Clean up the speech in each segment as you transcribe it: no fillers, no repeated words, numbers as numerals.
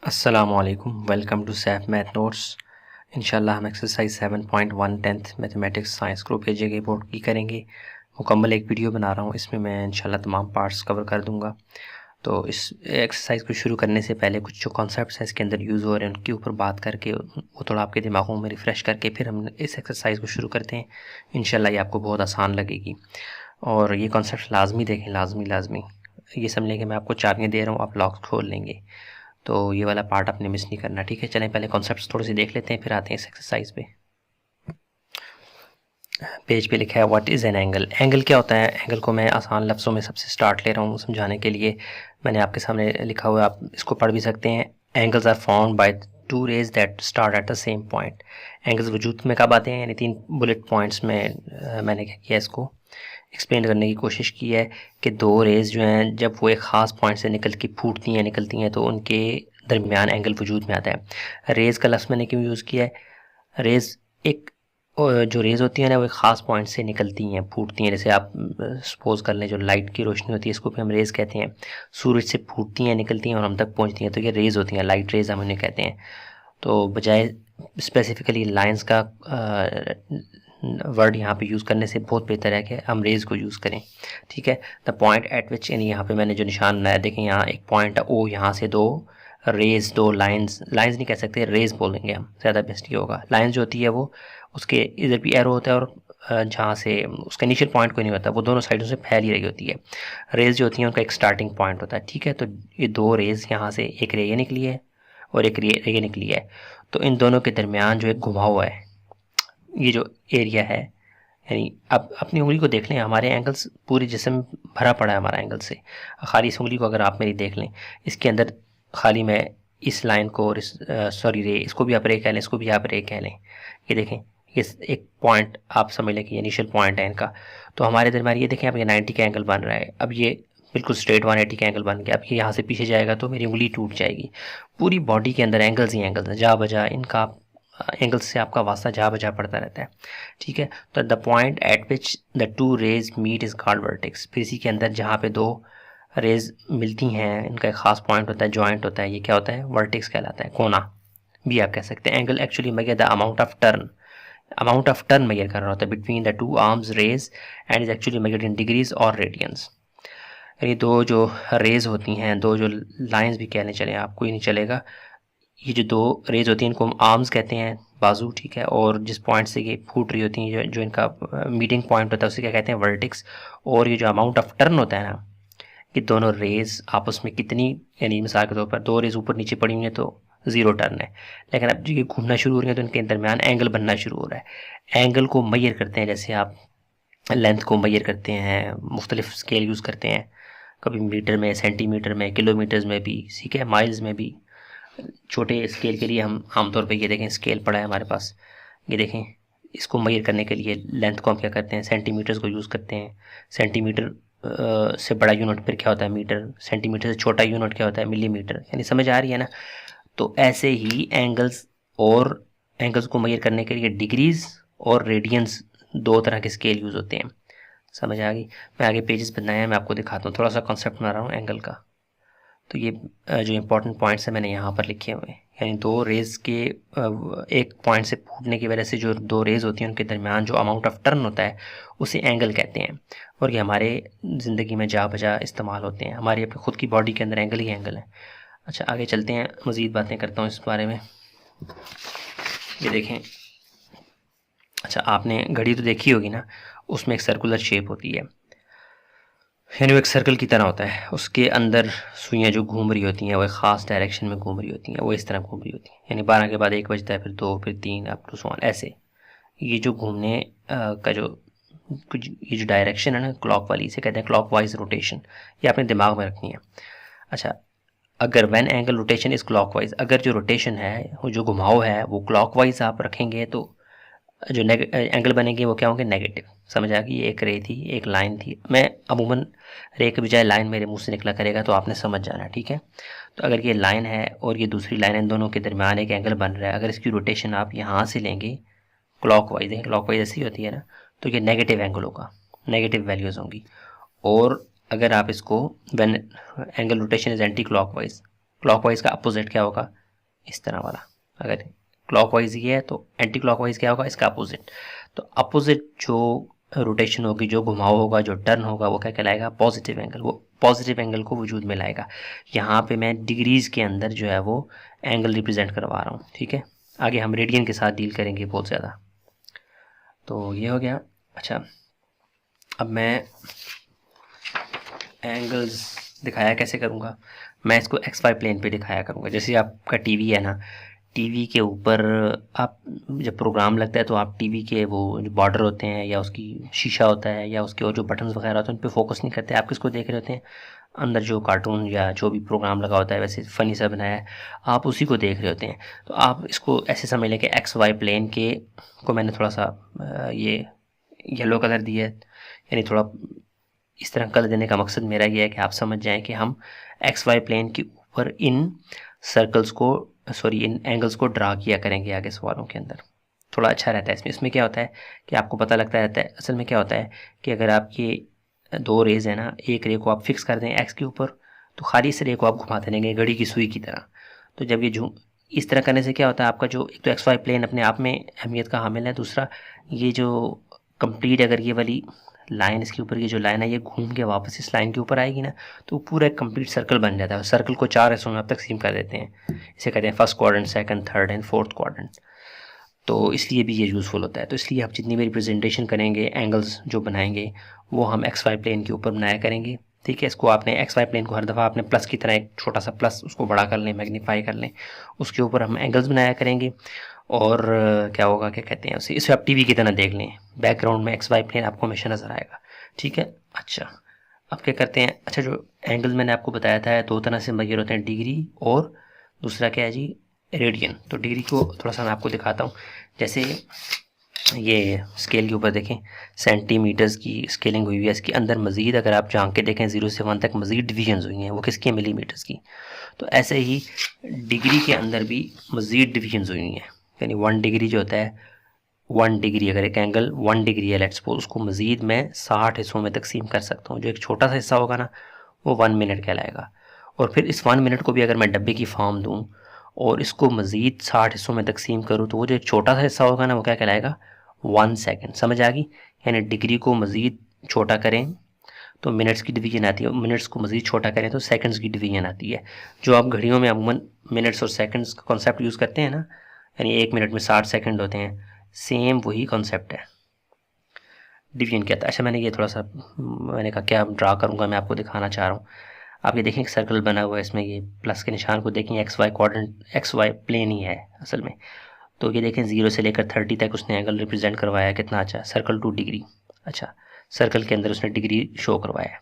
अस्सलामुअलैकुम, welcome to Saif math notes. इंशाल्लाह हम exercise 7.1 10th mathematics science group AJ board की करेंगे। मुकम्मल एक वीडियो बना रहा हूँ, इसमें मैं इंशाल्लाह तमाम पार्ट्स कवर कर दूँगा। तो इस एक्सरसाइज को शुरू करने से पहले कुछ जो कॉन्सेप्ट्स हैं इसके अंदर यूज़ हो रहे हैं उनके ऊपर बात करके वो थोड़ा आपके दिमागों में रिफ़्रेश करके फिर हम इस एक्सरसाइज को शुरू करते हैं। इंशाल्लाह ये आपको बहुत आसान लगेगी और ये कॉन्सेप्ट लाजमी देखें, लाजमी ये समझ लें कि मैं आपको चाबियाँ दे रहा हूँ, आप लॉक खोल लेंगे। तो ये वाला पार्ट आपने मिस नहीं करना, ठीक है। चलें पहले कॉन्सेप्ट्स थोड़े से देख लेते हैं, फिर आते हैं इस एक्सरसाइज पे। पेज पे लिखा है what is an angle. Angle क्या होता है? एंगल को मैं आसान लफ्ज़ों में सबसे स्टार्ट ले रहा हूँ समझाने के लिए। मैंने आपके सामने लिखा हुआ है, आप इसको पढ़ भी सकते हैं। Angles are found by two rays that start at the same point. Angles वजूद में कब आते हैं? यानी 3 बुलेट पॉइंट्स में मैंने क्या किया, इसको एक्सप्लेन करने की कोशिश की है कि 2 रेज़ जो हैं जब वो एक ख़ास पॉइंट से निकलती हैं तो उनके दरमियान एंगल वजूद में आता है। रेज़ का लफ्ज़ मैंने क्यों यूज़ किया है? रेज़ एक जो रेज़ होती हैं ना वो एक ख़ास पॉइंट से निकलती हैं, फूटती हैं। जैसे आप सपोज़ कर लें, जो लाइट की रोशनी होती है इसको भी हम रेज़ कहते हैं। सूरज से फूटती हैं, निकलती हैं और हम तक पहुंचती हैं, तो ये रेज़ होती हैं, लाइट रेज़ हम उन्हें कहते हैं। तो बजाय स्पेसिफिकली लाइंस का वर्ड यहाँ पे यूज़ करने से बहुत बेहतर है कि हम रेज़ को यूज़ करें, ठीक है। द पॉइंट एट विच, यानी यहाँ पे मैंने जो निशान बनाया, देखें यहाँ एक पॉइंट है ओ, यहाँ से 2 रेज़, 2 लाइंस नहीं कह सकते, रेज़ बोलेंगे हम, ज़्यादा बेस्ट ये होगा। लाइंस जो होती है वो उसके इधर भी एरो होता है और जहाँ से उसका इनिशियल पॉइंट कोई नहीं होता, वो दोनों साइडों से फैल ही रही होती है। रेज़ जो होती हैं उनका एक स्टार्टिंग पॉइंट होता है, ठीक है। तो ये 2 रेज़ यहाँ से, एक रे ये निकली है और एक रे ये निकली है, तो इन दोनों के दरमियान जो एक घुमा हुआ है, ये जो एरिया है, यानी अब अपनी उंगली को देख लें, हमारे एंगल्स पूरे जिस्म भरा पड़ा है हमारा एंगल से। खाली इस उंगली को अगर आप मेरी देख लें, इसके अंदर खाली मैं इस लाइन को और सॉरी रे, इसको भी आप रे कह लें, इसको भी आप रे कह लें। ये देखें, ये एक पॉइंट आप समझ लें कि इनिशियल पॉइंट है इनका। तो हमारे दरमियान ये देखें, अब ये 90 का एंगल बन रहा है। अब ये बिल्कुल स्ट्रेट 180 का एंगल बन गया। अब ये यहाँ से पीछे जाएगा तो मेरी उंगली टूट जाएगी। पूरी बॉडी के अंदर एंगल्स ही एंगल्स हैं, जा बजा इनका एंगल्स से आपका वास्ता जा बजा पड़ता रहता है, ठीक है। तो the point at which the 2 rays meet is called vertex. फिर इसी के अंदर जहाँ पे 2 रेज मिलती हैं, इनका एक खास पॉइंट होता है, जॉइंट होता है, ये क्या होता है? वर्टेक्स कहलाता है, कोना भी आप कह सकते हैं। Angle actually measure the amount of turn measure कर रहा होता है between the 2 arms rays and is actually measured in degrees और रेडियंस। यानी 2 जो रेज होती हैं, 2 जो लाइंस भी कह लें, चले आपको ही नहीं चलेगा, ये जो 2 रेज होती हैं इनको हम आर्म्स कहते हैं, बाजू, ठीक है। और जिस पॉइंट से ये फूट रही होती हैं, जो इनका मीटिंग पॉइंट होता है, उसे क्या कहते हैं? वर्टेक्स। और ये जो अमाउंट ऑफ टर्न होता है ना, कि दोनों रेज आपस में कितनी, यानी मिसाल के तौर पर 2 रेज ऊपर नीचे पड़ी हुई हैं तो 0 टर्न है, लेकिन अब जो ये घूमना शुरू हो रही है तो इनके दरमियान एंगल बनना शुरू हो रहा है। एंगल को मैयर करते हैं, जैसे आप लेंथ को मैयर करते हैं, मुख्तलिफ स्केल यूज़ करते हैं, कभी मीटर में, सेंटीमीटर में, किलोमीटर्स में भी, ठीक है, माइल्स में भी। छोटे स्केल के लिए हम आमतौर पे ये देखें, स्केल पड़ा है हमारे पास, ये देखें, इसको मेजर करने के लिए लेंथ को हम क्या करते हैं? सेंटीमीटर्स को यूज़ करते हैं। सेंटीमीटर से बड़ा यूनिट फिर क्या होता है? मीटर। सेंटीमीटर से छोटा यूनिट क्या होता है? मिलीमीटर। यानी समझ आ रही है ना? तो ऐसे ही एंगल्स को मेजर करने के लिए डिग्रीज और रेडियंस, 2 तरह के स्केल यूज़ होते हैं। समझ आ गई? मैं आगे पेजेस बनाए हैं, मैं आपको दिखाता हूँ, थोड़ा सा कॉन्सेप्ट बना रहा हूँ एंगल का। तो ये जो इम्पोर्टेंट पॉइंट्स हैं मैंने यहाँ पर लिखे हुए हैं, यानी 2 रेज़ के एक पॉइंट से फूटने की वजह से जो 2 रेज़ होती हैं उनके दरमियान जो अमाउंट ऑफ टर्न होता है उसे एंगल कहते हैं। और ये हमारे ज़िंदगी में जा बजा इस्तेमाल होते हैं, हमारी अपनी ख़ुद की बॉडी के अंदर एंगल ही एंगल है। अच्छा, आगे चलते हैं, मज़ीद बातें करता हूँ इस बारे में। ये देखें, अच्छा आपने घड़ी तो देखी होगी ना, उसमें एक सर्कुलर शेप होती है, यानी वो एक सर्कल की तरह होता है। उसके अंदर सुइयाँ जो घूम रही होती हैं वो एक ख़ास डायरेक्शन में घूम रही होती हैं, वो इस तरह घूम रही होती हैं, यानी 12 के बाद 1 बजता है, फिर 2, फिर 3, अप टू सो ऑन, ऐसे। ये जो घूमने का ये जो डायरेक्शन है ना, क्लॉक वाली, इसे कहते हैं क्लॉक वाइज रोटेशन। ये आपने दिमाग में रखनी है। अच्छा, अगर when angle rotation is clock wise, अगर जो रोटेशन है, वो जो घुमाव है वो क्लॉक वाइज आप रखेंगे तो जो एंगल बनेंगे वो क्या होंगे? नेगेटिव। समझ आ गई? एक रे थी, एक लाइन थी, मैं अमूमन रे के बजाय लाइन मेरे मुंह से निकला करेगा तो आपने समझ जाना, ठीक है। तो अगर ये लाइन है और ये दूसरी लाइन है, इन दोनों के दरमियान एक एंगल बन रहा है, अगर इसकी रोटेशन आप यहाँ से लेंगे क्लॉकवाइज है, क्लॉकवाइज ऐसी होती है ना, तो ये नेगेटिव एंगल होगा, नेगेटिव वैल्यूज़ होंगी। और अगर आप इसको when angle rotation is anti clockwise, clockwise का अपोजिट क्या होगा, इस तरह वाला। अगर क्लॉकवाइज ये है तो एंटी क्लॉकवाइज क्या होगा, इसका अपोजिट। तो अपोजिट जो रोटेशन होगी, जो घुमाव होगा, जो टर्न होगा, वो क्या कहलाएगा, पॉजिटिव एंगल। वो पॉजिटिव एंगल को वजूद में लाएगा। यहाँ पे मैं डिग्रीज के अंदर जो है वो एंगल रिप्रेजेंट करवा रहा हूँ, ठीक है। आगे हम रेडियन के साथ डील करेंगे बहुत ज़्यादा। तो ये हो गया। अच्छा, अब मैं एंगल्स दिखाया कैसे करूँगा, मैं इसको एक्स वाई प्लेन पे दिखाया करूँगा। जैसे आपका टीवी है ना, टीवी के ऊपर आप जब प्रोग्राम लगता है तो आप टीवी के वो जो बॉर्डर होते हैं या उसकी शीशा होता है या उसके और जो बटन्स वगैरह होते हैं उन पे फोकस नहीं करते, आप किसको देख रहे होते हैं, अंदर जो कार्टून या जो भी प्रोग्राम लगा होता है, वैसे फ़नी सा बनाया है, आप उसी को देख रहे होते हैं। तो आप इसको ऐसे समझ लें कि एक्स वाई प्लेन के को मैंने थोड़ा सा ये येलो कलर दिया है, यानी थोड़ा इस तरह कलर देने का मकसद मेरा ये है कि आप समझ जाएं कि हम एक्स वाई प्लेन के ऊपर इन सर्कल्स को, सॉरी, इन एंगल्स को ड्रा किया करेंगे आगे सवालों के अंदर। थोड़ा अच्छा रहता है इसमें क्या होता है कि आपको पता लगता रहता है। असल में क्या होता है कि अगर आपकी दो रेज़ है ना, एक रे को आप फिक्स कर दें एक्स के ऊपर, तो खाली इस रे को आप घुमाते रहेंगे घड़ी की सुई की तरह। तो जब ये इस तरह करने से क्या होता है, आपका जो एक तो एक्स वाई प्लेन अपने आप में अहमियत का हामिल है, दूसरा ये जो कंप्लीट अगर ये वाली लाइन, इसके ऊपर की जो लाइन है, ये घूम के वापस इस लाइन के ऊपर आएगी ना, तो पूरा एक कंप्लीट सर्कल बन जाता है। सर्कल को 4 हिस्सों में आप तकसीम कर देते हैं। इसे कहते हैं first quadrant, second, third and fourth quadrant. तो इसलिए भी ये यूज़फुल होता है। तो इसलिए आप जितनी भी रिप्रेजेंटेशन करेंगे, एंगल्स जो बनाएंगे, वो हम एक्स वाई प्लेन के ऊपर बनाया करेंगे, ठीक है। इसको आपने एक्स वाई प्लेन को हर दफ़ा आपने प्लस की तरह एक छोटा सा प्लस उसको बड़ा कर लें, मैग्नीफाई कर लें, उसके ऊपर हम एंगल्स बनाया करेंगे। और क्या होगा, क्या कहते हैं उसे, इसे आप टीवी की तरह देख लें, बैकग्राउंड में एक्स वाई प्लेन आपको हमेशा नज़र आएगा, ठीक है। अच्छा, अब क्या करते हैं, अच्छा जो एंगल मैंने आपको बताया था दो तरह से मेजर होते हैं, डिग्री और दूसरा क्या है जी, रेडियन। तो डिग्री को थोड़ा सा मैं आपको दिखाता हूँ। जैसे ये स्केल के ऊपर देखें, सेंटीमीटर्स की स्केलिंग हुई हुई है, इसके अंदर मज़ीद अगर आप झांक के देखें 0 से 1 तक मज़ीद डिवीजन्स हुई हैं, वो किसकी, मिलीमीटर्स की। तो ऐसे ही डिग्री के अंदर भी मज़ीद डिवीजन्स हुई हैं, यानी 1 डिग्री जो होता है, 1 डिग्री अगर एक एंगल 1 डिग्री है लेट्स सपोज, उसको मज़ीद मैं 60 हिस्सों में तकसीम कर सकता हूँ। जो एक छोटा सा हिस्सा होगा ना, वो 1 मिनट कहलाएगा। और फिर इस 1 मिनट को भी अगर मैं डब्बे की फॉर्म दूँ और इसको मज़ीद 60 हिस्सों में तकसीम करूँ, तो वो जो एक छोटा सा हिस्सा होगा ना, वो क्या कहलाएगा, 1 सेकेंड। समझ आ गई। यानी डिग्री को मज़ीद छोटा करें तो मिनट्स की डिवीजन आती है, मिनट्स को मज़ीद छोटा करें तो सेकंड्स की डिवीजन आती है। जो आप घड़ियों में अमूमन मिनट्स और सेकंड्स का कॉन्सेप्ट यूज़ करते हैं ना, यानी 1 मिनट में 60 सेकंड होते हैं, सेम वही कॉन्सेप्ट है, डिवीजन क्या था। अच्छा, मैंने ये थोड़ा सा, मैंने कहा क्या ड्रा करूँगा, मैं आपको दिखाना चाह रहा हूँ। आप ये देखें एक सर्कल बना हुआ है, इसमें ये प्लस के निशान को देखें, X Y quadrant, X Y plane ही है असल में। तो ये देखें 0 से लेकर 30 तक उसने एंगल रिप्रेजेंट करवाया, कितना अच्छा, सर्कल 2 डिग्री। अच्छा, सर्कल के अंदर उसने डिग्री शो करवाया,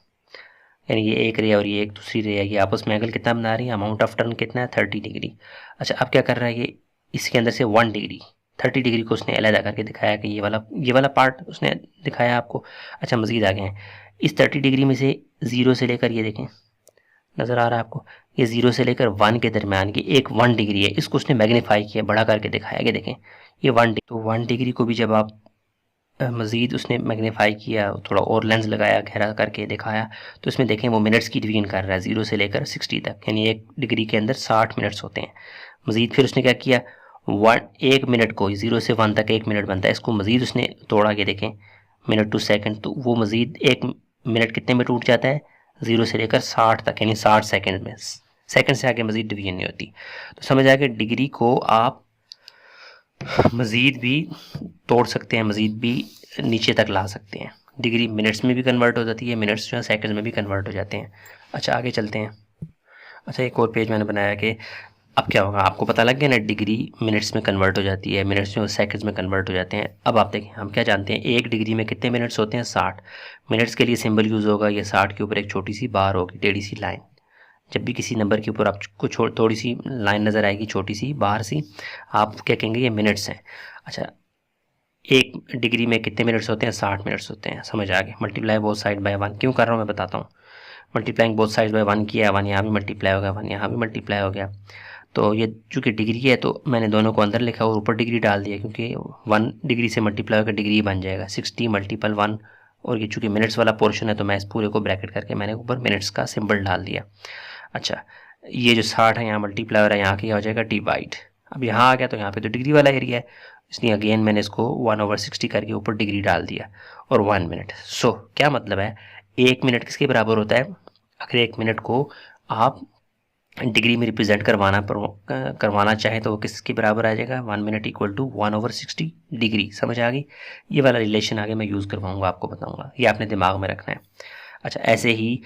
यानी ये एक रे और ये एक दूसरी रे है, ये आपस में एंगल कितना बना रही है, अमाउंट ऑफ टर्न कितना है, 30 डिग्री। अच्छा, अब क्या कर रहा है, ये इसके अंदर से 1 डिग्री 30 डिग्री को उसने अलग करके दिखाया कि ये वाला पार्ट उसने दिखाया आपको। अच्छा, मज़ीद आगे हैं, इस 30 डिग्री में से 0 से लेकर, ये देखें नज़र आ रहा है आपको, ये 0 से लेकर 1 के दरमियान की एक 1 डिग्री है, इसको उसने मैग्नीफाई किया, बड़ा करके दिखाया कि देखें ये 1 डिग्री। तो 1 डिग्री को भी जब आप मज़ीद उसने मैग्नीफाई किया, थोड़ा और लेंस लगाया, गहरा करके दिखाया, तो इसमें देखें वो मिनट्स की डिवीजन कर रहा है 0 से लेकर 60 तक, यानी 1 डिग्री के अंदर 60 मिनट्स होते हैं। मज़ीद फिर उसने क्या किया, 1 मिनट को 0 से 1 तक 1 मिनट बनता है, इसको मज़ीद उसने तोड़ा के देखें मिनट टू सेकंड, तो वो मज़ीद 1 मिनट कितने में टूट जाता है, 0 से लेकर 60 तक, यानी 60 सेकंड में। सेकंड से आगे मज़ीद डिवीजन नहीं होती। तो समझ आया कि डिग्री को आप मज़ीद भी तोड़ सकते हैं, मज़ीद भी नीचे तक ला सकते हैं। डिग्री मिनट्स में भी कन्वर्ट हो जाती है, मिनट्स जो है सेकंड्स में भी कन्वर्ट हो जाते हैं। अच्छा, आगे चलते हैं। अच्छा, एक और पेज मैंने बनाया कि अब क्या होगा, आपको पता लग गया ना, डिग्री मिनट्स में कन्वर्ट हो जाती है, मिनट्स जो सेकंड्स में कन्वर्ट हो जाते हैं। अब आप देखें, हम क्या जानते हैं, 1 डिग्री में कितने मिनट्स होते हैं, 60 मिनट्स के लिए सिंबल यूज़ होगा, ये 60 के ऊपर एक छोटी सी बार होगी, टेढ़ी सी लाइन। जब भी किसी नंबर के ऊपर आपको थोड़ी सी लाइन नज़र आएगी, छोटी सी बाहर सी, आप क्या कहेंगे, ये मिनट्स हैं। अच्छा, 1 डिग्री में कितने मिनट्स होते हैं, 60 मिनट्स होते हैं। समझ आ गए। मल्टीप्लाई बोथ साइड बाय 1 क्यों कर रहा हूँ मैं बताता हूँ। मल्टीप्लाइंग बोथ साइड बाय 1 किया, 1 यहाँ भी मल्टीप्लाई हो गया, 1 यहाँ भी मल्टीप्लाई हो गया। तो ये चूँकि डिग्री है तो मैंने दोनों को अंदर लिखा और ऊपर डिग्री डाल दिया, क्योंकि 1 डिग्री से मल्टीप्लाई होकर डिग्री बन जाएगा 60 मल्टीपल 1, और ये चूँकि मिनट्स वाला पोर्शन है तो मैं इस पूरे को ब्रैकेट करके मैंने ऊपर मिनट्स का सिंबल डाल दिया। अच्छा, ये जो 60 है यहाँ मल्टीप्लाई हो रहा है, यहाँ क्या हो जाएगा डिवाइड। अब यहाँ आ गया तो यहाँ पे तो डिग्री वाला एरिया है, इसलिए अगेन मैंने इसको 1/60 करके ऊपर डिग्री डाल दिया और 1 मिनट। सो क्या मतलब है, 1 मिनट किसके बराबर होता है, अगर 1 मिनट को आप डिग्री में रिप्रेजेंट करवाना चाहें तो वो किसके बराबर आ जाएगा, 1 मिनट इक्वल टू 1/60 डिग्री। समझ आ गई, ये वाला रिलेशन आगे मैं यूज़ करवाऊंगा, आपको बताऊंगा, ये आपने दिमाग में रखना है। अच्छा, ऐसे ही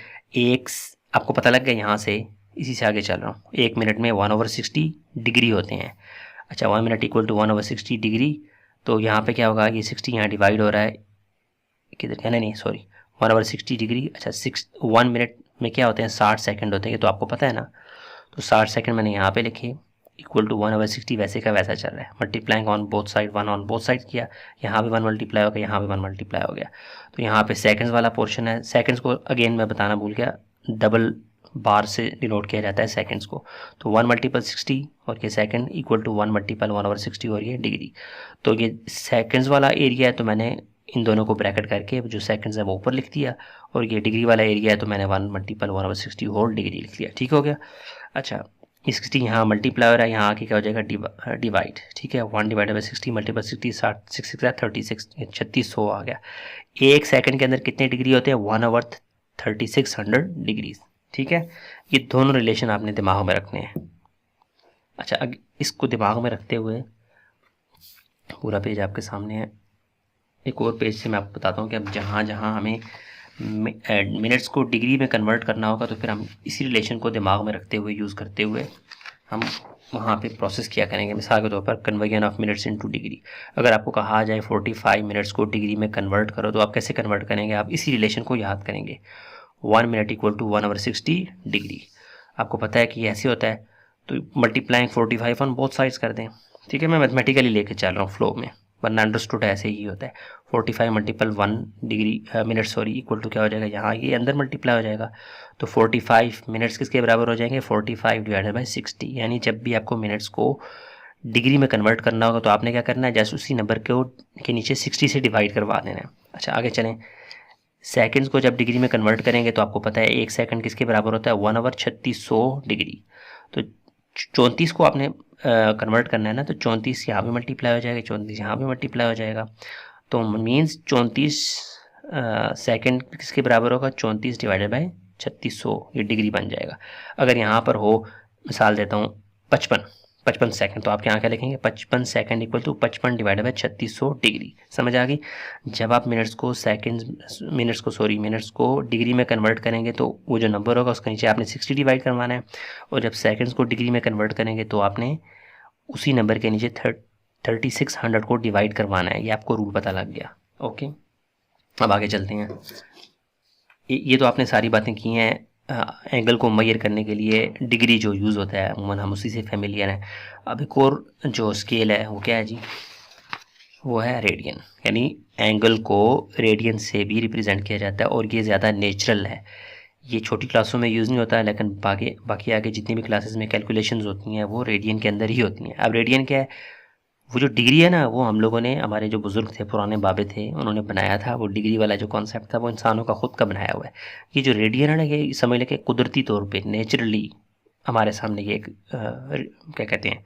आपको पता लग गया, यहाँ से इसी से आगे चल रहा हूँ। 1 मिनट में 1/60 डिग्री होते हैं। अच्छा, 1 मिनट इक्वल टू 1/60 डिग्री, तो यहाँ पे क्या होगा, ये 60 यहाँ डिवाइड हो रहा है, किधर कहना नहीं सॉरी, 1/60 डिग्री। अच्छा 1 मिनट में क्या होते हैं, 60 सेकंड होते हैं, ये तो आपको पता है ना। तो 60 सेकंड मैंने यहाँ पे लिखे इक्वल टू 1/60, वैसे का वैसा चल रहा है, multiplying on both side, 1 on both side किया, यहाँ भी 1 मल्टीप्लाई हो गया, यहाँ भी 1 मल्टीप्लाई हो गया। तो यहाँ पे सेकंड्स वाला पोर्शन है, सेकंड्स को अगेन मैं बताना भूल गया, डबल बार से डिनोट किया जाता है सेकंड्स को। तो 1 मल्टीपल 60 और ये सेकंड इक्वल टू 1 मल्टीपल 1/60 और ये डिग्री। तो ये सेकंड्स वाला एरिया है, तो मैंने इन दोनों को ब्रैकेट करके जो सेकंड्स है वो ऊपर लिख दिया, और ये डिग्री वाला एरिया है तो मैंने 1 मल्टीपल 1/60 होल डिग्री लिख दिया। ठीक हो गया। अच्छा, 60 यहाँ मल्टीप्लाई हो रहा है, यहाँ आके क्या हो जाएगा डिवाइड। ठीक है, 1 डिवाइड बाई 60 मल्टीपल 60, 6 36, 3600 आ गया। 1 सेकंड के अंदर कितने डिग्री होते हैं, 1/3600 डिग्री। ठीक है, ये दोनों रिलेशन आपने दिमाग में रखने हैं। अच्छा, इसको दिमाग में रखते हुए पूरा पेज आपके सामने है, एक और पेज से मैं आपको बताता हूँ कि अब जहाँ जहाँ हमें मिनट्स को डिग्री में कन्वर्ट करना होगा तो फिर हम इसी रिलेशन को दिमाग में रखते हुए यूज़ करते हुए हम वहाँ पे प्रोसेस किया करेंगे। मिसाल के तौर पर conversion of minutes into degree, अगर आपको कहा जाए 45 मिनट्स को डिग्री में कन्वर्ट करो तो आप कैसे कन्वर्ट करेंगे, आप इसी रिलेशन को याद करेंगे, 1 मिनट इक्वल टू 1/60 डिग्री। आपको पता है कि ऐसे होता है, तो मल्टीप्लाइंग 45 ऑन बोथ साइड्स कर दें। ठीक है, मैं मैथमेटिकली लेके चल रहा हूँ फ्लो में, वरना अंडरस्टूड ऐसे ही होता है। 45 multiple 1 degree minute sorry equal to क्या हो जाएगा, यहाँ ये अंदर मल्टीप्लाई हो जाएगा, तो 45 मिनट्स किसके बराबर हो जाएंगे, 45 डिवाइडेड बाई 60। यानी जब भी आपको मिनट्स को डिग्री में कन्वर्ट करना होगा तो आपने क्या करना है, जैसे उसी नंबर के नीचे 60 से डिवाइड करवा देना है। अच्छा, आगे चलें, सेकंड्स को जब डिग्री में कन्वर्ट करेंगे तो आपको पता है 1 सेकंड किसके बराबर होता है, 1/3600 डिग्री। तो 34 को आपने कन्वर्ट करना है ना, तो 34 यहाँ भी मल्टीप्लाई हो जाएगा, 34 यहाँ भी मल्टीप्लाई हो जाएगा, तो मीन्स 34 सेकंड किसके बराबर होगा, 34 डिवाइडेड बाई 3600, ये डिग्री बन जाएगा। अगर यहाँ पर हो, मिसाल देता हूँ 55 सेकंड, तो आप यहाँ क्या लिखेंगे, 55 second equal to 55 divided by 3600 degree. समझ आ गई। जब आप मिनट्स को डिग्री में कन्वर्ट करेंगे तो वो जो नंबर होगा उसके नीचे आपने 60 डिवाइड करवाना है, और जब सेकंड्स को डिग्री में कन्वर्ट करेंगे तो आपने उसी नंबर के नीचे 3600 को डिवाइड करवाना है। ये आपको रूल पता लग गया। ओके, अब आगे चलते हैं। ये तो आपने सारी बातें की हैं, एंगल को मेजर करने के लिए डिग्री जो यूज़ होता है अमूमन हम उसी से फेमिलियर हैं। अब एक और जो स्केल है वो क्या है जी, वो है रेडियन, यानी एंगल को रेडियन से भी रिप्रेजेंट किया जाता है, और ये ज़्यादा नेचुरल है। ये छोटी क्लासों में यूज़ नहीं होता है, लेकिन बाकी आगे जितनी भी क्लासेस में कैलकुलेशंस होती हैं वो रेडियन के अंदर ही होती हैं। अब रेडियन क्या है, वो जो डिग्री है ना, वो हम लोगों ने, हमारे जो बुज़ुर्ग थे, पुराने बाबे थे, उन्होंने बनाया था। वो डिग्री वाला जो कॉन्सेप्ट था वो इंसानों का खुद का बनाया हुआ है। ये जो रेडियन है ना, ये समझ लें कि कुदरती तौर पे नेचुरली हमारे सामने ये एक क्या कहते हैं,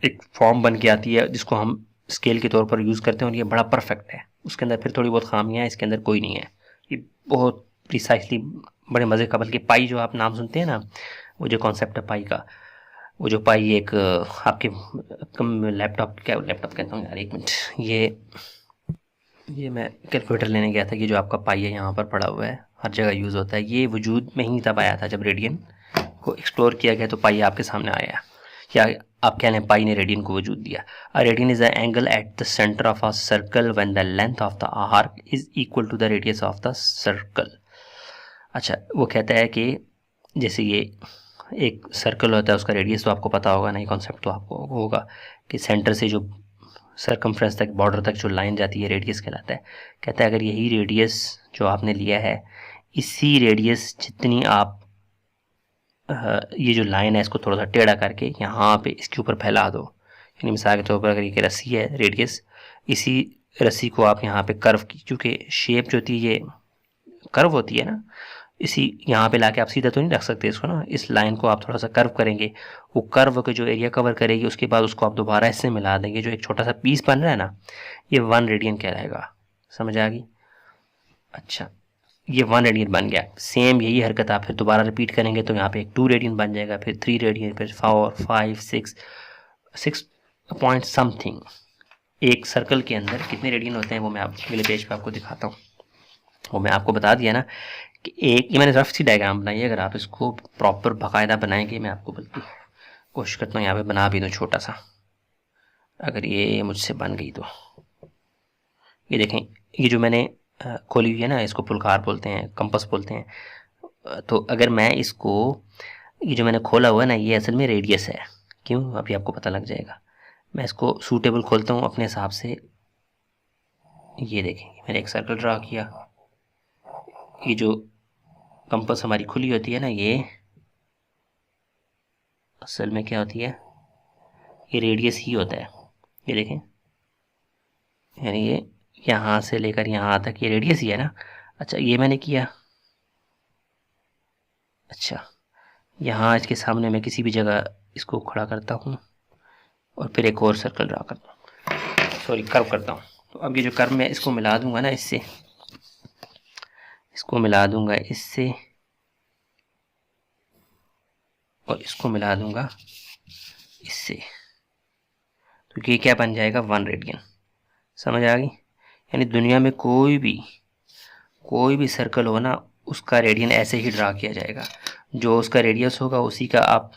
एक फॉर्म बन के आती है जिसको हम स्केल के तौर पर यूज़ करते हैं, और ये बड़ा परफेक्ट है। उसके अंदर फिर थोड़ी बहुत खामियाँ हैं, इसके अंदर कोई नहीं है। ये बहुत प्रिसाइसली बड़े मज़े का, बल्कि पाई जो आप नाम सुनते हैं ना, वो जो कॉन्सेप्ट है पाई का, वो जो पाई एक आपके लैपटॉप कहता हूँ यार, एक मिनट, ये मैं कैलकुलेटर लेने गया था कि जो आपका पाई है यहाँ पर पड़ा हुआ है, हर जगह यूज़ होता है। ये वजूद में ही तब आया था जब रेडियन को एक्सप्लोर किया गया, तो पाई आपके सामने आया, या आप कह लें पाई ने रेडियन को वजूद दिया। A radian is the angle at the centre of a circle when the length of the arc is equal to the radius of the circle. अच्छा, वो कहता है कि जैसे ये एक सर्कल होता है, उसका रेडियस तो आपको पता होगा, नहीं कॉन्सेप्ट तो आपको होगा कि सेंटर से जो सर्कमफ्रेंस तक, बॉर्डर तक जो लाइन जाती है रेडियस कहलाता है। कहता है अगर यही रेडियस जो आपने लिया है, इसी रेडियस जितनी आप ये जो लाइन है इसको थोड़ा सा टेढ़ा करके यहाँ पे इसके ऊपर फैला दो, यानी मिसाल के तौर पर अगर ये रस्सी है रेडियस, इसी रस्सी को आप यहाँ पे कर्व की, क्योंकि शेप जो होती है ये कर्व होती है ना, इसी यहाँ पे लाके आप सीधा तो नहीं रख सकते इसको ना, इस लाइन को आप थोड़ा सा कर्व करेंगे, वो कर्व के जो एरिया कवर करेगी उसके बाद उसको आप दोबारा इससे मिला देंगे, जो एक छोटा सा पीस बन रहा है ना, ये 1 रेडियन कहलाएगा। समझ आ गई? अच्छा, ये 1 रेडियन बन गया। सेम यही हरकत आप फिर दोबारा रिपीट करेंगे तो यहाँ पे एक 2 रेडियन बन जाएगा, फिर 3 रेडियन, फिर 4 5 6 पॉइंट समथिंग। एक सर्कल के अंदर कितने रेडियन होते हैं वो मैं आप अगले पेज पे आपको दिखाता हूँ। वो मैं आपको बता दिया ना कि एक, ये मैंने रफ सी डायग्राम बनाई है, अगर आप इसको प्रॉपर बाकायदा बनाएंगे, मैं आपको बल्कि कोशिश करता हूँ यहाँ पे बना भी दूँ छोटा सा, अगर ये मुझसे बन गई तो। ये देखें, ये जो मैंने खोली हुई है ना, इसको पुलकार बोलते हैं, कंपस बोलते हैं। तो अगर मैं इसको, ये जो मैंने खोला हुआ है ना, ये असल में रेडियस है। क्यों? अभी आपको पता लग जाएगा। मैं इसको सूटेबल खोलता हूँ अपने हिसाब से। ये देखें, मैंने एक सर्कल ड्रा किया। ये जो कंपस हमारी खुली होती है ना, ये असल में क्या होती है, ये रेडियस ही होता है। ये देखें, यानी ये यहाँ से लेकर यहाँ तक ये रेडियस ही है ना। अच्छा, ये मैंने किया। अच्छा, यहाँ इसके सामने मैं किसी भी जगह इसको खड़ा करता हूँ और फिर एक और सर्कल ड्रा करता हूँ, सॉरी कर्व करता हूँ। तो अब ये जो कर्व मैं इसको मिला दूंगा ना इससे, इसको मिला दूंगा इससे, और इसको मिला दूंगा इससे, तो ये क्या बन जाएगा, 1 रेडियन। समझ आ गई? यानी दुनिया में कोई भी सर्कल हो ना, उसका रेडियन ऐसे ही ड्रा किया जाएगा। जो उसका रेडियस होगा उसी का आप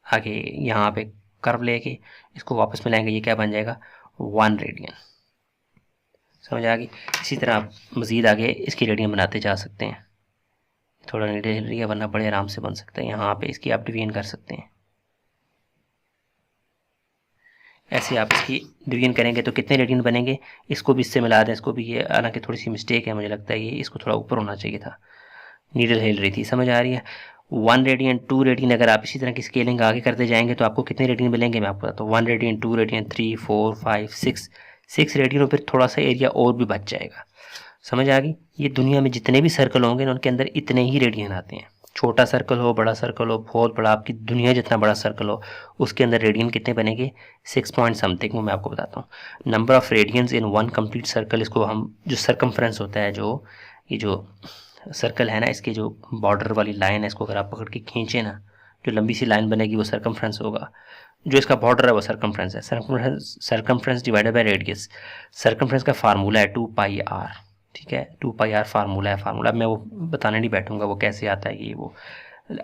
आगे यहाँ पे कर्व लेके इसको वापस मिलाएंगे, ये क्या बन जाएगा, 1 रेडियन। समझ आ गई? इसी तरह आप मज़ीद आगे इसकी रेडियन बनाते जा सकते हैं। थोड़ा नीचे हिल रही है, वरना बड़े आराम से बन सकता है। यहाँ पे इसकी आप डिवीजन कर सकते हैं। ऐसे आप इसकी डिवीजन करेंगे तो कितने रेडियन बनेंगे, इसको भी इससे मिला दें, इसको भी। ये हालांकि थोड़ी सी मिस्टेक है, मुझे लगता है ये इसको थोड़ा ऊपर होना चाहिए था, नीडल हिल रही थी। समझ आ रही है? 1 रेडियन 2 रेडियन, अगर आप इसी तरह की स्केलिंग आगे करते जाएंगे तो आपको कितने रेडियन मिलेंगे मैं आपको बताता हूँ। 1 रेडियन, 2 रेडियन, 3 4 5 6 रेडियन, और फिर थोड़ा सा एरिया और भी बच जाएगा। समझ आ गई? ये दुनिया में जितने भी सर्कल होंगे उनके अंदर इतने ही रेडियन आते हैं। छोटा सर्कल हो, बड़ा सर्कल हो, बहुत बड़ा, आपकी दुनिया जितना बड़ा सर्कल हो, उसके अंदर रेडियन कितने बनेंगे, 6 पॉइंट समथिंग। वो मैं आपको बताता हूँ। Number of radians in 1 complete circle, इसको हम जो सर्कमफ्रेंस होता है, जो ये जो सर्कल है ना, इसके जो बॉर्डर वाली लाइन है, इसको अगर आप पकड़ के खींचे ना, जो लंबी सी लाइन बनेगी वो सर्कमफ्रेंस होगा। जो इसका बॉर्डर है वो सर्कमफ्रेंस है। Circumference divided by radius. Circumference का फार्मूला है 2πr। ठीक है, 2πr फार्मूला है। फार्मूला मैं वो बताने नहीं बैठूंगा वो कैसे आता है, ये वो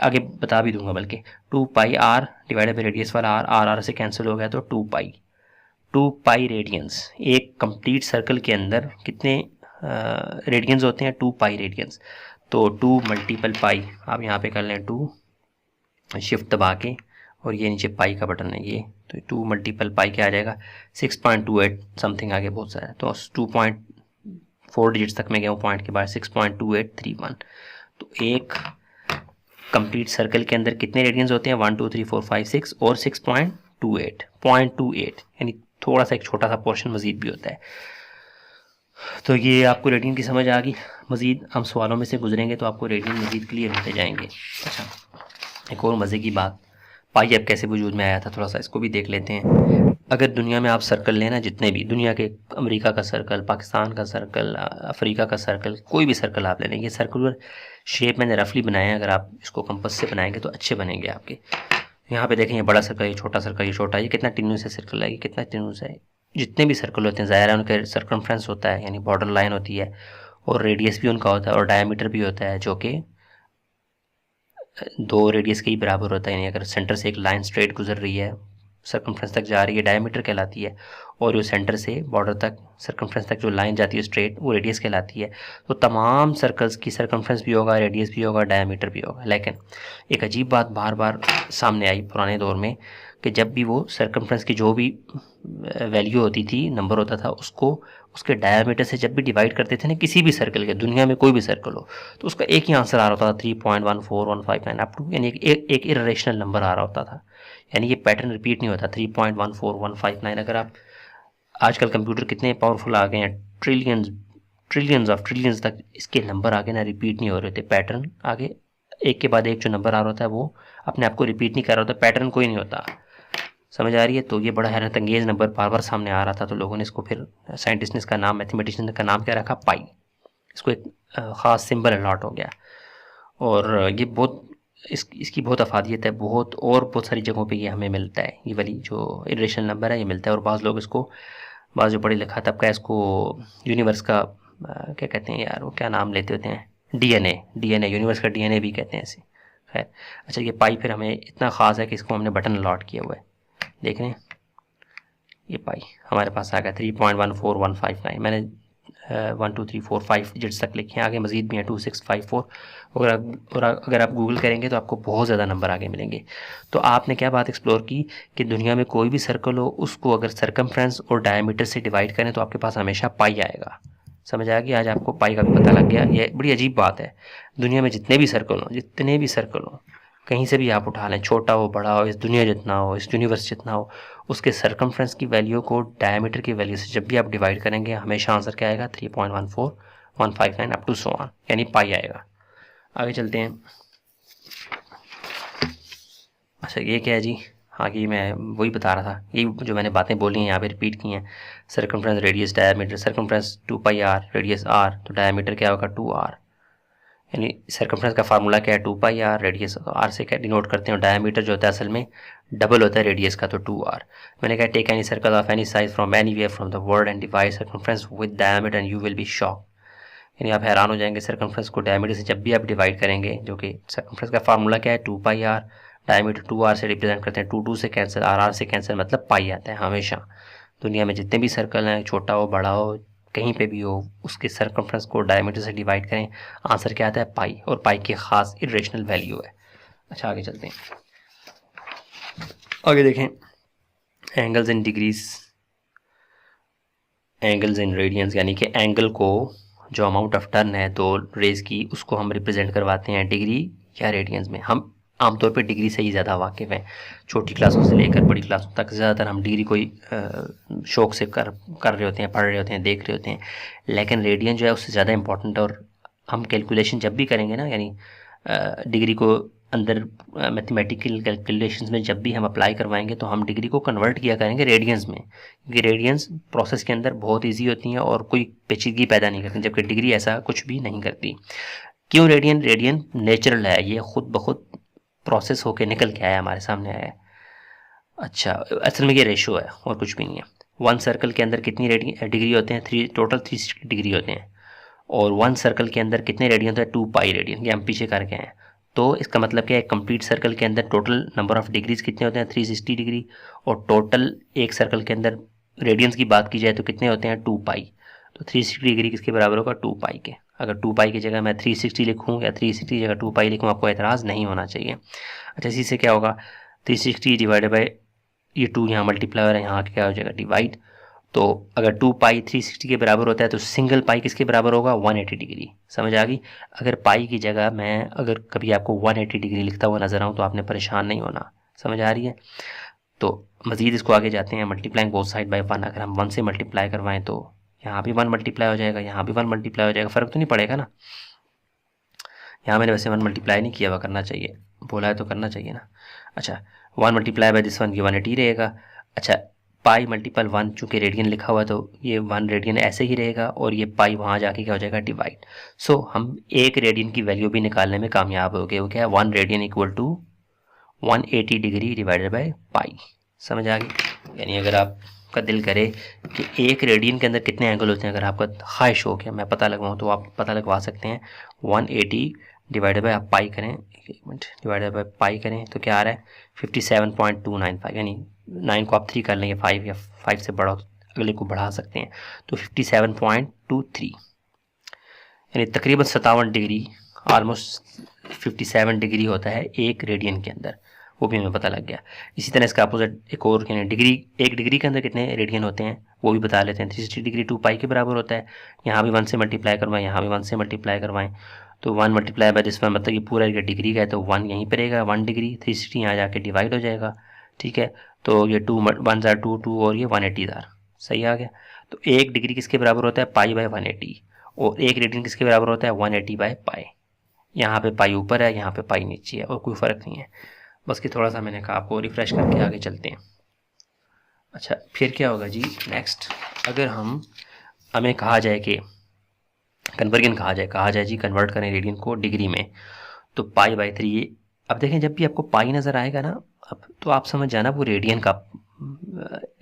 आगे बता भी दूंगा बल्कि। 2πr डिवाइडेड बाय रेडियस वाला r से कैंसिल हो गया तो 2π रेडियंस। एक कंप्लीट सर्कल के अंदर कितने रेडियंस होते हैं, 2π रेडियंस। तो 2 मल्टीपल पाई आप यहाँ पे कर लें, 2 शिफ्ट दबा के, और ये नीचे पाई का बटन है ये, तो 2 मल्टीपल पाई क्या आ जाएगा, 6.28 समथिंग, आगे बहुत सारा है। तो 2.4 डिजिट्स तक मैं गया हूँ पॉइंट के बाद, 6.2831। तो एक कंप्लीट सर्कल के अंदर कितने रेडियंस होते हैं, 1 2 3 4 5 6 और 6.28 यानी थोड़ा सा एक छोटा सा पोर्शन मजीद भी होता है। तो ये आपको रेडियन की समझ आ गई। मज़ीद हम सवालों में से गुजरेंगे तो आपको रेडियन मज़ीद क्लियर होते जाएंगे। अच्छा, एक और मज़े की बात, पाई अब कैसे वजूद में आया था, थोड़ा सा इसको भी देख लेते हैं। अगर दुनिया में आप सर्कल लेना, जितने भी दुनिया के, अमेरिका का सर्कल, पाकिस्तान का सर्कल, अफ्रीका का सर्कल, कोई भी सर्कल आप ले लें, ये सर्कुलर शेप मैंने रफली बनाया है। अगर आप इसको कंपास से बनाएंगे तो अच्छे बनेंगे आपके। यहाँ पे देखें, ये बड़ा सर्कल, ये छोटा सर्कल, ये छोटा, ये कितना टिन्यूस है सर्कल है, ये कितना टिन्यूस है। जितने भी सर्कल होते हैं ज़ाहिर है उनका सर्कमफ्रेंस होता है, यानी बॉर्डर लाइन होती है, और रेडियस भी उनका होता है, और डायमीटर भी होता है, जो कि 2 रेडियस के ही बराबर होता है। यानी अगर सेंटर से एक लाइन स्ट्रेट गुजर रही है, सर्कमफ्रेंस तक जा रही है, डायमीटर कहलाती है, और जो सेंटर से बॉर्डर तक, सर्कमफ्रेंस तक जो लाइन जाती है स्ट्रेट, वो रेडियस कहलाती है। तो तमाम सर्कल्स की सर्कमफ्रेंस भी होगा, रेडियस भी होगा, डायमीटर भी होगा। लेकिन एक अजीब बात बार बार सामने आई पुराने दौर में, कि जब भी वो सर्कमफ्रेंस की जो भी वैल्यू होती थी, नंबर होता था, उसको उसके डायमीटर से जब भी डिवाइड करते थे ना, किसी भी सर्कल के, दुनिया में कोई भी सर्कल हो, तो उसका एक ही आंसर आ रहा होता था, 3.14159 अप टू, यानी एक इरेशनल नंबर आ रहा होता था। यानी ये पैटर्न रिपीट नहीं होता, 3.14159। अगर आप, आजकल कंप्यूटर कितने पावरफुल आ गए हैं, ट्रिलियंस तक इसके नंबर आगे ना रिपीट नहीं हो रहे थे, पैटर्न आगे एक के बाद एक जो नंबर आ रहा होता है वो अपने आप को रिपीट नहीं कर रहा होता, पैटर्न कोई नहीं होता। समझ आ रही है? तो ये बड़ा हैरत अंगेज नंबर बार बार सामने आ रहा था, तो लोगों ने इसको फिर साइंटिस्ट ने इसका नाम, मैथमेटिशियन का नाम क्या रखा, पाई। इसको एक ख़ास सिंबल अलॉट हो गया। और ये बहुत इसकी बहुत अफादियत है, बहुत सारी जगहों पे ये हमें मिलता है, ये वाली जो इरेशनल नंबर है ये मिलता है। और बाज़ लोग इसको, बाज़ जो पढ़े लिखा तबका है इसको यूनिवर्स का क्या कहते हैं यार, वो क्या नाम लेते होते हैं, डीएनए यूनिवर्स का डीएनए भी कहते हैं इसे। खैर अच्छा, ये पाई फिर हमें इतना ख़ास है कि इसको हमने बटन अलॉट किया हुआ है, देख रहे हैं ये पाई हमारे पास आ गया 3.14159। मैंने 1 2 3 4 5 डिजिट्स तक लिखे हैं, आगे मजीद भी हैं 2654। और अगर आप गूगल करेंगे तो आपको बहुत ज़्यादा नंबर आगे मिलेंगे। तो आपने क्या बात एक्सप्लोर की कि दुनिया में कोई भी सर्कल हो उसको अगर सरकमफ्रेंस और डायमीटर से डिवाइड करें तो आपके पास हमेशा पाई आएगा। समझ आया कि आज आपको पाई का भी पता लग गया। ये बड़ी अजीब बात है, दुनिया में जितने भी सर्कल हों कहीं से भी आप उठा लें, छोटा हो बड़ा हो, इस दुनिया जितना हो, इस यूनिवर्स जितना हो, उसके सरकमफ्रेंस की वैल्यू को डायमीटर की वैल्यू से जब भी आप डिवाइड करेंगे हमेशा आंसर क्या आएगा, 3.14159 अप टू सो ऑन, यानी पाई आएगा। आगे चलते हैं। अच्छा ये क्या है जी, आगे मैं वही बता रहा था, ये जो मैंने बातें बोली हैं यहाँ पे रिपीट की हैं। Circumference, radius, diameter. Circumference 2πr, radius r, तो डायमीटर क्या होगा 2r। यानी सरकमफ्रेंस का फार्मूला क्या है 2πr, रेडियस r से क्या डिनोट करते हैं, डायमीटर जो होता है असल में डबल होता है रेडियस का, तो 2r। मैंने कहा take any circle of any size from anywhere from the world and divide circumference with diameter and you will be shock. यानी आप हैरान हो जाएंगे, सरकमफ्रेंस को डायमीटर से जब भी आप डिवाइड करेंगे, जो कि सरकमफ्रेंस का फार्मूला क्या है 2πr, डायमीटर 2r से रिप्रेजेंट करते हैं, 2 से कैंसिल, r से कैंसिल, मतलब पाई आता है हमेशा। दुनिया में जितने भी सर्कल हैं, छोटा हो बड़ा हो कहीं पे भी हो, उसके सरकमफ्रेंस को डायमीटर से डिवाइड करें, आंसर क्या आता है पाई, और पाई की खास इरेशनल वैल्यू है। अच्छा आगे चलते हैं, आगे देखें angles in degrees, angles in radiance, यानी कि एंगल को जो अमाउंट ऑफ टर्न है दो रेज की उसको हम रिप्रेजेंट करवाते हैं डिग्री या रेडियंस में। हम आमतौर पर डिग्री से ही ज़्यादा वाकिफ़ हैं, छोटी क्लासों से लेकर बड़ी क्लासों तक ज़्यादातर हम डिग्री को ही शौक से कर रहे होते हैं, पढ़ रहे होते हैं, देख रहे होते हैं। लेकिन रेडियन जो है उससे ज़्यादा इंपॉर्टेंट है, और हम कैलकुलेशन जब भी करेंगे ना, यानी डिग्री को अंदर मैथमेटिकल कैलकुलेशंस में जब भी हम अप्लाई करवाएंगे तो हम डिग्री को कन्वर्ट किया करेंगे रेडियंस में, क्योंकि रेडियंस प्रोसेस के अंदर बहुत ईजी होती हैं और कोई पेचीदगी पैदा नहीं करती, जबकि डिग्री ऐसा कुछ भी नहीं करती। क्यों रेडियन नेचुरल है, ये खुद ब खुद प्रोसेस होके निकल के आया, हमारे सामने आया है। अच्छा असल में ये रेशो है और कुछ भी नहीं है। वन सर्कल के अंदर कितनी डिग्री होते हैं, टोटल 360 डिग्री होते हैं, और वन सर्कल के अंदर कितने रेडियन होते हैं, 2π रेडियन, ये हम पीछे करके आए हैं। तो इसका मतलब क्या है, कंप्लीट सर्कल के अंदर टोटल नंबर ऑफ डिग्रीज कितने होते हैं, 360 डिग्री, और टोटल एक सर्कल के अंदर रेडियंस की बात की जाए तो कितने होते हैं 2π। तो 360 डिग्री किसके बराबर होगा 2π के। अगर 2π की जगह मैं 360 लिखूँ या 360 की जगह 2π लिखूँ आपको एतराज़ नहीं होना चाहिए। अच्छा इसी से क्या होगा, 360 डिवाइडेड बाई ये 2 यहाँ मल्टीप्लाई हो रहा है, यहाँ क्या हो जाएगा डिवाइड। तो अगर 2π 360 के बराबर होता है तो सिंगल पाई किसके बराबर होगा 180 डिग्री। समझ आ गई। अगर पाई की जगह मैं अगर कभी आपको 180 डिग्री लिखता हुआ नजर आऊँ तो आपने परेशान नहीं होना। समझ आ रही है। तो मज़ीद इसको आगे जाते हैं, मल्टीप्लाइंग बोथ साइड बाई 1, अगर हम 1 से मल्टीप्लाई करवाएं तो यहाँ भी 1 मल्टीप्लाई हो जाएगा, यहाँ भी 1 मल्टीप्लाई हो जाएगा, फ़र्क तो नहीं पड़ेगा ना। यहाँ मैंने वैसे 1 मल्टीप्लाई नहीं किया हुआ, करना चाहिए, बोला है तो करना चाहिए ना। अच्छा 1 मल्टीप्लाई बाई दिस 1, ये 180 रहेगा। अच्छा पाई मल्टीपल 1, चूँकि रेडियन लिखा हुआ है तो ये 1 रेडियन ऐसे ही रहेगा, और ये पाई वहाँ जाके क्या हो जाएगा डिवाइड। सो हम एक रेडियन की वैल्यू भी निकालने में कामयाब हो गए। वो क्या है 1 radian equal to 180 degree divided by pi. समझ आ गई। यानी अगर आपका दिल करे कि एक रेडियन के अंदर कितने एंगल होते हैं, अगर आपका ख्वाहिश हो कि मैं पता लगवाऊँ तो आप पता लगवा सकते हैं। 180 डिवाइडेड बाई आप पाई करें, एक मिनट, डिवाइडेड बाई पाई करें तो क्या आ रहा है 57.295, यानी 9 को आप 3 कर लेंगे, 5 या 5 से बड़ा अगले को बढ़ा सकते हैं तो 57.23, यानी तकरीबन 57 डिग्री, ऑलमोस्ट 57 डिग्री होता है एक रेडियन के अंदर, वो भी हमें पता लग गया। इसी तरह इसका अपोजिट एक और, यानी डिग्री, एक डिग्री के अंदर कितने रेडियन होते हैं वो भी बता लेते हैं। 360 डिग्री 2π के बराबर होता है। यहाँ भी 1 से मल्टीप्लाई करवाएं, यहाँ भी 1 से मल्टीप्लाई करवाएं, तो 1 मल्टीप्लाई बाय दिस 1, मतलब ये पूरा डिग्री का है तो 1 यहीं पर रहेगा, 1 डिग्री, 360 यहाँ जाके डिवाइड हो जाएगा। ठीक है, तो ये 2 1 2 2 और ये 180 सही आ गया। तो एक डिग्री किसके बराबर होता है पाई बाय 180, और एक रेडियन किसके बराबर होता है 180/पाई। यहाँ पे पाई ऊपर है, यहाँ पे पाई नीचे है और कोई फ़र्क नहीं है। बस कि थोड़ा सा मैंने कहा आपको रिफ़्रेश करके आगे चलते हैं। अच्छा फिर क्या होगा जी नेक्स्ट, अगर हमें कहा जाए कि कन्वर्जन कहा जाए जी कन्वर्ट करें रेडियन को डिग्री में, तो पाई/3। अब देखें जब भी आपको पाई नज़र आएगा ना, अब तो आप समझ जाना वो रेडियन का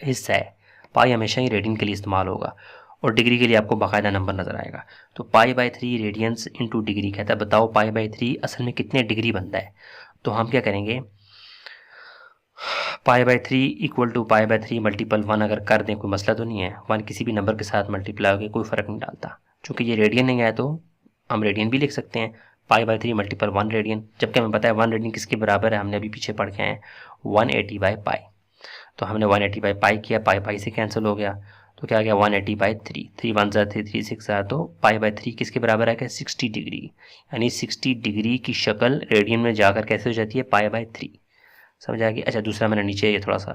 हिस्सा है। पाई हमेशा ही रेडियन के लिए इस्तेमाल होगा और डिग्री के लिए आपको बाकायदा नंबर नज़र आएगा। तो पाई/3 रेडियंस इंटू डिग्री कहता है बताओ पाई/3 असल में कितने डिग्री बनता है। तो हम क्या करेंगे, पाई/3 इक्वल टू पाई/3 मल्टीपल 1 अगर कर दें, कोई मसला तो नहीं है। 1 किसी भी नंबर के साथ मल्टीप्लाई होकर कोई फ़र्क नहीं डालता। चूँकि ये रेडियन नहीं है तो हम रेडियन भी लिख सकते हैं, पाई/3 मल्टीपल 1 रेडियन। जबकि हमें पता है 1 रेडियन किसके बराबर है, हमने अभी पीछे पढ़ के आए 180/पाई। तो हमने 180/पाई किया, पाई से कैंसिल हो गया, तो क्या आ गया 180/3। 3 1 ज़ा 3 3 6 ज़ा, तो पाई/3 किसके बराबर है 60 डिग्री। यानी 60 डिग्री की शक्ल रेडियन में जाकर कैसे हो जाती है पाई/3। समझ आ गई। अच्छा दूसरा मैंने नीचे ये थोड़ा सा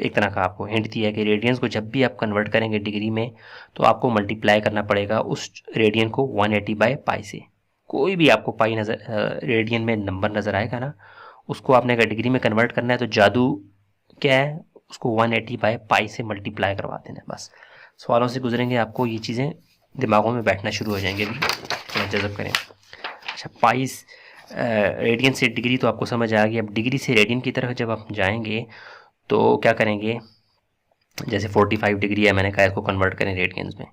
एक तरह का आपको हिंट दिया है कि रेडियंस को जब भी आप कन्वर्ट करेंगे डिग्री में तो आपको मल्टीप्लाई करना पड़ेगा उस रेडियन को 180/पाई से। कोई भी आपको पाई रेडियन में नंबर नज़र आएगा ना, उसको आपने अगर डिग्री में कन्वर्ट करना है तो जादू क्या है, उसको 180/पाई से मल्टीप्लाई करवा देना है बस। सवालों से गुजरेंगे आपको ये चीज़ें दिमागों में बैठना शुरू हो जाएंगे भी, थोड़ा जज़ब करें। अच्छा पाई रेडियन से डिग्री तो आपको समझ आ गई। अब डिग्री से रेडियन की तरफ जब आप जाएंगे तो क्या करेंगे, जैसे 45 डिग्री है, मैंने कहा इसको कन्वर्ट करें रेडियंस में,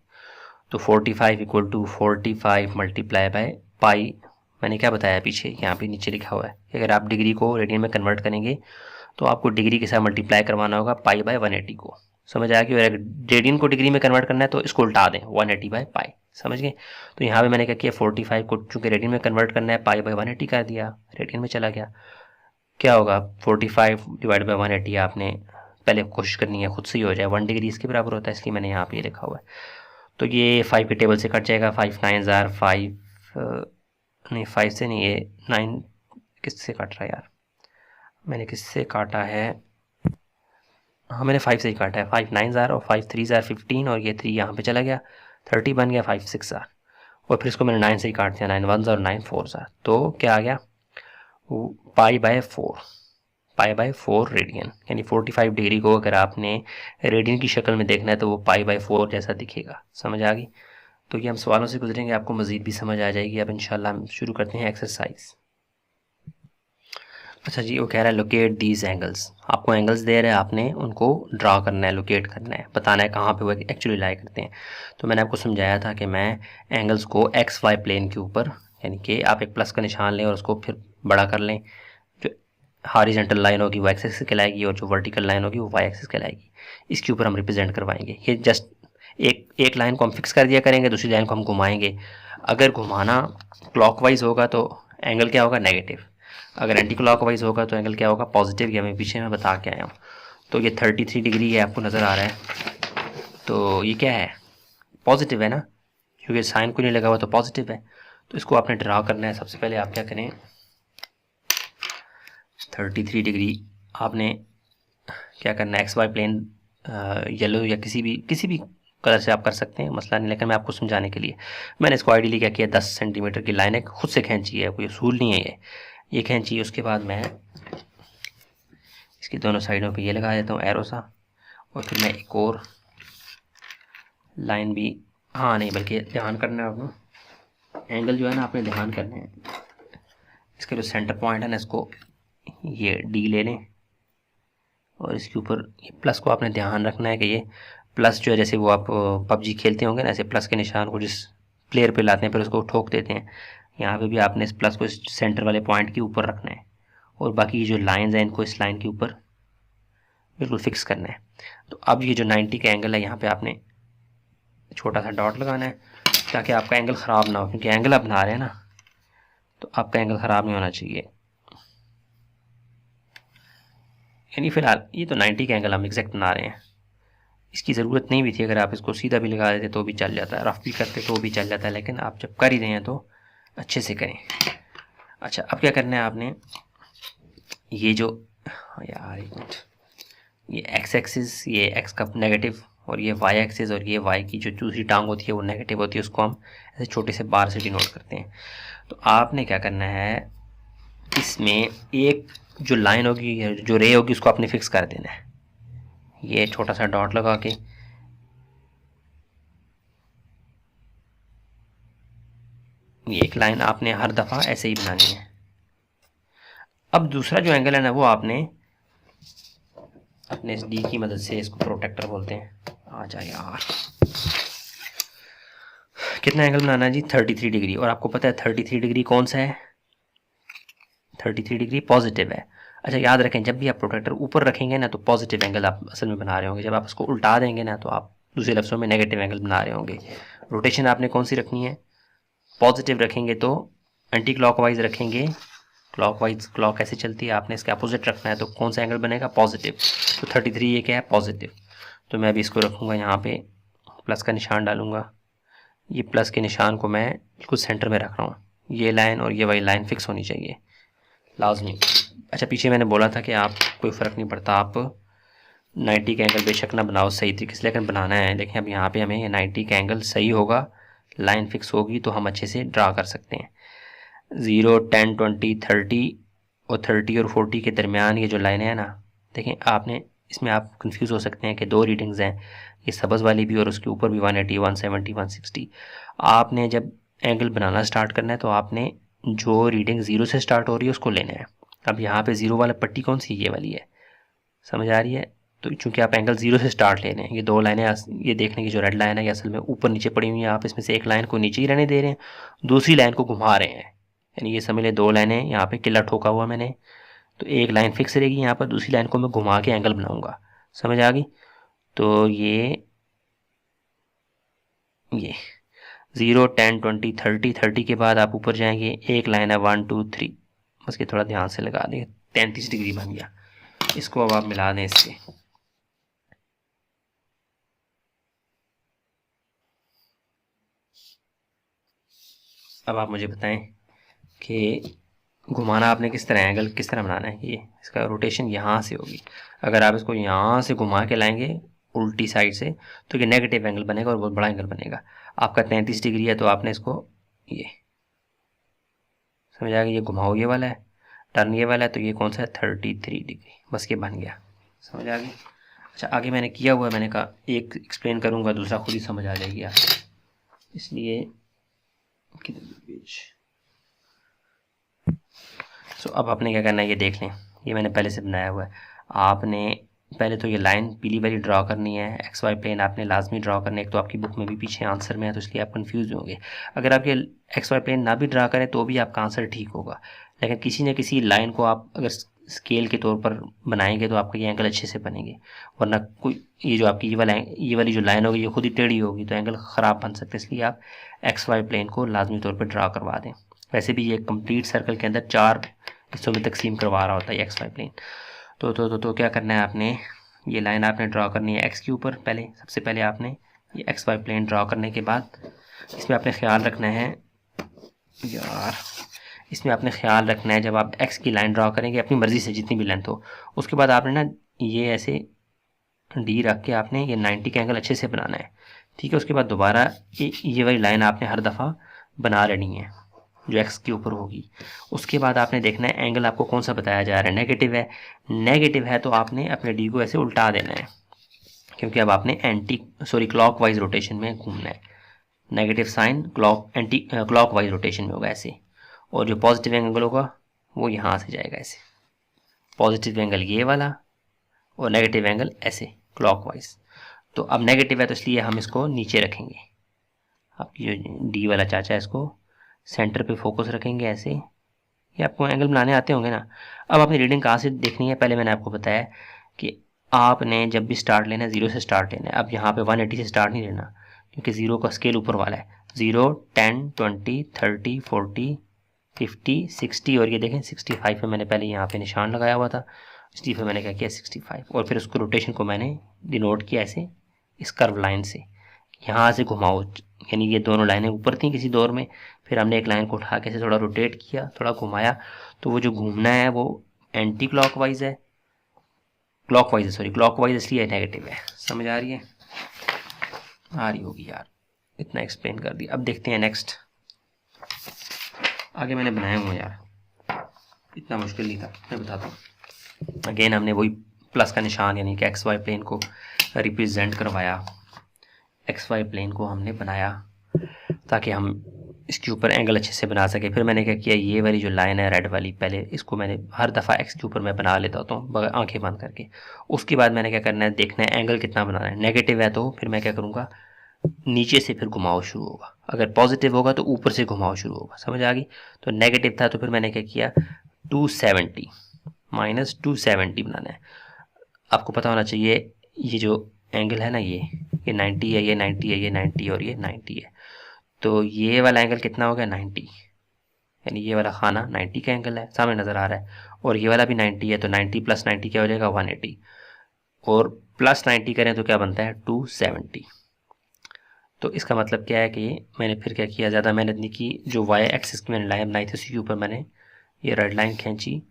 तो 45 equal to 45 multiply by pi. मैंने क्या बताया पीछे, यहाँ पे नीचे लिखा हुआ है कि अगर आप डिग्री को रेडियन में कन्वर्ट करेंगे तो आपको डिग्री के साथ मल्टीप्लाई करवाना होगा पाई/180 को। समझ आया कि अगर रेडियन को डिग्री में कन्वर्ट करना है तो इसको उल्टा दें 180/पाई। समझ गए। तो यहाँ पे मैंने क्या किया 45 को चूँकि रेडियन में कन्वर्ट करना है पाई/180 कर दिया, रेडियन में चला गया। क्या होगा 45 डिवाइड बाई 180, आपने पहले कोशिश करनी है खुद से ही हो जाए, 1 डिग्री इसके बराबर होता है, इसलिए मैंने यहाँ पे ये लिखा हुआ है। तो ये 5 के टेबल से कट जाएगा, 5 9 ज़ार 5 नहीं 5 से नहीं, ये 9 किससे कट रहा है यार, मैंने किससे काटा है, हाँ मैंने 5 से ही काटा है। 5 9 ज़ार और 5 3 ज़ार 15 और ये 3 यहाँ पे चला गया, 30 बन गया 5 6 ज़ार और फिर इसको मैंने 9 से ही काट दिया, 9 1 ज़ार और 9 4 ज़ार। तो क्या आ गया पाई/4 रेडियन। यानी 45 डिग्री को अगर आपने रेडियन की शक्ल में देखना है तो वो पाई/4 जैसा दिखेगा। समझ आ गई। तो ये हम सवालों से गुजरेंगे, आपको मज़ीद भी समझ आ जाएगी। अब इंशाल्लाह हम शुरू करते हैं एक्सरसाइज। अच्छा जी वो कह रहा है लोकेट दीज एंगल्स, आपको एंगल्स दे रहा है, आपने उनको ड्रा करना है, लोकेट करना है, बताना है कहाँ पे वो एक्चुअली लाई करते हैं। तो मैंने आपको समझाया था कि मैं एंगल्स को XY प्लेन के ऊपर, यानी कि आप एक प्लस का निशान लें और उसको फिर बड़ा कर लें, जो हॉरिजॉन्टल लाइन होगी वो एक्स एक्सिस कहलाएगी और जो वर्टिकल लाइन होगी वो वाई एक्सिस कहलाएगी। इसके ऊपर हम रिप्रेजेंट करवाएंगे। ये जस्ट एक लाइन को हम फिक्स कर दिया करेंगे, दूसरी लाइन को हम घुमाएंगे। अगर घुमाना क्लॉकवाइज होगा तो एंगल क्या होगा नेगेटिव, अगर एंटी क्लॉकवाइज होगा तो एंगल क्या होगा पॉजिटिव। या मैं पीछे में बता के आया हूँ। तो ये 33 डिग्री है, आपको नज़र आ रहा है, तो ये क्या है पॉजिटिव है ना, क्योंकि साइन को नहीं लगा हुआ तो पॉजिटिव है। तो इसको आपने ड्रा करना है। सबसे पहले आप क्या करें, 33 डिग्री आपने क्या करना है, XY प्लेन येलो या किसी भी कलर से आप कर सकते हैं, मसला नहीं, लेकिन मैं आपको समझाने के लिए मैंने इसको आइडियली क्या किया 10 सेंटीमीटर की लाइन है, खुद से खींची है, कोई असूल नहीं है ये खींची है। उसके बाद मैं इसकी दोनों साइडों पे ये लगा देता हूँ एरो सा, और फिर मैं एक और लाइन भी, हाँ नहीं बल्कि ध्यान करना है आपको, एंगल जो है ना आपने ध्यान करना है, इसका जो सेंटर पॉइंट है ना इसको ये D ले लें और इसके ऊपर ये प्लस को आपने ध्यान रखना है कि ये प्लस जो है, जैसे वो आप PUBG खेलते होंगे ना, ऐसे प्लस के निशान को जिस प्लेयर पे लाते हैं फिर उसको ठोक देते हैं, यहाँ पे भी आपने इस प्लस को इस सेंटर वाले पॉइंट के ऊपर रखना है और बाकी जो लाइंस हैं इनको इस लाइन के ऊपर बिल्कुल फिक्स करना है। तो अब ये जो 90 का एंगल है यहाँ पे आपने छोटा सा डॉट लगाना है ताकि आपका एंगल ख़राब ना हो, क्योंकि एंगल आप बना रहे हैं ना तो आपका एंगल ख़राब नहीं होना चाहिए। यानी फ़िलहाल ये तो 90 का एंगल हम एग्जैक्ट बना रहे हैं, इसकी ज़रूरत नहीं भी थी, अगर आप इसको सीधा भी लगा देते तो भी चल जाता है, रफ भी करते तो भी चल जाता है, लेकिन आप जब कर ही रहे हैं तो अच्छे से करें। अच्छा अब क्या करना है आपने, ये जो यार एक मिनट, ये एक्स एक्सिस, ये एक्स का नेगेटिव और ये वाई एक्सिस और ये वाई की जो दूसरी टांग होती है वो नेगेटिव होती है, उसको हम ऐसे छोटे से बार से डिनोट करते हैं। तो आपने क्या करना है, इसमें एक जो लाइन होगी, जो रे होगी, उसको आपने फिक्स कर देना है। ये छोटा सा डॉट लगा के ये एक लाइन आपने हर दफ़ा ऐसे ही बनानी है। अब दूसरा जो एंगल है ना, वो आपने अपने इस डी की मदद से, इसको प्रोटेक्टर बोलते हैं, आ जाए यार, कितना एंगल बनाना है जी, 33 डिग्री। और आपको पता है 33 डिग्री कौन सा है, 33 डिग्री पॉजिटिव है। अच्छा याद रखें, जब भी आप प्रोटेक्टर ऊपर रखेंगे ना तो पॉजिटिव एंगल आप असल में बना रहे होंगे, जब आप उसको उल्टा देंगे ना तो आप दूसरे लफ्ज़ों में नेगेटिव एंगल बना रहे होंगे। रोटेशन आपने कौन सी रखनी है, पॉजिटिव रखेंगे तो एंटी क्लॉकवाइज रखेंगे, क्लॉकवाइज क्लॉक ऐसे चलती है, आपने इसके अपोजिट रखना है तो कौन सा एंगल बनेगा, पॉजिटिव। तो 33 ये क्या है, पॉजिटिव। तो मैं अभी इसको रखूँगा यहाँ पे, प्लस का निशान डालूंगा, ये प्लस के निशान को मैं बिल्कुल सेंटर में रख रहा हूँ। ये लाइन और ये वाली लाइन फिक्स होनी चाहिए लाजमी। अच्छा पीछे मैंने बोला था कि आप कोई फ़र्क नहीं पड़ता, आप 90 का एंगल बेशक ना बनाओ सही तरीके से, लेकिन बनाना है। लेकिन अब यहाँ पे हमें 90 का एंगल सही होगा, लाइन फिक्स होगी तो हम अच्छे से ड्रा कर सकते हैं। 0, 10, 20, 30 और 30 और 40 के दरमियान ये जो लाइनें हैं ना, देखें आपने इसमें आप कंफ्यूज हो सकते हैं कि दो रीडिंग्स हैं, ये सब्ज़ वाली भी और उसके ऊपर भी 180, 170, 160। आपने जब एंगल बनाना स्टार्ट करना है तो आपने जो रीडिंग 0 से स्टार्ट हो रही है उसको लेना है। अब यहाँ पे 0 वाला पट्टी कौन सी, ये वाली है, समझ आ रही है। तो चूंकि आप एंगल 0 से स्टार्ट ले रहे हैं, ये दो लाइनें, ये देखने की जो रेड लाइन है ये असल में ऊपर नीचे पड़ी हुई है, आप इसमें से एक लाइन को नीचे ही रहने दे रहे हैं, दूसरी लाइन को घुमा रहे हैं, यानी ये समझ लें दो लाइनें, यहाँ पे किला ठोका हुआ मैंने, तो एक लाइन फिक्स रहेगी यहाँ पर, दूसरी लाइन को मैं घुमा के एंगल बनाऊंगा, समझ आ गई। तो ये 0, 10, 20, 30, 30 के बाद आप ऊपर जाएंगे, एक लाइन है 1, 2, 3, बस के थोड़ा ध्यान से लगा दें, 33 डिग्री बन गया। इसको अब आप मिला दें इससे, अब आप मुझे बताएं कि घुमाना आपने किस तरह, एंगल किस तरह बनाना है। ये इसका रोटेशन यहाँ से होगी, अगर आप इसको यहाँ से घुमा के लाएंगे उल्टी साइड से तो ये नेगेटिव एंगल बनेगा और बहुत बड़ा एंगल बनेगा। आपका 33 डिग्री है तो आपने इसको ये समझ आ गया, ये घुमाओ ये वाला है, टर्न ये वाला है, तो ये कौन सा है, 33 डिग्री, बस ये बन गया, समझ आ गई। अच्छा आगे मैंने किया हुआ है, मैंने कहा एक एक्सप्लेन करूँगा, दूसरा खुद ही समझ आ जाएगी आप, इसलिए अब आपने क्या करना है, ये देख लें, ये मैंने पहले से बनाया हुआ है। आपने पहले तो ये लाइन पीली वाली ड्रॉ करनी है, एक्स वाई प्लेन आपने लाजमी ड्रॉ करना है। एक तो आपकी बुक में भी पीछे आंसर में है तो इसलिए आप कंफ्यूज होंगे। अगर आप ये एक्स वाई प्लेन ना भी ड्रा करें तो भी आपका आंसर ठीक होगा, लेकिन किसी न किसी लाइन को आप अगर स्केल के तौर पर बनाएंगे तो आपका ये एंगल अच्छे से बनेंगे, वरना कोई ये जो आपकी ये वाली जो लाइन होगी ये खुद ही टेढ़ी होगी तो एंगल ख़राब बन सकते हैं। इसलिए आप एक्स वाई प्लेन को लाजमी तौर पर ड्रा करवा दें। वैसे भी ये कंप्लीट सर्कल के अंदर 4 हिस्सों में तकसीम करवा रहा होता है एक्स वाई प्लेन। तो क्या करना है, आपने ये लाइन आपने ड्रा करनी है एक्स के ऊपर। पहले सबसे पहले आपने ये एक्स वाई प्लेन ड्रा करने के बाद इसमें आपने ख्याल रखना है यार, इसमें आपने ख्याल रखना है जब आप एक्स की लाइन ड्रा करेंगे अपनी मर्ज़ी से जितनी भी लेंथ हो, उसके बाद आपने ना ये ऐसे डी रख के आपने ये 90 का एंगल अच्छे से बनाना है, ठीक है। उसके बाद दोबारा ये वाली लाइन आपने हर दफ़ा बना लेनी है जो एक्स के ऊपर होगी। उसके बाद आपने देखना है एंगल आपको कौन सा बताया जा रहा है, नेगेटिव है तो आपने अपने डी को ऐसे उल्टा देना है, क्योंकि अब आपने क्लॉकवाइज रोटेशन में घूमना है। नेगेटिव साइन क्लॉकवाइज रोटेशन में होगा ऐसे, और जो पॉजिटिव एंगल होगा वो यहाँ से जाएगा ऐसे, पॉजिटिव एंगल ये वाला और नेगेटिव एंगल ऐसे क्लॉकवाइज। तो अब नेगेटिव है तो इसलिए हम इसको नीचे रखेंगे, आपकी जो डी वाला चाचा है इसको सेंटर पे फोकस रखेंगे ऐसे। ये आपको एंगल बनाने आते होंगे ना। अब अपनी रीडिंग कहाँ से देखनी है, पहले मैंने आपको बताया कि आपने जब भी स्टार्ट लेना है 0 से स्टार्ट लेना है। अब यहाँ पे 180 से स्टार्ट नहीं लेना, क्योंकि 0 का स्केल ऊपर वाला है। 0, 10, 20, 30, 40, 50, 60 और ये देखें 65 पे मैंने पहले यहाँ पे निशान लगाया हुआ था, इसलिए फिर मैंने क्या किया 65, और फिर उसको रोटेशन को मैंने डिनोट किया ऐसे इस कर्व लाइन से, यहाँ से घुमाओ, यानी ये दोनों लाइनें ऊपर थी किसी दौर में, फिर हमने एक लाइन को उठा के थोड़ा रोटेट किया, थोड़ा घुमाया, तो वो जो घूमना है वो एंटी क्लॉकवाइज है, क्लॉकवाइज इसलिए नेगेटिव है। समझ आ रही है। आ रही होगी यार, इतना एक्सप्लेन कर दिया। अब देखते हैं नेक्स्ट, आगे मैंने बनाया हुआ यार, इतना मुश्किल नहीं था, मैं बताता हूँ। अगेन हमने वही प्लस का निशान यानी कि एक्स वाई प्लेन को रिप्रेजेंट करवाया, एक्स वाई प्लेन को हमने बनाया ताकि हम इसके ऊपर एंगल अच्छे से बना सके। फिर मैंने क्या किया, ये वाली जो लाइन है रेड वाली, पहले इसको मैंने हर दफ़ा एक्स के ऊपर मैं बना लेता होता हूँ आंखें बंद करके। उसके बाद मैंने क्या करना है, देखना है एंगल कितना बनाना है। नेगेटिव है तो फिर मैं क्या करूँगा, नीचे से फिर घुमाव शुरू होगा, अगर पॉजिटिव होगा तो ऊपर से घुमाव शुरू होगा। समझ आ गई? तो नेगेटिव था तो फिर मैंने क्या किया, 270 माइनस 270 बनाना है। आपको पता होना चाहिए ये जो एंगल है ना, ये 90 है, ये 90 है, ये 90 और ये 90 है। तो ये वाला एंगल कितना हो गया, 90, यानी ये वाला खाना 90 का एंगल है, सामने नज़र आ रहा है। और ये वाला भी 90 है, तो 90 प्लस 90 क्या हो जाएगा, 180। और प्लस 90 करें तो क्या बनता है, 270। तो इसका मतलब क्या है कि मैंने फिर क्या किया, ज़्यादा मेहनत नहीं की। जो वाई एक्सिस की मैंने लाइन बनाई थी उसके ऊपर मैंने ये रेड लाइन खींची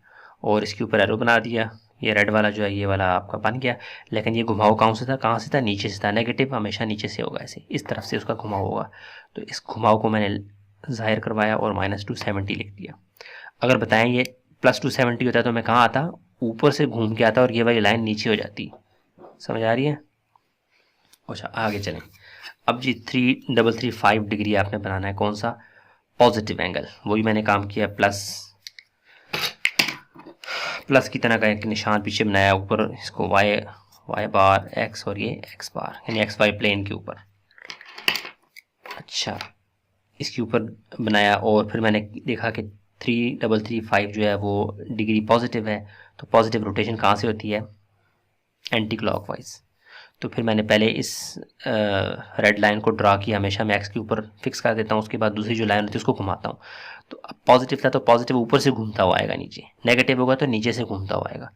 और इसके ऊपर एरो बना दिया। ये रेड वाला जो है ये वाला आपका बन गया। लेकिन ये घुमाव कहाँ से था, कहाँ से था, नीचे से था। नेगेटिव हमेशा नीचे से होगा, ऐसे इस तरफ से उसका घुमाव होगा। तो इस घुमाव को मैंने ज़ाहिर करवाया और माइनस 270 लिख दिया। अगर बताएं ये प्लस 270 होता तो मैं कहाँ आता, ऊपर से घूम के आता और ये वाली लाइन नीचे हो जाती। समझ आ रही है? अच्छा आगे चलें। अब जी 335 डिग्री आपने बनाना है, कौन सा, पॉजिटिव एंगल। वही मैंने काम किया, प्लस की तरह का एक निशान पीछे बनाया, ऊपर इसको वाई बार एक्स और ये एक्स बार यानी एक्स वाई प्लेन के ऊपर। अच्छा इसके ऊपर बनाया और फिर मैंने देखा कि 335 जो है वो डिग्री पॉजिटिव है। तो पॉजिटिव रोटेशन कहाँ से होती है, एंटी क्लॉकवाइज। तो फिर मैंने पहले इस रेड लाइन को ड्रा किया, हमेशा मैं एक्स के ऊपर फिक्स कर देता हूँ। उसके बाद दूसरी जो लाइन होती है उसको घुमाता हूँ। तो अब पॉजिटिव था तो पॉजिटिव ऊपर से घूमता हुआ आएगा नीचे, नेगेटिव होगा तो नीचे से घूमता हुआ आएगा।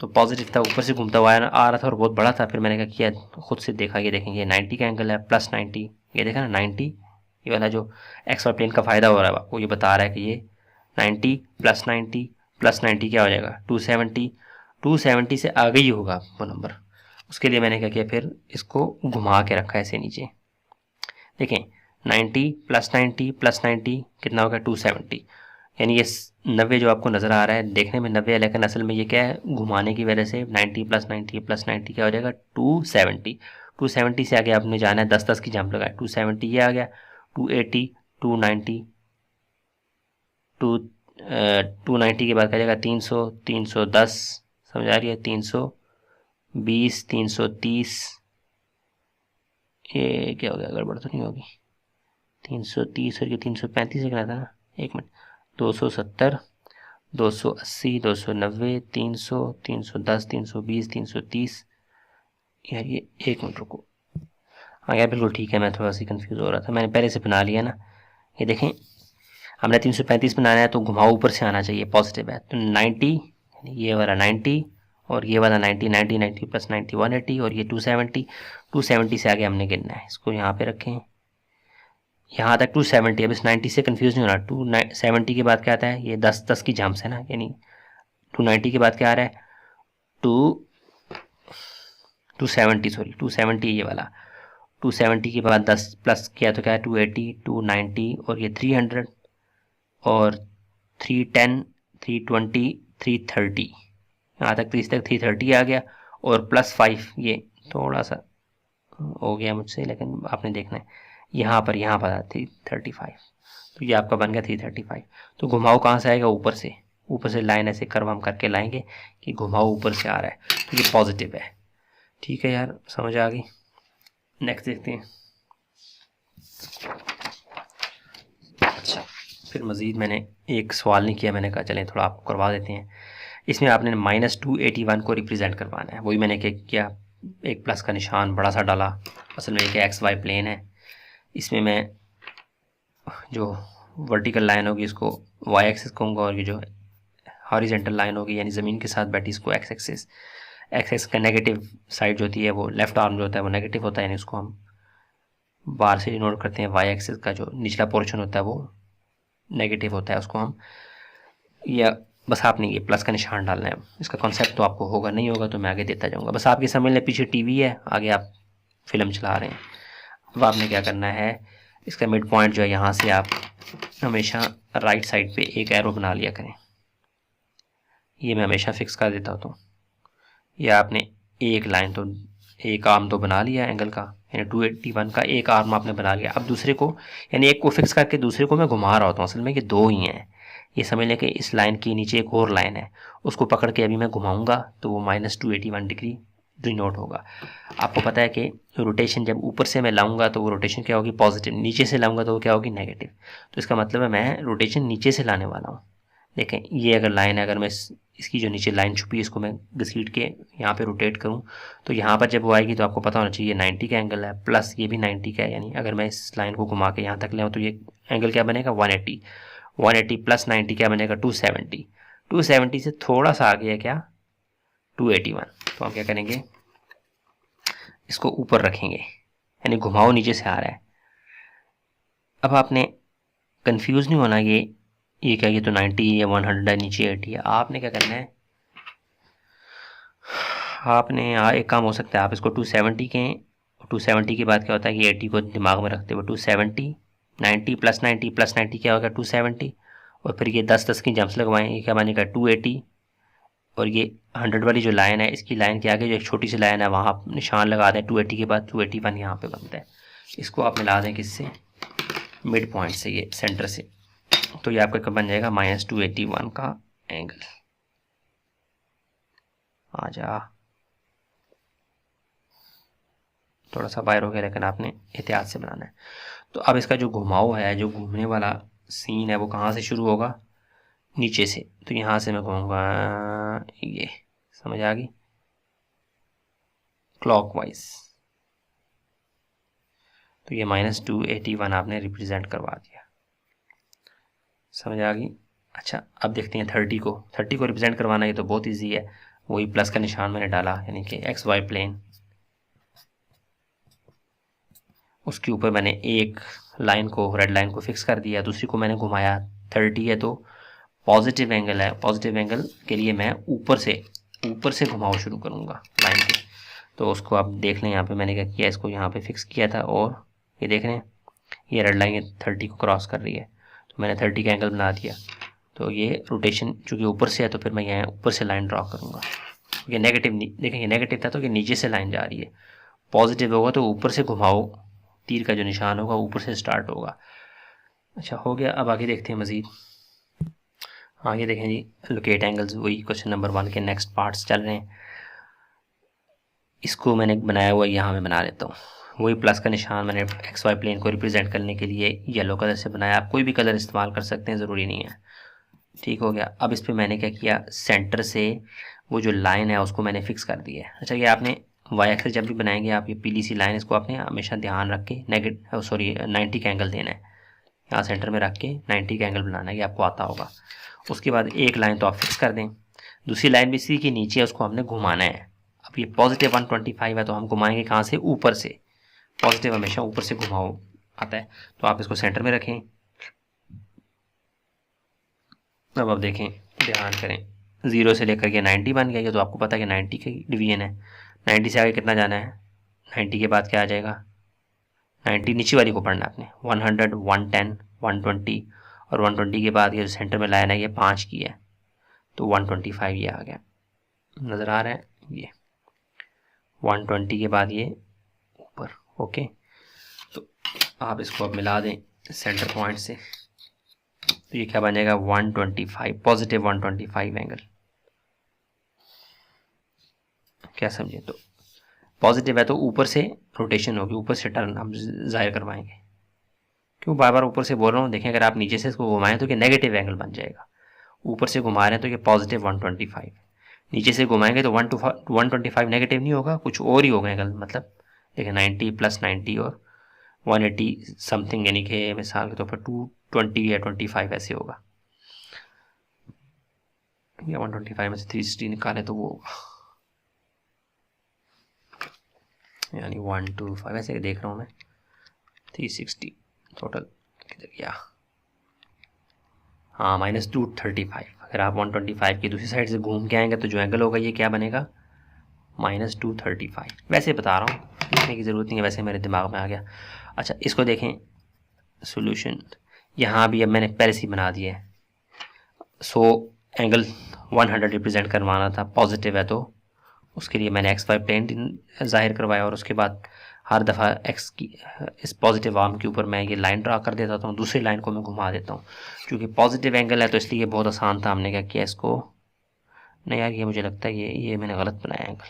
तो पॉजिटिव था ऊपर से घूमता हुआ आ रहा था और बहुत बड़ा था। फिर मैंने क्या किया, खुद से देखा, ये देखेंगे 90 का एंगल है, प्लस 90, ये देखा ना 90, ये वाला जो एक्स वाई प्लेन का फ़ायदा हो रहा है आपको, ये बता रहा है कि ये 90 प्लस 90 प्लस 90 क्या हो जाएगा, 270। 270 से आगे ही होगा वो नंबर। उसके लिए मैंने क्या किया, फिर इसको घुमा के रखा ऐसे नीचे। देखें 90 प्लस 90 प्लस 90 कितना होगा, 270। यानी ये 90 जो आपको नज़र आ रहा है देखने में 90 है, लेकिन असल में ये क्या है, घुमाने की वजह से 90 प्लस 90 प्लस 90 क्या हो जाएगा, 270। 270 से आगे आपने जाना है, 10-10 की जंप लगाए, 270 ये आ गया, 280, 290, 290 के बाद क्या जाएगा 300, 310, समझ आ रही है, 320, 330, ये क्या हो गया, गड़बड़ तो नहीं होगी, 330 और ये 335 लिखना था ना, एक मिनट, 270, 280, 290, 300, 310, 320, 330, यार ये एक मिनट रुको। हाँ यार बिल्कुल ठीक है, मैं थोड़ा सा कंफ्यूज हो रहा था, मैंने पहले से बना लिया ना। ये देखें हमने 335 बनाना है तो घुमाव ऊपर से आना चाहिए, पॉजिटिव है तो 90, ये वाला 90 और ये वाला 90, 90, 90 प्लस 90 180 और ये 270। 270 से आगे हमने गिनना है, इसको यहाँ पे रखें, यहाँ तक 270। अब इस 90 से कंफ्यूज नहीं होना, 270 के बाद क्या आता है, ये 10-10 की जंप्स है ना, यानी 290 के बाद क्या आ रहा है, 270, सॉरी 270 ये वाला, 270 के बाद 10 प्लस किया तो क्या है, 280, 290 और ये 300 और 310, 320, 330, यहाँ तक 30 तक 330 आ गया। और प्लस 5 ये थोड़ा सा हो गया मुझसे, लेकिन आपने देखना है यहाँ पर 335, तो ये आपका बन गया 335। तो घुमाव कहाँ से आएगा, ऊपर से लाइन ऐसे कर्व हम करके लाएंगे कि घुमाव ऊपर से आ रहा है, तो ये पॉजिटिव है। ठीक है यार, समझ आ गई। नेक्स्ट देखते हैं। अच्छा फिर मज़ीद मैंने एक सवाल नहीं किया, मैंने कहा चलें थोड़ा आपको करवा देते हैं। इसमें आपने -281 को रिप्रेजेंट करवाना है। वही मैंने क्या किया, एक प्लस का निशान बड़ा सा डाला। असल में एक एक्स वाई प्लेन है, इसमें मैं जो वर्टिकल लाइन होगी इसको वाई एक्सिस कहूँगा और ये जो हॉरिजेंटल लाइन होगी यानी ज़मीन के साथ बैठी इसको एक्स एक्सिस। एक्स एक्स का नेगेटिव साइड जो होती है वो लेफ्ट आर्म जो होता है वो नेगेटिव होता है, यानी उसको हम बार से नोट करते हैं। वाई एक्सिस का जो निचला पोर्शन होता है वो नेगेटिव होता है, उसको हम, या बस आपने ये प्लस का निशान डालना है। इसका कॉन्सेप्ट तो आपको होगा नहीं होगा तो मैं आगे देता जाऊँगा, बस आपके समझ लें पीछे टीवी है, आगे आप फिल्म चला रहे हैं। अब आपने क्या करना है, इसका मिड पॉइंट जो है यहाँ से आप हमेशा राइट साइड पे एक एरो बना लिया करें। ये मैं हमेशा फिक्स कर देता हूँ। तो ये आपने एक लाइन तो एक आर्म तो बना लिया एंगल का, यानी 281 का एक आर्म आपने बना लिया। अब दूसरे को, यानी एक को फिक्स करके दूसरे को मैं घुमा रहा होता हूँ, असल में ये दो ही हैं। ये समझ लें कि इस लाइन के नीचे एक और लाइन है, उसको पकड़ के अभी मैं घुमाऊंगा तो वो -281 डिग्री डिनोट होगा। आपको पता है कि रोटेशन जब ऊपर से मैं लाऊंगा तो वो रोटेशन क्या होगी, पॉजिटिव, नीचे से लाऊंगा तो वो क्या होगी, नेगेटिव। तो इसका मतलब है मैं रोटेशन नीचे से लाने वाला हूँ। देखें ये अगर लाइन है, अगर मैं इसकी जो नीचे लाइन छुपी है इसको मैं घसीट के यहाँ पे रोटेट करूँ तो यहाँ पर जब वो आएगी तो आपको पता होना चाहिए 90 का एंगल है, प्लस ये भी 90 का है। यानी अगर मैं इस लाइन को घुमा के यहाँ तक ले आऊँ तो ये एंगल क्या बनेगा, 180 प्लस 90 क्या बनेगा, 270 से थोड़ा सा आगे है क्या, 281। तो हम क्या करेंगे, इसको ऊपर रखेंगे, यानी घुमाओ नीचे से आ रहा है। अब आपने कंफ्यूज नहीं होना, ये क्या, ये तो 90 या 100 है, नीचे 80 है। आपने क्या करना है, आपने एक काम हो सकता है, आप इसको 270 के 270 के बाद क्या होता है कि 80 को दिमाग में रखते हुए 270, 90 प्लस 90 प्लस 90 क्या होगा, 270, और फिर ये 10 की जंप्स लगवाएं, ये क्या बनेगा 280। और ये 100 वाली जो लाइन है, इसकी लाइन के आगे जो एक छोटी सी लाइन है वहाँ आप निशान लगा दें 280 के बाद 281 यहाँ पे बनता है। इसको आप मिला दें किससे, मिड पॉइंट से, ये सेंटर से, तो ये आपका कब बन जाएगा, -281 का एंगल। आ जा, थोड़ा सा बाहर हो गया लेकिन आपने एहतियात से बनाना है। तो अब इसका जो घुमाव है, जो घूमने वाला सीन है, वो कहाँ से शुरू होगा, नीचे से। तो यहाँ से मैं घूमूंगा, ये समझ आ गई, क्लॉकवाइज। तो ये -281 आपने रिप्रेजेंट करवा दिया, समझ आ गई। अच्छा अब देखते हैं 30 को रिप्रेजेंट करवाना, ये तो बहुत ईजी है। वही प्लस का निशान मैंने डाला, यानी कि XY प्लेन, उसके ऊपर मैंने एक लाइन को, रेड लाइन को फिक्स कर दिया, दूसरी को मैंने घुमाया। 30 है तो पॉजिटिव एंगल है, पॉजिटिव एंगल के लिए मैं ऊपर से घुमाव शुरू करूँगा लाइन के। तो उसको आप देख लें, यहाँ पे मैंने क्या किया, इसको यहाँ पे फिक्स किया था, और ये देख रहे हैं ये रेड लाइन 30 को क्रॉस कर रही है, तो मैंने 30 का एंगल बना दिया। तो ये रोटेशन चूँकि ऊपर से है तो फिर मैं यहाँ ऊपर से लाइन ड्रॉ करूँगा। ये नेगेटिव, देखें ये नेगेटिव था तो ये नीचे से लाइन जा रही है, पॉजिटिव होगा तो ऊपर से घुमाओ, तीर का जो निशान होगा ऊपर से स्टार्ट होगा। अच्छा हो गया, अब आगे देखते हैं मज़ीद। हाँ ये देखें जी, लोकेट एंगल्स, वही क्वेश्चन नंबर 1 के नेक्स्ट पार्ट्स चल रहे हैं। इसको मैंने बनाया हुआ यहाँ मैं बना लेता हूँ। वही प्लस का निशान मैंने XY प्लेन को रिप्रेजेंट करने के लिए येलो कलर से बनाया। आप कोई भी कलर इस्तेमाल कर सकते हैं, ज़रूरी नहीं है। ठीक हो गया। अब इस पर मैंने क्या किया, सेंटर से वो जो लाइन है उसको मैंने फिक्स कर दिया है। अच्छा ये आपने वाई एक्सिस जब भी बनाएंगे आप, ये पीली सी लाइन, इसको आपने हमेशा ध्यान रख के 90 का एंगल देना है, यहाँ सेंटर में रख के 90 का एंगल बनाना है, ये आपको आता होगा। उसके बाद एक लाइन तो आप फिक्स कर दें, दूसरी लाइन भी इसी के नीचे है, उसको हमने घुमाना है। अब ये +125 है तो हम घुमाएंगे कहाँ से, ऊपर से। पॉजिटिव हमेशा ऊपर से घुमाओ आता है, तो आप इसको सेंटर में रखें। अब देखें, ध्यान करें, 0 से लेकर के 90 बन गया, ये तो आपको पता है कि 90 की डिवीजन है। 90 से आगे कितना जाना है, 90 के बाद क्या आ जाएगा, 90 नीचे वाली को पढ़ना आपने, 100, 110, 120, और 120 के बाद ये सेंटर में लाइन है ये 5 की है, तो 125 ये आ गया, नज़र आ रहा है। ये 120 के बाद ये ऊपर, ओके। तो आप इसको अब मिला दें सेंटर पॉइंट से, तो ये क्या बन जाएगा, 125, +125 एंगल। क्या समझे, तो पॉजिटिव है तो ऊपर से रोटेशन होगी, ऊपर से टर्न हम जाहिर करवाएंगे। क्यों बार बार ऊपर से बोल रहा हूँ, देखें अगर आप नीचे से इसको घुमाएं तो ये नेगेटिव एंगल बन जाएगा। ऊपर से घुमा रहे हैं तो ये +125, नीचे से घुमाएंगे तो 125 नेगेटिव नहीं होगा, कुछ और ही होगा एंगल। मतलब देखिए 90 + 90 और 180 समथिंग, यानी कि मिसाल के तौर पर 220 या 25 ऐसे होगा, या 125 में से 360 निकाले तो वो होगा, यानी 125 ऐसे देख रहा हूँ मैं, 360 टोटल किधर गया, हाँ -235। अगर आप 125 की दूसरी साइड से घूम के आएंगे तो जो एंगल होगा ये क्या बनेगा, -235। वैसे बता रहा हूँ, लिखने की ज़रूरत नहीं है, वैसे मेरे दिमाग में आ गया। अच्छा, इसको देखें सॉल्यूशन, यहाँ भी अब मैंने पहले से ही बना दिया है। सो एंगल 100 रिप्रेजेंट करवाना था, पॉजिटिव है, तो उसके लिए मैंने एक्स वाई प्लेन जाहिर करवाया, और उसके बाद हर दफ़ा एक्स की इस पॉजिटिव आर्म के ऊपर मैं ये लाइन ड्रा कर देता हूँ, दूसरी लाइन को मैं घुमा देता हूँ। क्योंकि पॉजिटिव एंगल है तो इसलिए बहुत आसान था। हमने क्या किया इसको, नहीं यार ये मुझे लगता है ये मैंने गलत बनाया एंगल,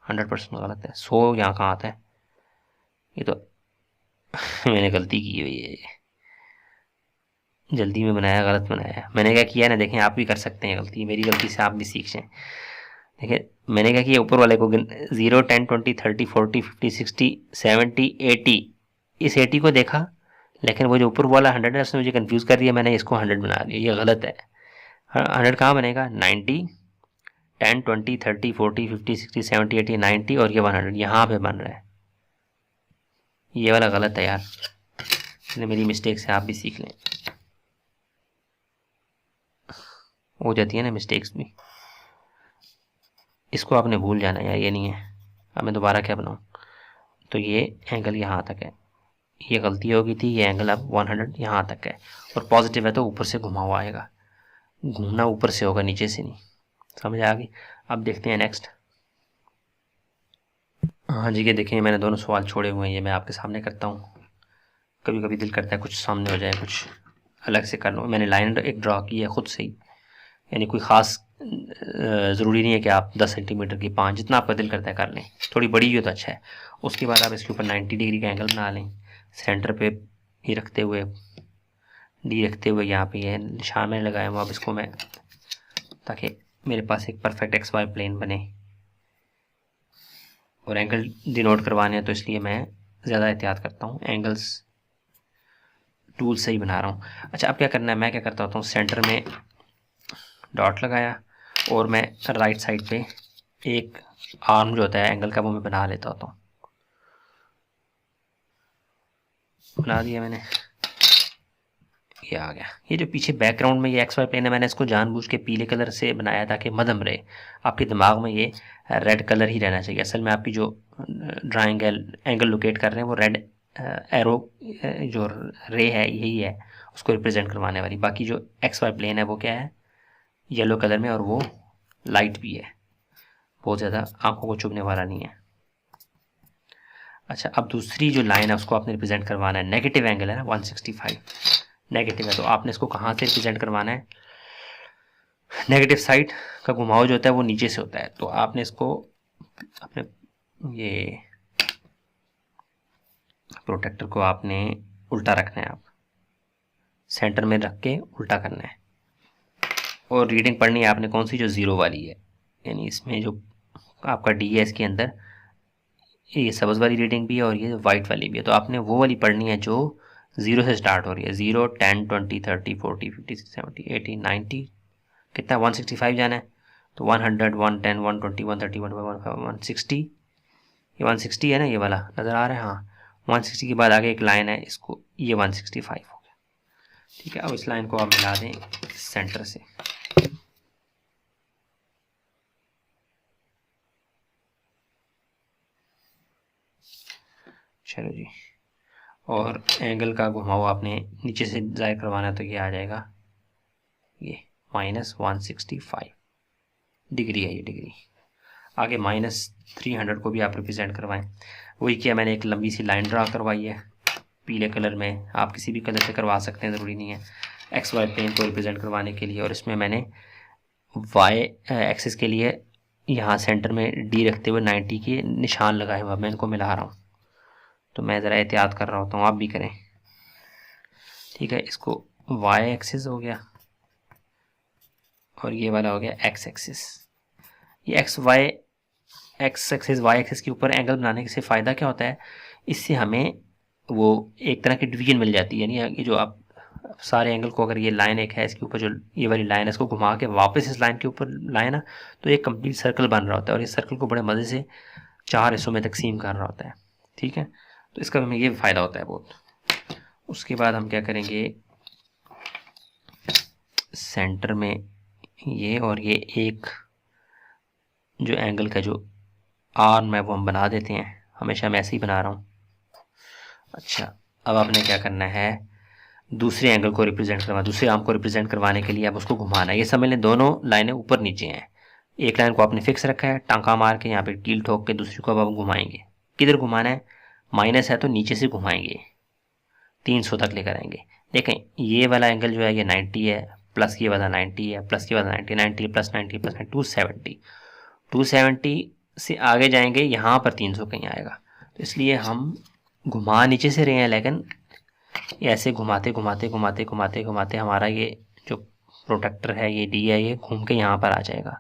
100% गलत है। 100 यहाँ कहाँ आता है, ये तो मैंने गलती की हुई है, जल्दी में बनाया, गलत बनाया। मैंने क्या किया ना, देखें आप भी कर सकते हैं गलती, मेरी गलती से आप भी सीख जाएं। देखिए मैंने क्या किया, ऊपर वाले को 0, 10, 20, 30, 40, 50, 60, 70, 80, इस 80 को देखा, लेकिन वो जो ऊपर वाला 100 है उसने मुझे कंफ्यूज कर दिया, मैंने इसको 100 बना दिया, ये गलत है। 100 कहाँ बनेगा, 90, 10, 20, 30, 40, 50, 60, 70, 80, 90, और ये 100 यहाँ पे बन रहा है, ये वाला गलत है यार। इसलिए मेरी मिस्टेक से आप भी सीख लें, हो जाती है ना मिस्टेक्स भी, इसको आपने भूल जाना यार, ये नहीं है। अब मैं दोबारा क्या बनाऊँ, तो ये एंगल यहाँ तक है, ये गलती हो गई थी, ये एंगल अब 100 यहाँ तक है, और पॉजिटिव है तो ऊपर से घुमा हुआ आएगा, घूमना ऊपर से होगा, नीचे से नहीं। समझ आ गई। अब देखते हैं नेक्स्ट। हाँ जी, ये देखें मैंने दोनों सवाल छोड़े हुए हैं, ये मैं आपके सामने करता हूँ। कभी कभी दिल करता है कुछ सामने हो जाए, कुछ अलग से कर लूँ। मैंने लाइन एक ड्रा की है खुद से ही, यानी कोई ख़ास ज़रूरी नहीं है कि आप 10 सेंटीमीटर की 5, जितना आपका दिल करता है कर लें, थोड़ी बड़ी हो तो अच्छा है। उसके बाद आप इसके ऊपर 90 डिग्री का एंगल बना लें, सेंटर पे ही रखते हुए, डी रखते हुए, यहाँ पे ये निशान मैंने लगाया हुआ। अब इसको मैं, ताकि मेरे पास एक परफेक्ट एक्स वाई प्लेन बने, और एंगल डिनोट करवाने हैं तो इसलिए मैं ज़्यादा एहतियात करता हूँ, एंगल्स टूल से ही बना रहा हूँ। अच्छा, अब क्या करना है, मैं क्या करता होता हूँ, सेंटर में डॉट लगाया, और मैं राइट साइड पे एक आर्म जो होता है एंगल का वो मैं बना लेता होता हूँ। बना दिया मैंने, ये आ गया। ये जो पीछे बैकग्राउंड में ये एक्स वाई प्लेन है, मैंने इसको जानबूझ के पीले कलर से बनाया ताकि मदम रहे, आपके दिमाग में ये रेड कलर ही रहना चाहिए। असल में आपकी जो ड्राइंग एंगल लोकेट कर रहे हैं वो रेड एरो जो रे है यही है, उसको रिप्रेजेंट करवाने वाली। बाकी जो एक्स वाई प्लेन है वो क्या है, येलो कलर में, और वो लाइट भी है, बहुत ज़्यादा आंखों को चुभने वाला नहीं है। अच्छा, अब दूसरी जो लाइन है उसको आपने रिप्रेजेंट करवाना है, नेगेटिव एंगल है ना 165, नेगेटिव है तो आपने इसको कहाँ से रिप्रेजेंट करवाना है, नेगेटिव साइड का घुमाव जो होता है वो नीचे से होता है, तो आपने इसको अपने ये प्रोटेक्टर को आपने उल्टा रखना है, आप सेंटर में रख के उल्टा करना है, और रीडिंग पढ़नी है आपने कौन सी, जो ज़ीरो वाली है, यानी इसमें जो आपका डी है इसके अंदर ये सब्ज़ वाली रीडिंग भी है और ये वाइट वाली भी है, तो आपने वो वाली पढ़नी है जो 0 से स्टार्ट हो रही है। 0, 10, 20, 30, 40, 50, 70, 80, 90, कितना 165 जाना है, तो 100, 110, 120, 130, 115, 160, ये 160 है ना, ये वाला नज़र आ रहा है, हाँ 160 के बाद आगे एक लाइन है, इसको ये 165 हो गया। ठीक है, अब इस लाइन को आप मिला दें सेंटर से, चलो जी, और एंगल का घुमाव आपने नीचे से जाहिर करवाना है तो ये आ जाएगा, ये -165 डिग्री है, ये डिग्री। आगे -300 को भी आप रिप्रेजेंट करवाएं, वही किया मैंने, एक लंबी सी लाइन ड्रा करवाई है पीले कलर में, आप किसी भी कलर से करवा सकते हैं, ज़रूरी नहीं है, एक्स वाई प्लेन को रिप्रेजेंट करवाने के लिए। और इसमें मैंने वाई एक्सिस के लिए यहाँ सेंटर में डी रखते हुए 90 के निशान लगाए हुआ, मैं इनको मिला रहा हूँ, तो मैं ज़रा एहतियात कर रहा होता हूँ, आप भी करें। ठीक है, इसको वाई एक्सिस हो गया और ये वाला हो गया एक्स एक्सिस। ये एक्स एक्सिस वाई एक्सिस के ऊपर एंगल बनाने से फ़ायदा क्या होता है, इससे हमें वो एक तरह की डिवीजन मिल जाती है, यानी ये जो आप सारे एंगल को, अगर ये लाइन एक है इसके ऊपर जो ये वाली लाइन है, इसको घुमा के वापस इस लाइन के ऊपर लाए ना, तो एक कंप्लीट सर्कल बन रहा होता है, और इस सर्कल को बड़े मज़े से 4 हिस्सों में तकसीम कर रहा होता है। ठीक है, तो इसका हमें ये फ़ायदा होता है बहुत। उसके बाद हम क्या करेंगे, सेंटर में ये और ये एक जो एंगल का जो आर्म में वो हम बना देते हैं, हमेशा मैं ऐसे ही बना रहा हूँ। अच्छा, अब आपने क्या करना है, दूसरे एंगल को रिप्रेजेंट करवाना, दूसरे आर्म को रिप्रेजेंट करवाने के लिए आप उसको घुमाना है। ये समझ लें दोनों लाइनें ऊपर नीचे हैं, एक लाइन को आपने फिक्स रखा है, टांका मार के यहाँ पे कील ठोक के, दूसरी को अब आप घुमाएंगे। किधर घुमाना है, माइनस है तो नीचे से घुमाएंगे, 300 तक लेकर आएंगे। देखें ये वाला एंगल जो है ये 90 है, प्लस ये वाला 90 है, प्लस ये वाला 90, 90 प्लस 90 प्लस 90 270, 270 से आगे जाएंगे, यहाँ पर 300 कहीं आएगा। तो इसलिए हम घुमा नीचे से रहे हैं, लेकिन ऐसे घुमाते घुमाते घुमाते घुमाते घुमाते हमारा ये जो प्रोटेक्टर है, ये डी है, ये घूम के यहाँ पर आ जाएगा।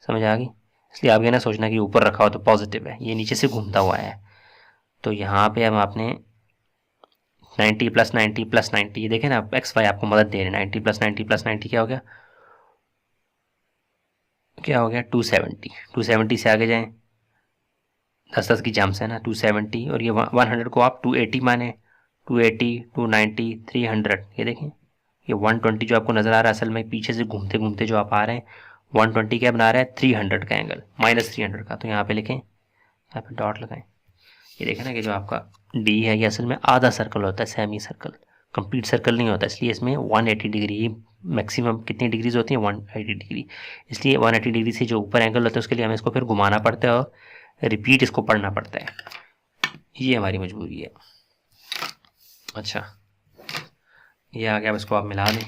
समझ आ गई? इसलिए आप ये ना सोचना कि ऊपर रखा हो तो पॉजिटिव है, ये नीचे से घूमता हुआ है। तो यहाँ पे अब आपने 90 प्लस 90 प्लस 90, ये देखें ना एक्स वाई आपको मदद दे रहे हैं। 90 प्लस 90 प्लस 90 क्या हो गया, क्या हो गया 270। 270 से आगे जाएं, 10-10 की जम्प्स है ना, 270, और ये 100 को आप 280 माने, 280 290 300। ये देखें ये 120 जो आपको नज़र आ रहा है, असल में पीछे से घूमते घूमते जो आप आ रहे हैं, 120 क्या बना रहा है, 300 का एंगल, माइनस 300 का। तो यहाँ पे लिखें, यहाँ पे डॉट लगाएं। ये देखें ना कि जो आपका डी है ये असल में आधा सर्कल होता है, सेमी सर्कल, कंप्लीट सर्कल नहीं होता। इसलिए इसमें 180 डिग्री ही मैक्सिमम कितनी डिग्रीज होती हैं, 180 डिग्री। इसलिए 180 डिग्री से जो ऊपर एंगल होता है उसके लिए हमें इसको फिर घुमाना पड़ता है और रिपीट इसको पढ़ना पड़ता है। ये हमारी मजबूरी है। अच्छा, ये आ गया, अब इसको आप मिला दें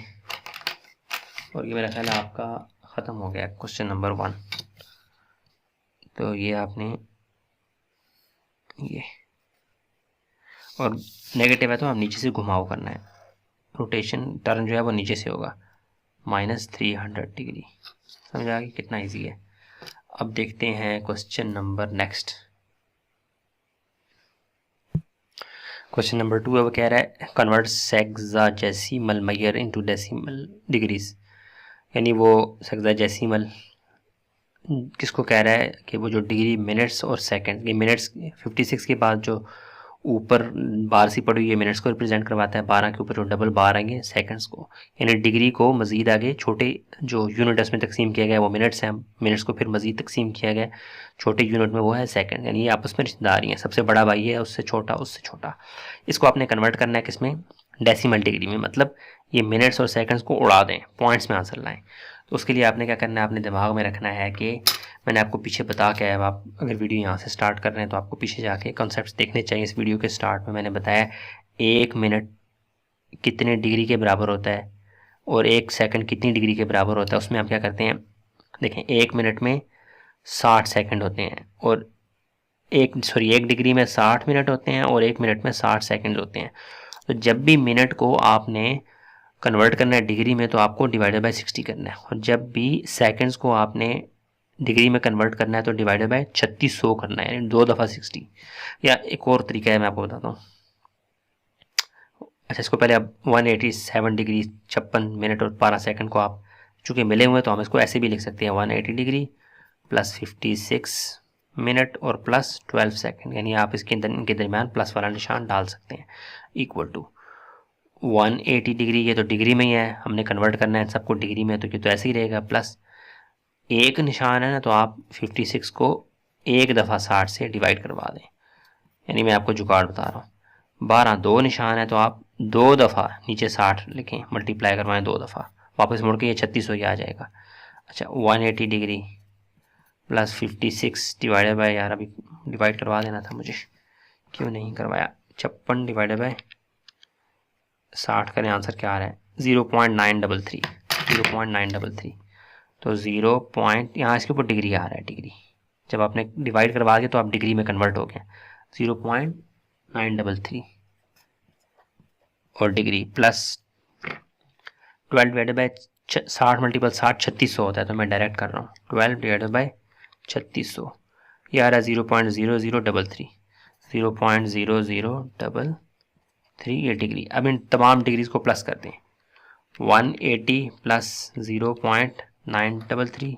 और ये मेरा ख्याल है आपका ख़त्म हो गया क्वेश्चन नंबर 1। तो ये आपने ये, और नेगेटिव है तो हम नीचे से घुमाव करना है, रोटेशन टर्न जो है वो नीचे से होगा, -300 डिग्री। समझ आ गई कितना इजी है। अब देखते हैं question number next. Question number 2 अब कह रहा है convert sexagesimal measure into decimal degrees, यानी वो सेक्साजेसिमल किसको कह रहा है कि वो जो डिग्री मिनट्स और सेकंड, ये मिनट्स 56 के बाद जो ऊपर बार सी पड़ी हुई है मिनट्स को रिप्रेजेंट करवाता है, 12 के ऊपर जो डबल बार आएंगे सेकंड्स को, यानी डिग्री को मजीद आगे छोटे जो यूनिट इसमें तकसीम किया गया वो मिनट्स हैं, मिनट्स को फिर मजीद तकसीम किया गया छोटे यूनिट में, वो है सेकंड। यानी ये आपस में रिश्तेदारी हैं, सबसे बड़ा भाई है उससे छोटा उससे छोटा। इसको आपने कन्वर्ट करना है किसमें, डेसिमल डिग्री में, मतलब ये मिनट्स और सेकंड्स को उड़ा दें, पॉइंट्स में आंसर लाएं। तो उसके लिए आपने क्या करना है, आपने दिमाग में रखना है कि मैंने आपको पीछे बता के आया, आप अगर वीडियो यहाँ से स्टार्ट कर रहे हैं तो आपको पीछे जाके कॉन्सेप्ट्स देखने चाहिए। इस वीडियो के स्टार्ट में मैंने बताया 1 मिनट कितने डिग्री के बराबर होता है और 1 सेकंड कितनी डिग्री के बराबर होता है। उसमें आप क्या करते हैं, देखें 1 मिनट में 60 सेकंड होते हैं, और 1 डिग्री में 60 मिनट होते हैं और 1 मिनट में 60 सेकंड होते हैं। तो जब भी मिनट को आपने कन्वर्ट करना है डिग्री में तो आपको डिवाइडेड बाय 60 करना है, और जब भी सेकंड्स को आपने डिग्री में कन्वर्ट करना है तो डिवाइडेड बाय 3600 करना है, यानी 2 दफ़ा 60। या एक और तरीका है, मैं आपको बताता हूँ। अच्छा, इसको पहले आप 187 डिग्री 56 मिनट और 12 सेकंड को आप चूँकि मिले हुए हैं तो हम इसको ऐसे भी लिख सकते हैं, 180 डिग्री प्लस 56 मिनट और प्लस 12 सेकंड, यानी आप इसके इनके दरमियान प्लस वाला निशान डाल सकते हैं, इक्वल टू 180 डिग्री, ये तो डिग्री में ही है, हमने कन्वर्ट करना है सबको डिग्री में, तो ये तो ऐसे ही रहेगा, प्लस एक निशान है ना, तो आप 56 को एक दफ़ा 60 से डिवाइड करवा दें, यानी मैं आपको जुगाड़ बता रहा हूँ। 12 दो निशान है तो आप 2 दफ़ा नीचे 60 लिखें, मल्टीप्लाई करवाएं 2 दफ़ा, वापस मुड़ के ये 3600 आ जाएगा। अच्छा, 180 डिग्री प्लस 56 डिवाइडेड बाय, यार अभी डिवाइड करवा देना था मुझे, क्यों नहीं करवाया, 56 डिवाइडेड बाय 60 करें, आंसर क्या आ रहा है 0.933, 0.933। तो 0 पॉइंट, यहाँ इसके ऊपर डिग्री आ रहा है, डिग्री जब आपने डिवाइड करवा दिया तो आप डिग्री में कन्वर्ट हो गए, 0.933 और degree plus 12 divided by 60 multiple 60 3600 होता है, तो मैं डायरेक्ट कर रहा हूँ 12 डिवाइडेड बाय 3600, ये आ रहा है 0.0033, 0.0033 ये डिग्री। अब इन तमाम डिग्रीज को प्लस कर दें, 180 प्लस 0.933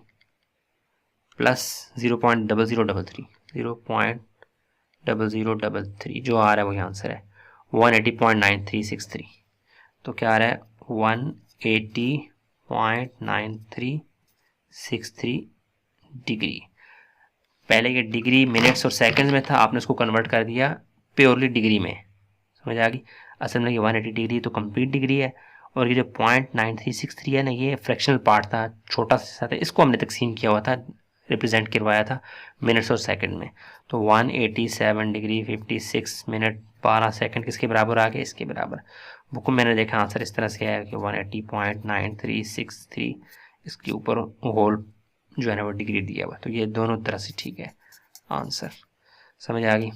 प्लस 0.0033, 0.0033 जो आ रहा है वही आंसर है 180.9363। तो क्या आ रहा है 180.9363 डिग्री। पहले ये डिग्री मिनट्स और सेकंड्स में था, आपने उसको कन्वर्ट कर दिया प्योरली डिग्री में, समझ आ गई। असल में ये 180 डिग्री तो कंप्लीट डिग्री है, और ये जो 0.9363 है ना, ये फ्रैक्शनल पार्ट था, छोटा सा था, इसको हमने तकसीम किया हुआ था, रिप्रेजेंट करवाया था मिनट्स और सेकंड में। तो 187 डिग्री 56 मिनट 12 सेकंड किसके बराबर आ गए, इसके बराबर। बुक में मैंने देखा आंसर इस तरह से आया कि 180.9363, इसके ऊपर होल जो है ना वो डिग्री दिया हुआ, तो ये दोनों तरह से ठीक है आंसर, समझ आ गई।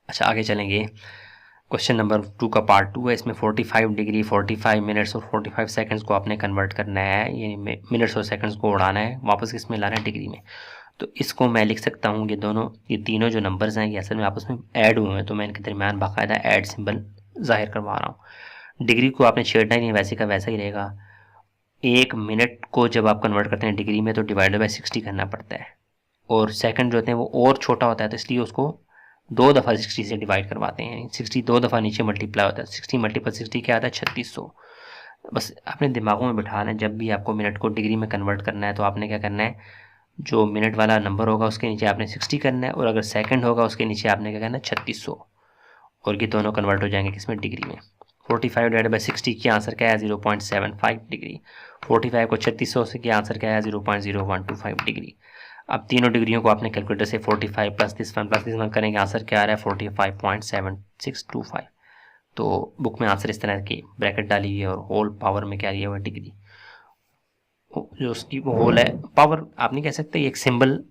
अच्छा आगे चलेंगे, क्वेश्चन नंबर 2 का पार्ट 2 है। इसमें 45 डिग्री 45 मिनट्स और 45 सेकंड्स को आपने कन्वर्ट करना है, यानी मिनट्स और सेकंड्स को उड़ाना है, वापस किस में लाना है, डिग्री में। तो इसको मैं लिख सकता हूँ, ये तीनों जो नंबर्स हैं ये असल में आपस में ऐड हुए हैं, तो मैं इनके दरमियान बाकायदा ऐड सिंबल जाहिर करवा रहा हूँ। डिग्री को आपने छेड़ना ही नहीं, वैसे का वैसा ही रहेगा। 1 मिनट को जब आप कन्वर्ट करते हैं डिग्री में तो डिवाइडेड बाई 60 करना पड़ता है, और सेकंड जो होते हैं वो और छोटा होता है, तो इसलिए उसको 2 दफ़ा 60 से डिवाइड करवाते हैं। 60 2 दफ़ा नीचे मल्टीप्लाई होता है, 60 मल्टीपल 60 क्या आता है, 3600। बस अपने दिमागों में बिठा लें, जब भी आपको मिनट को डिग्री में कन्वर्ट करना है तो आपने क्या करना है, जो मिनट वाला नंबर होगा उसके नीचे आपने 60 करना है, और अगर सेकंड होगा उसके नीचे आपने क्या करना है, 3600, और ये दोनों कन्वर्ट हो जाएंगे किसमें, डिग्री में। 45 डिवाइडेड बाई 60 की आंसर क्या है, 0.75 डिग्री। 45 को 3600 से किया आंसर क्या है, 0.0125 डिग्री। अब तीनों डिग्रियों को आपने कैलकुलेटर से 45 प्लस दिस वन करेंगे, आंसर क्या आ रहा है, 45.7625। तो बुक में आंसर इस तरह की ब्रैकेट डाली हुई है, और होल पावर में क्या लिया हुआ है, डिग्री। जो उसकी वो होल है, पावर आप नहीं कह सकते, एक सिंबल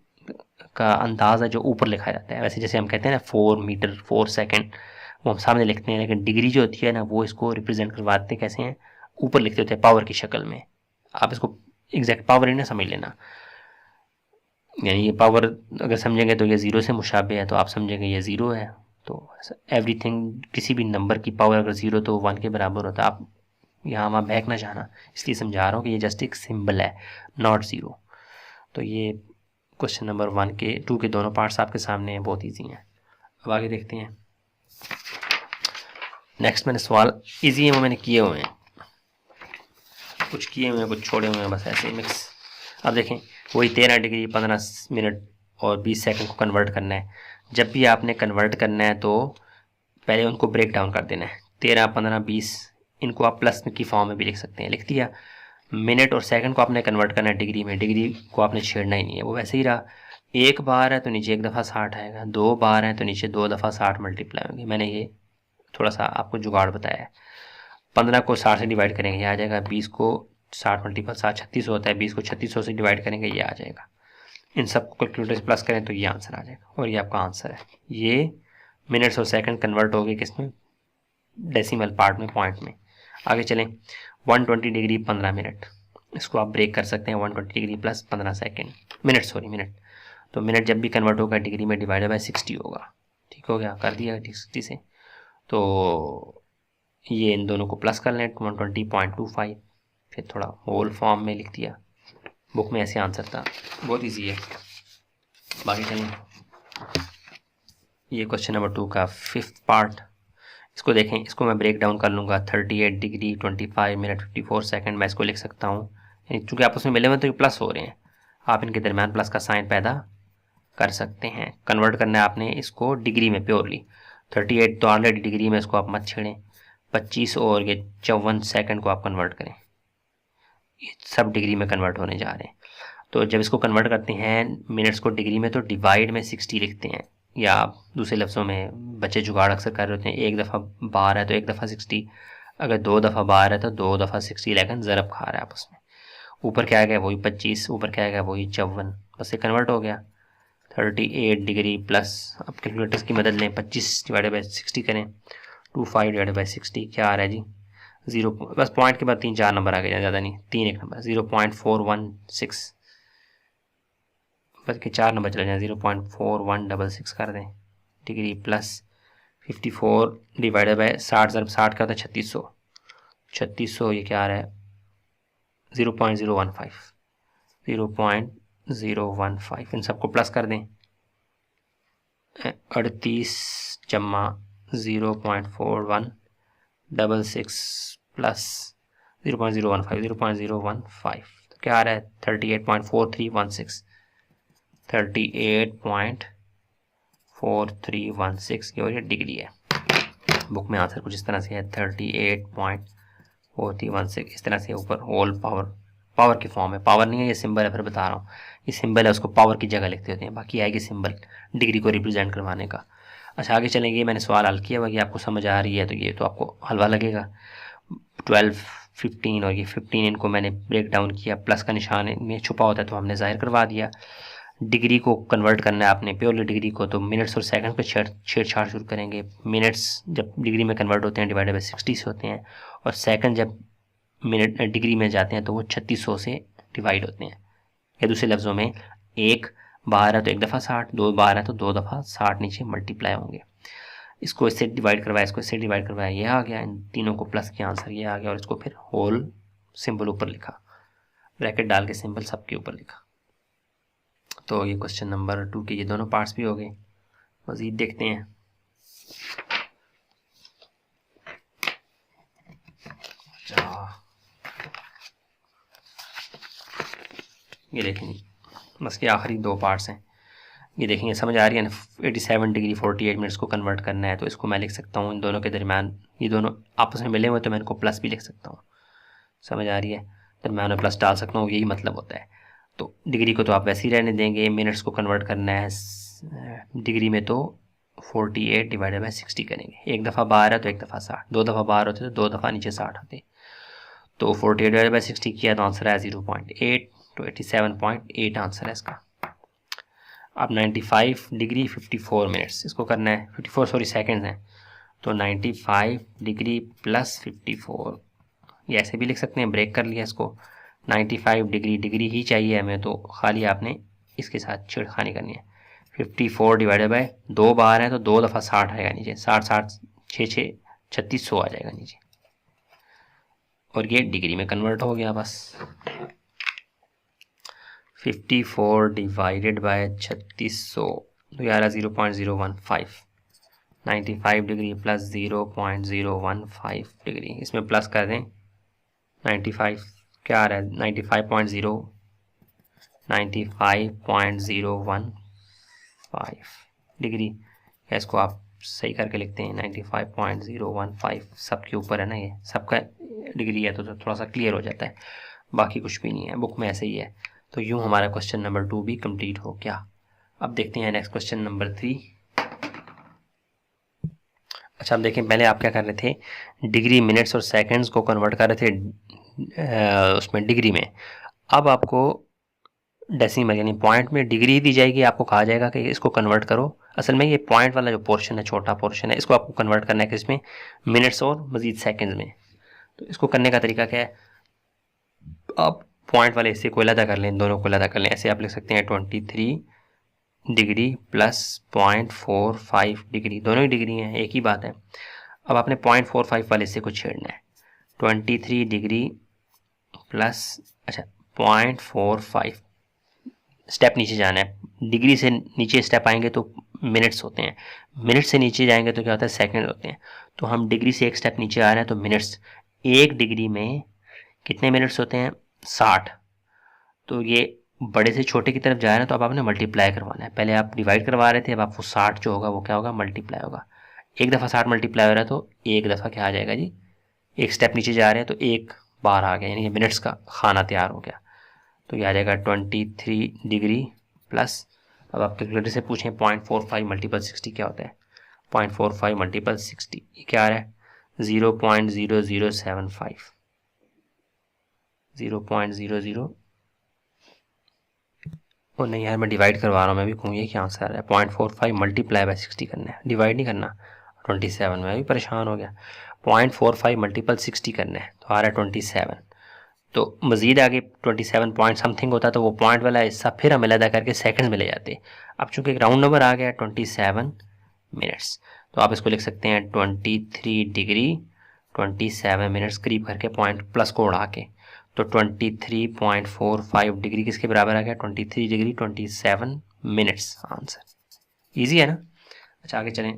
का अंदाज है जो ऊपर लिखा जाता है। वैसे जैसे हम कहते हैं ना 4 मीटर 4 सेकंड, वो हम सामने लिखते हैं, लेकिन डिग्री जो होती है ना वो इसको रिप्रेजेंट करवाते कैसे हैं, ऊपर लिखते होते हैं पावर की शक्ल में। आप इसको एग्जैक्ट पावर ही ना समझ लेना, यानी ये पावर अगर समझेंगे तो ये ज़ीरो से मुशाबे है, तो आप समझेंगे ये ज़ीरो है। तो एवरीथिंग, किसी भी नंबर की पावर अगर ज़ीरो तो 1 के बराबर होता है। आप यहाँ वहाँ बहक ना जाना, इसलिए समझा रहा हूँ कि ये जस्ट एक सिंबल है, नॉट ज़ीरो। तो ये क्वेश्चन नंबर 1 के 2 के दोनों पार्ट्स आपके सामने हैं, बहुत ईजी हैं। अब आगे देखते हैं। नेक्स्ट मैंने सवाल ईजी है वो मैंने किए हुए हैं, कुछ किए हुए हैं कुछ छोड़े हुए हैं, बस ऐसे ही मिक्स। अब देखें, वही 13 डिग्री 15 मिनट और 20 सेकंड को कन्वर्ट करना है। जब भी आपने कन्वर्ट करना है तो पहले उनको ब्रेक डाउन कर देना है। 13 15 20 इनको आप प्लस की फॉर्म में भी लिख सकते हैं, लिख दिया। मिनट और सेकंड को आपने कन्वर्ट करना है डिग्री में, डिग्री को आपने छेड़ना ही नहीं है, वो वैसे ही रहा। एक बार है तो नीचे 1 दफ़ा 60 आएगा, 2 बार है तो नीचे 2 दफ़ा 60 मल्टीप्लाई होंगे। मैंने ये थोड़ा सा आपको जुगाड़ बताया है। 15 को 60 से डिवाइड करेंगे ये आ जाएगा, 20 को 60 मल्टीपल 60 3600 होता है, 20 को 3600 से डिवाइड करेंगे ये आ जाएगा। इन सबको कैलकुलेटर से प्लस करें तो ये आंसर आ जाएगा, और ये आपका आंसर है। ये मिनट्स और सेकंड कन्वर्ट हो गए किसमें, डेसिमल पार्ट में, पॉइंट में। आगे चलें, 120 डिग्री 15 मिनट, इसको आप ब्रेक कर सकते हैं, 120 डिग्री प्लस 15 सेकेंड, मिनट। तो मिनट जब भी कन्वर्ट होगा डिग्री में डिवाइडेड बाय 60 होगा, ठीक हो गया, कर दिया 60 से। तो ये इन दोनों को प्लस कर लें, 120.25, फिर थोड़ा होल फॉर्म में लिख दिया। बुक में ऐसे आंसर था, बहुत इजी है। बाकी चलें, ये क्वेश्चन नंबर 2 का 5th पार्ट, इसको देखें, इसको मैं ब्रेक डाउन कर लूँगा। 38 डिग्री 25 मिनट 54 सेकंड, मैं इसको लिख सकता हूँ, चूँकि आपस में मिले हुए तो ये प्लस हो रहे हैं, आप इनके दरमियान प्लस का साइन पैदा कर सकते हैं। कन्वर्ट करना है आपने इसको डिग्री में प्योरली। 38 तो ऑलरेडी डिग्री में, इसको आप मत छेड़ें। 25 और ये 54 सेकंड को आप कन्वर्ट करें, ये सब डिग्री में कन्वर्ट होने जा रहे हैं। तो जब इसको कन्वर्ट करते हैं मिनट्स को डिग्री में, तो डिवाइड में 60 लिखते हैं, या दूसरे लफ्ज़ों में बच्चे जुगाड़ अक्सर कर रहे होते हैं, 1 दफ़ा 12 है तो 1 दफ़ा 60, अगर 2 दफ़ा 12 है तो 2 दफ़ा 60, लेकिन ज़रब खा रहा है आपस में। ऊपर क्या आ गया, वही 25, ऊपर क्या आ गया, वही 54, बस ये कन्वर्ट हो गया। 38 डिग्री प्लस, अब कैलकुलेटर्स की मदद लें, 25 डिवाइडेड बाई 60 करें, 25 डिवाइडेड बाई 60 क्या आ रहा है जी, 0, बस पॉइंट के बाद 3-4 नंबर आ गए, ज़्यादा नहीं, 3 एक नंबर, 0.416, बस के 4 नंबर चले जाए, 0.4166 कर दें डिग्री प्लस 54 डिवाइडेड बाई 60, ज़रब 60 का होता है 3600, 3600 ये क्या आ रहा है, 0.015, 0.015, इन सबको प्लस कर दें। 38 जमा 0.4166 प्लस 0.015, 0.015, तो क्या आ रहा है, 38.4316, 38.4316 की और ये डिग्री है। बुक में आंसर कुछ इस तरह से है 38.4316 इस तरह से ऊपर होल पावर की फॉर्म है। पावर नहीं है, ये सिंबल है, फिर बता रहा हूँ ये सिंबल है, उसको पावर की जगह लिखते होते हैं, बाकी आएगी सिंबल डिग्री को रिप्रेजेंट करवाने का। अच्छा आगे चलेंगे, मैंने सवाल हल किया हुआ, ये आपको समझ आ रही है तो ये तो आपको हलवा लगेगा। 12, 15 और ये 15 इनको मैंने ब्रेक डाउन किया, प्लस का निशान इनमें छुपा होता है तो हमने जाहिर करवा दिया। डिग्री को कन्वर्ट करना है आपने प्योरली डिग्री को, तो मिनट्स और सेकंड पे छेड़छाड़ शुरू करेंगे। मिनट्स जब डिग्री में कन्वर्ट होते हैं डिवाइडेड बाई 60 से होते हैं, और सेकंड जब मिनट डिग्री में जाते हैं तो वो 3600 से डिवाइड होते हैं। या दूसरे लफ्ज़ों में एक बाहर है तो एक दफ़ा 60, दो बाहर है तो दो दफ़ा 60 नीचे मल्टीप्लाई होंगे। इसको इससे डिवाइड करवाया, इसको इससे डिवाइड करवाया, ये आ गया, इन तीनों को प्लस किया, आंसर ये आ गया, और इसको फिर होल सिंबल ऊपर लिखा, ब्रैकेट डाल के सिंबल सबके ऊपर लिखा। तो ये क्वेश्चन नंबर 2 के ये दोनों पार्ट्स भी हो गए। मज़ीद देखते हैं। ये देखें बस के आखिरी 2 पार्ट्स हैं। ये देखेंगे समझ आ रही है ना, 87 डिग्री 48 मिनट्स को कन्वर्ट करना है, तो इसको मैं लिख सकता हूँ इन दोनों के दरमियान, ये दोनों आपस में मिले हुए तो मैं इनको प्लस भी लिख सकता हूँ। समझ आ रही है, दरमियान में प्लस डाल सकता हूँ, यही मतलब होता है। तो डिग्री को तो आप वैसे ही रहने देंगे, मिनट्स को कन्वर्ट करना है डिग्री में तो 48 डिवाइडेड बाई 60 करेंगे। एक दफ़ा बाहर है तो एक दफ़ा 60, दो दफ़ा बाहर होते तो दो दफ़ा नीचे 60 होते। तो 48 डिवाइडेड बाई 60 किया तो आंसर है 0.8, तो 87.8 आंसर है इसका। अब 95 डिग्री 54 मिनट्स इसको करना है, 54 सेकेंड्स हैं, तो 95 डिग्री प्लस 54, ये ऐसे भी लिख सकते हैं, ब्रेक कर लिया इसको। 95 डिग्री ही चाहिए हमें, तो खाली आपने इसके साथ छेड़खानी करनी है। 54 डिवाइडेड बाय 2 बार है तो दो दफ़ा 60 आएगा नीचे, 60 6 3600 आ जाएगा नीचे, और ये डिग्री में कन्वर्ट हो गया बस। 54 डिवाइडेड बाय 3600 तो यार 0.015, 95 डिग्री प्लस 0.015 डिग्री, इसमें प्लस कर दें 95 क्या आ रहा है 95.015 डिग्री, या इसको आप सही करके लिखते हैं 95.015, सबके ऊपर है ना, ये सबका डिग्री है तो थोड़ा सा क्लियर हो जाता है, बाकी कुछ भी नहीं है, बुक में ऐसे ही है। तो यूँ हमारा क्वेश्चन नंबर 2 भी कंप्लीट हो गया। अब देखते हैं नेक्स्ट क्वेश्चन नंबर 3। अच्छा अब देखें, पहले आप क्या कर रहे थे, डिग्री मिनट्स और सेकंड्स को कन्वर्ट कर रहे थे उसमें डिग्री में। अब आपको डेसिमल यानी पॉइंट में डिग्री दी जाएगी, आपको कहा जाएगा कि इसको कन्वर्ट करो। असल में ये पॉइंट वाला जो पोर्शन है, छोटा पोर्शन है, इसको आपको कन्वर्ट करना है किसमें, मिनट्स और मजीद सेकंड्स में। तो इसको करने का तरीका क्या है, आप पॉइंट वाले हिस्से को अलग कर लें, दोनों को अलग कर लें। ऐसे आप लिख सकते हैं 23 डिग्री प्लस 0.45 डिग्री, दोनों ही डिग्री हैं, एक ही बात है। अब आपने 0.45 वाले हिस्से को छेड़ना है, 23 डिग्री प्लस 0.45 स्टेप नीचे जाना है, डिग्री से नीचे स्टेप आएंगे तो मिनट्स होते हैं, मिनट से नीचे जाएंगे तो क्या होता है, सेकंड होते हैं। तो हम डिग्री से एक स्टेप नीचे आ रहे हैं तो मिनट्स, एक डिग्री में कितने मिनट्स होते हैं 60, तो ये बड़े से छोटे की तरफ जा रहे हैं तो अब आपने मल्टीप्लाई करवाना है। पहले आप डिवाइड करवा रहे थे, अब आपको 60 जो होगा वो क्या होगा, मल्टीप्लाई होगा। एक दफ़ा 60 मल्टीप्लाई हो रहा है तो एक दफ़ा क्या आ जाएगा जी, एक स्टेप नीचे जा रहे हैं तो एक बार आ गया, यानी मिनट्स का खाना तैयार हो गया। तो ये आ जाएगा 23 डिग्री प्लस, अब आप कैलकुलेटर से पूछें 0.45 मल्टीपल 60 क्या होता है, 0.45 मल्टीपल 60 ये क्या आ रहा है 0.0075, 0.00 और नहीं यार मैं डिवाइड करवा रहा हूँ, मैं भी कहूँ ये क्या आंसर है, 0.45 मल्टीप्लाई बाई 60 करना है, डिवाइड नहीं करना। 27 में भी परेशान हो गया, 0.45 मल्टीपल 60 करना है तो आ रहा है 27। तो मज़ीद आगे 27 पॉइंट समथिंग होता तो वो पॉइंट वाला हिस्सा फिर हम अलग करके सेकंड्स में ले जाते। अब चूंकि एक राउंड नंबर आ गया 27 मिनट्स, तो आप इसको लिख सकते हैं 23 डिग्री 27 मिनट्स करीब करके पॉइंट प्लस को उड़ा के, तो 23.45 डिग्री किसके बराबर आ गया, 23 डिग्री 27 मिनट्स आंसर। ईजी है ना। अच्छा आगे चलें,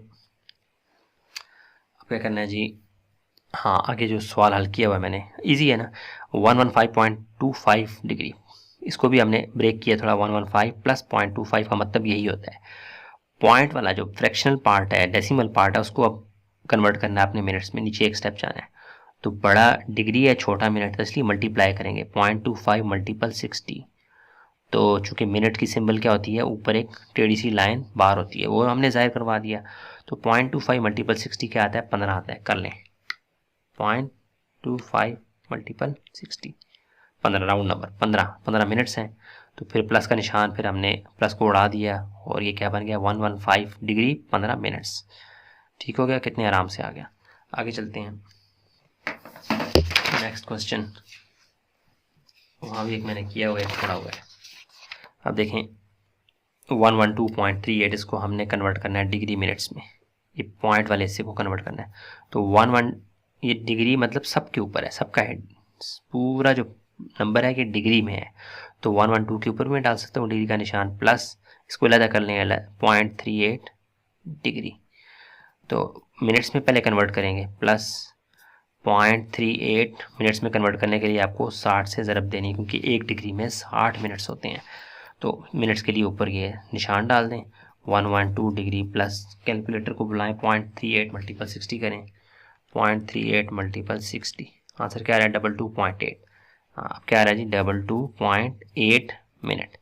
अब क्या करना है जी, हाँ आगे जो सवाल हल किया हुआ है मैंने, इजी है ना। 115.25 डिग्री इसको भी हमने ब्रेक किया थोड़ा, 115 प्लस 0.25 का मतलब यही होता है। पॉइंट वाला जो फ्रैक्शनल पार्ट है, डेसिमल पार्ट है, उसको अब कन्वर्ट करना है अपने मिनट्स में, नीचे एक स्टेप जाना है। तो बड़ा डिग्री है, छोटा मिनट, तो इसलिए मल्टीप्लाई करेंगे 0.25 मल्टीपल 60। तो चूंकि मिनट की सिंबल क्या होती है, ऊपर एक टेढ़ी सी लाइन बार होती है, वो हमने जाहिर करवा दिया। तो 0.25 मल्टीपल 60 क्या आता है, 15 आता है। कर लें 0.25 मल्टीपल 60, 15 राउंड नंबर, 15 मिनट्स हैं। तो फिर प्लस का निशान, फिर हमने प्लस को उड़ा दिया और ये क्या बन गया, 115 डिग्री 15 मिनट्स। ठीक हो गया, कितने आराम से आ गया। आगे चलते हैं, नेक्स्ट क्वेश्चन। वहाँ भी एक मैंने किया हुआ है, पढ़ा हुआ है। अब देखें 112.38, इसको हमने कन्वर्ट करना है डिग्री मिनट्स में, ये पॉइंट वाले हिस्से को कन्वर्ट करना है। तो 11, ये डिग्री मतलब सबके ऊपर है, सबका है, पूरा जो नंबर है कि डिग्री में है। तो 112 के ऊपर में डाल सकता हूँ डिग्री का निशान, प्लस इसको अलग कर लेंगे 0.38 डिग्री। तो मिनट्स में पहले कन्वर्ट करेंगे, प्लस 0.38 मिनट्स में कन्वर्ट करने के लिए आपको 60 से ज़रब देनी, क्योंकि एक डिग्री में 60 मिनट्स होते हैं। तो मिनट्स के लिए ऊपर ये निशान डाल दें, 112 डिग्री प्लस, कैलकुलेटर को बुलाएं, 0.38 मल्टीपल 60 करें, 0.38 मल्टीपल 60, आंसर क्या आ रहा है, 22.8। हाँ, क्या आ रहा है जी, 22.8 मिनट।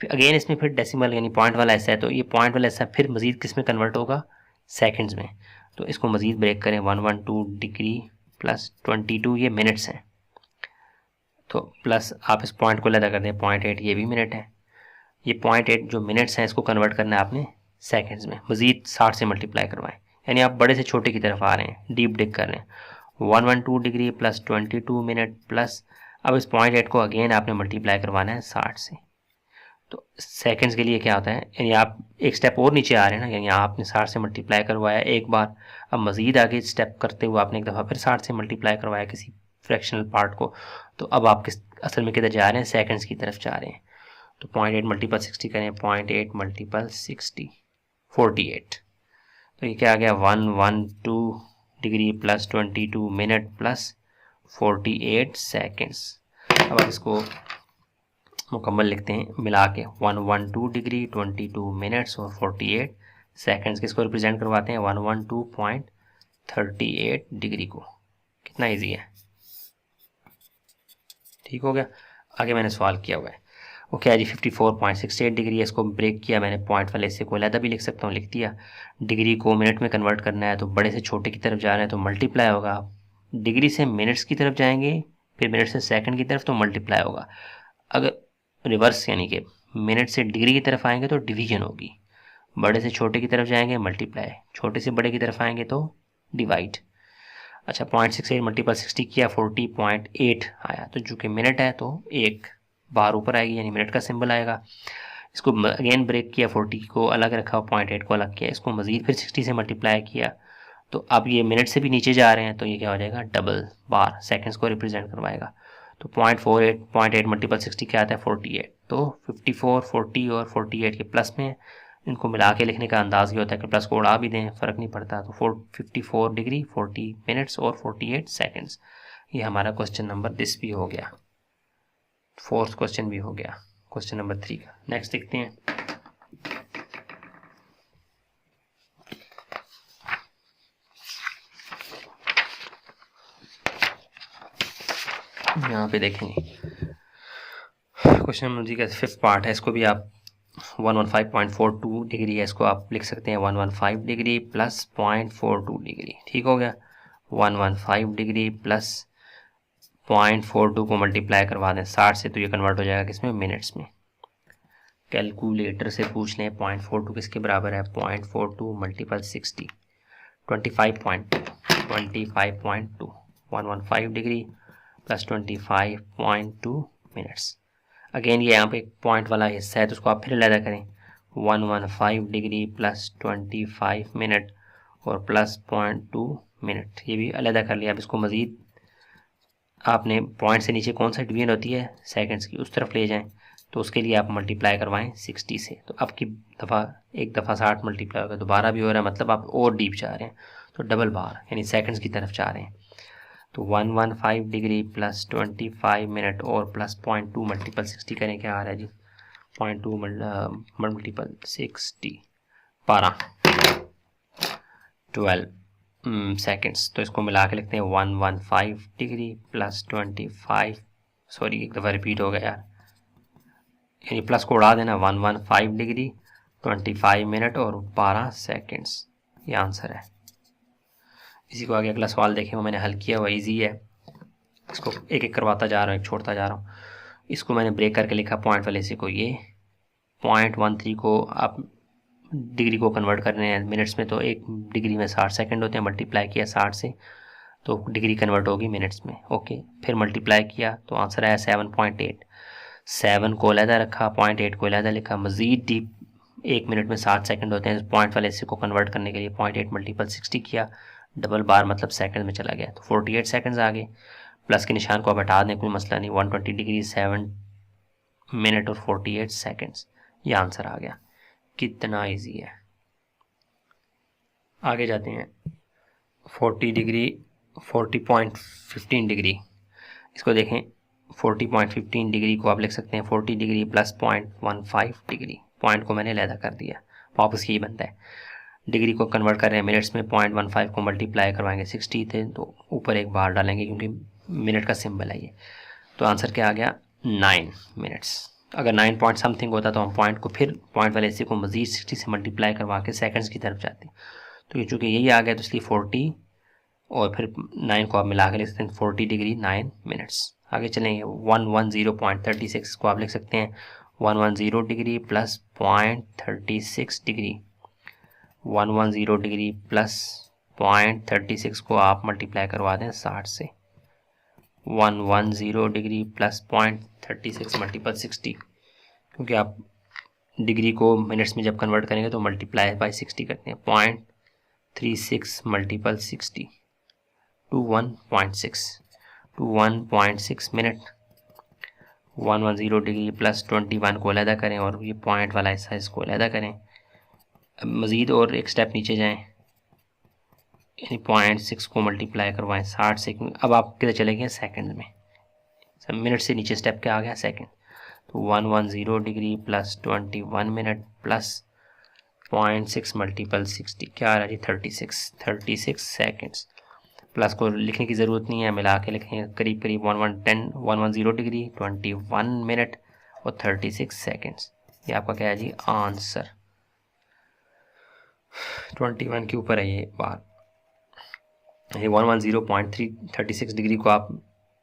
फिर अगेन इसमें फिर डेसिमल यानी पॉइंट वाला ऐसा है, तो ये पॉइंट वाला ऐसा फिर मज़ीद किस में कन्वर्ट होगा, सेकंड्स में। तो इसको मज़ीद ब्रेक करें, 112 डिग्री प्लस 22, ये मिनट्स हैं। तो प्लस आप इस पॉइंट को अलग कर दें, 0.8 ये भी मिनट है। ये 0.8 जो मिनट्स हैं इसको कन्वर्ट करना है आपने सेकंड्स में, मज़ीद 60 से मल्टीप्लाई करवाएं, यानी आप बड़े से छोटे की तरफ आ रहे हैं, डीप डिग कर रहे हैं। 112 डिग्री प्लस 22 मिनट प्लस, अब इस 0.8 को अगेन आपने मल्टीप्लाई करवाना है 60 से। तो सेकंड्स के लिए क्या होता है, यानी आप एक स्टेप और नीचे आ रहे हैं ना, यानी आपने 60 से मल्टीप्लाई करवाया एक बार, अब मज़ीद आगे स्टेप करते हुए आपने एक दफ़ा फिर 60 से मल्टीप्लाई करवाया किसी फ्रैक्शनल पार्ट को। तो अब आप किस असल में किधर जा रहे हैं, सेकंड्स की तरफ जा रहे हैं। तो 0.8 मल्टीपल 60 करें, 0.8 मल्टीपल 60, 48। तो ये क्या आ गया, 112 degree plus 22 minute plus 48 seconds. अब आप इसको मुकम्मल लिखते हैं मिला के, 112 डिग्री 22 मिनट्स और 48 सेकेंड्स, किसको रिप्रेजेंट करवाते हैं, 112.38 डिग्री को। कितना इजी है, ठीक हो गया। आगे मैंने सवाल किया हुआ है, वो क्या है जी, 54.68 डिग्री है, इसको ब्रेक किया मैंने, पॉइंट वाले हिस्से को अलग भी लिख सकता हूँ, लिख दिया। डिग्री को मिनट में कन्वर्ट करना है, तो बड़े से छोटे की तरफ जा रहे हैं तो मल्टीप्लाई होगा, डिग्री से मिनट्स की तरफ जाएंगे, फिर मिनट से सेकंड की तरफ तो मल्टीप्लाई होगा। अगर रिवर्स यानी कि मिनट से डिग्री की तरफ आएंगे तो डिवीजन होगी, बड़े से छोटे की तरफ जाएंगे मल्टीप्लाई, छोटे से बड़े की तरफ आएंगे तो डिवाइड। अच्छा, 0.68 मल्टीपल 60 किया, 40.8 आया। तो जो कि मिनट है तो एक बार ऊपर आएगी, यानी मिनट का सिंबल आएगा। इसको अगेन ब्रेक किया, 40 को अलग रखा, 0.8 को अलग किया, इसको मज़ीद फिर 60 से मल्टीप्लाई किया। तो अब ये मिनट से भी नीचे जा रहे हैं, तो ये क्या हो जाएगा, डबल बार सेकेंड्स को रिप्रेजेंट करवाएगा। तो 0.8 मल्टीपल 60 क्या आता है, 48। तो 54, 40 और 48 के प्लस में, इनको मिला के लिखने का अंदाज ये होता है कि प्लस को उड़ा भी दें, फ़र्क नहीं पड़ता। तो 54 डिग्री 40 मिनट्स और 48 सेकेंड्स। ये हमारा क्वेश्चन नंबर दिस भी हो गया, फोर्थ क्वेश्चन भी हो गया, क्वेश्चन नंबर 3 का। नेक्स्ट देखते हैं, यहाँ पे देखेंगे क्वेश्चन नंबर 3 का 5th पार्ट है, इसको भी आप 115.42 डिग्री है, इसको आप लिख सकते हैं 115 डिग्री प्लस 0.42 डिग्री। ठीक हो गया, 115 डिग्री प्लस 0.42 को मल्टीप्लाई करवा दें 60 से, तो ये कन्वर्ट हो जाएगा किसमें, मिनट्स में। कैलकुलेटर से पूछ लें 0.42 किसके बराबर है, 0.42 multiple 60, 25.2, 25.2, 115 degree plus 25.2 minutes. Again ये यहाँ पे एक पॉइंट वाला हिस्सा है, तो उसको आप फिर अलग करें, 115 डिग्री प्लस 25 मिनट और प्लस 0.2 मिनट, ये भी अलग कर लिया। अब इसको मज़ीद आपने पॉइंट से नीचे कौन सा डिवीजन होती है, सेकंड्स की, उस तरफ ले जाएं, तो उसके लिए आप मल्टीप्लाई करवाएं 60 से। तो अब की दफ़ा एक दफ़ा 60 मल्टीप्लाई होगा, दोबारा भी हो रहा है, मतलब आप और डीप जा रहे हैं, तो डबल बार यानी सेकंड्स की तरफ जा रहे हैं। तो 115 डिग्री प्लस 25 मिनट और प्लस 0.2 मल्टीपल 60 करें, क्या आ रहा है जी, 0.2 मल्टीपल 60 12 सेकेंड्स। तो इसको मिला के लिखते हैं 115 डिग्री प्लस 25, सॉरी एक दफ़ा रिपीट हो गया यार, यानी प्लस को उड़ा देना, 115 डिग्री 25 मिनट और 12 सेकेंड्स, ये आंसर है। इसी को आगे अगला सवाल देखें, वो मैंने हल किया, वो इजी है, इसको एक एक करवाता जा रहा हूँ, एक छोड़ता जा रहा हूँ। इसको मैंने ब्रेक करके लिखा पॉइंट वाले से को, ये 0.13 को आप डिग्री को कन्वर्ट कर रहे हैं मिनट्स में, तो एक डिग्री में 60 सेकंड होते हैं, मल्टीप्लाई किया 60 से तो डिग्री कन्वर्ट होगी मिनट्स में। ओके, फिर मल्टीप्लाई किया तो आंसर आया 7.8। 7 को अलहदा रखा, 0.8 को अलहदा लिखा, मज़ीद डीप, एक मिनट में 60 सेकंड होते हैं, पॉइंट वाले से को कन्वर्ट करने के लिए 0.8 मल्टीपल 60 किया, डबल बार मतलब सेकंड में चला गया, तो 48 सेकंड्स आ गए। प्लस के निशान को आप हटा दें, कोई मसला नहीं, 120 डिग्री 7 मिनट और 48 सेकंड्स, ये आंसर आ गया। कितना इजी है। आगे जाते हैं, 40 डिग्री 40.15 डिग्री, इसको देखें, 40.15 डिग्री को आप लिख सकते हैं 40 डिग्री प्लस 0.15 डिग्री, पॉइंट को मैंने अलहदा कर दिया, वापस यही बनता है। डिग्री को कन्वर्ट कर रहे हैं मिनट्स में, 0.15 को मल्टीप्लाई करवाएंगे 60 थे, तो ऊपर एक बार डालेंगे क्योंकि मिनट का सिंबल है ये, तो आंसर क्या आ गया, 9 मिनट्स। अगर 9 पॉइंट समथिंग होता तो हम पॉइंट को फिर पॉइंट वाले हिस्से को मज़ीद 60 से मल्टीप्लाई करवा के सेकंड्स की तरफ जाते, तो ये चूँकि यही आ गया तो इसलिए 40 और फिर 9 को आप मिला के लिख सकते हैं 40 डिग्री 9 मिनट्स। आगे चलेंगे, 110.36 को आप लिख सकते हैं 110 degree plus 0.36 degree, 110 degree plus 0.36 को आप मल्टीप्लाई करवा दें 60 से, 110 डिग्री प्लस 0.36 मल्टीपल 60, क्योंकि आप डिग्री को मिनट्स में जब कन्वर्ट करेंगे तो मल्टीप्लाई बाय 60 करते हैं, 0.36 मल्टीपल 60 21.6 मिनट। 110 डिग्री प्लस 21 को अलहदा करें और ये पॉइंट वाला हिस्सा इसको अलहदा करें। अब मज़ीद और एक स्टेप नीचे जाएं, यानी 0.6 को मल्टीप्लाई करवाएं 60 से, अब आप किधर चले गए, सेकंड में, मिनट से नीचे स्टेप क्या आ गया, सेकंड। तो 110 degree plus 21 minute plus 0.6 multiple 60, क्या आ रहा है जी, 36 सेकंड्स। प्लस को लिखने की ज़रूरत नहीं है, मिला के लिखेंगे करीब करीब 110 डिग्री 21 मिनट और 36 सेकंड्स, ये आपका क्या है जी, आंसर। 21 के ऊपर है ये बार, ये 110.36 डिग्री को आप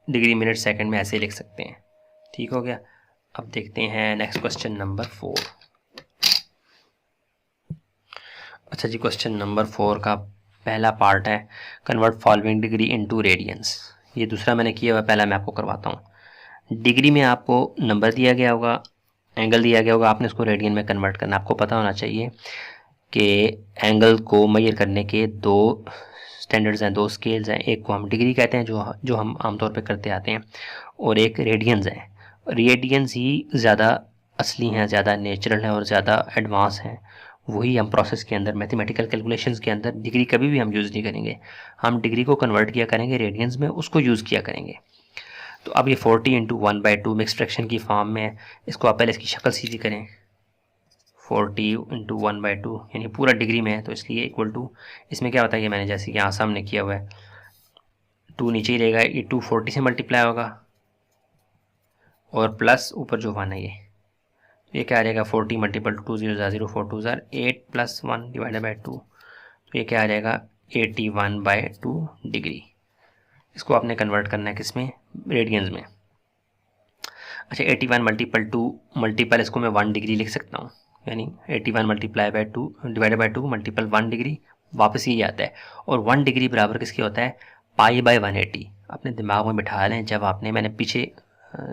डिग्री मिनट सेकंड में ऐसे लिख सकते हैं। ठीक हो गया। अब देखते हैं नेक्स्ट क्वेश्चन नंबर 4। अच्छा जी, क्वेश्चन नंबर 4 का पहला पार्ट है convert following degree into radiance. ये दूसरा मैंने किया हुआ, पहला मैं आपको करवाता हूँ। डिग्री में आपको नंबर दिया गया होगा, एंगल दिया गया होगा, आपने इसको रेडियन में कन्वर्ट करना। आपको पता होना चाहिए कि एंगल को मेजर करने के दो स्टैंडर्ड्स हैं, दो स्केल्स हैं। एक को हम डिग्री कहते हैं जो हम आमतौर पे करते आते हैं, और एक रेडियंस है। रेडियंस ही ज़्यादा असली हैं, ज़्यादा नेचुरल हैं और ज़्यादा एडवांस हैं। वही हम प्रोसेस के अंदर, मैथमेटिकल कैलकुलेशंस के अंदर डिग्री कभी भी हम यूज़ नहीं करेंगे। हम डिग्री को कन्वर्ट किया करेंगे रेडियंस में, उसको यूज़ किया करेंगे। तो अब ये 40 × 1/2 मिक्स फ्रैक्शन की फॉर्म में है। इसको आप पहले इसकी शक्ल सीधी करें, 40 × 1/2 यानी पूरा डिग्री में है, तो इसलिए इक्वल टू, इसमें क्या होता है, ये मैंने जैसे कि यहाँ सामने किया हुआ है, 2 नीचे ही रहेगा, ये 2 40 से मल्टीप्लाई होगा और प्लस ऊपर जो 1 है ये क्या आ जाएगा, 40 मल्टीपल 2 0 0 4 2 8 प्लस 1 डिवाइडेड बाई 2, तो ये क्या आ जाएगा 81/2 डिग्री। इसको आपने कन्वर्ट करना है किस में, रेडियंस में। अच्छा, 81 मल्टीपल 2 मल्टीपल इसको मैं 1 डिग्री लिख सकता हूँ, यानी 81 multiply by 2 divided by 2 multiple 1 degree, वापस यही आता है। और 1 डिग्री बराबर किसके होता है, π/180। अपने दिमाग में बिठा लें, जब आपने, मैंने पीछे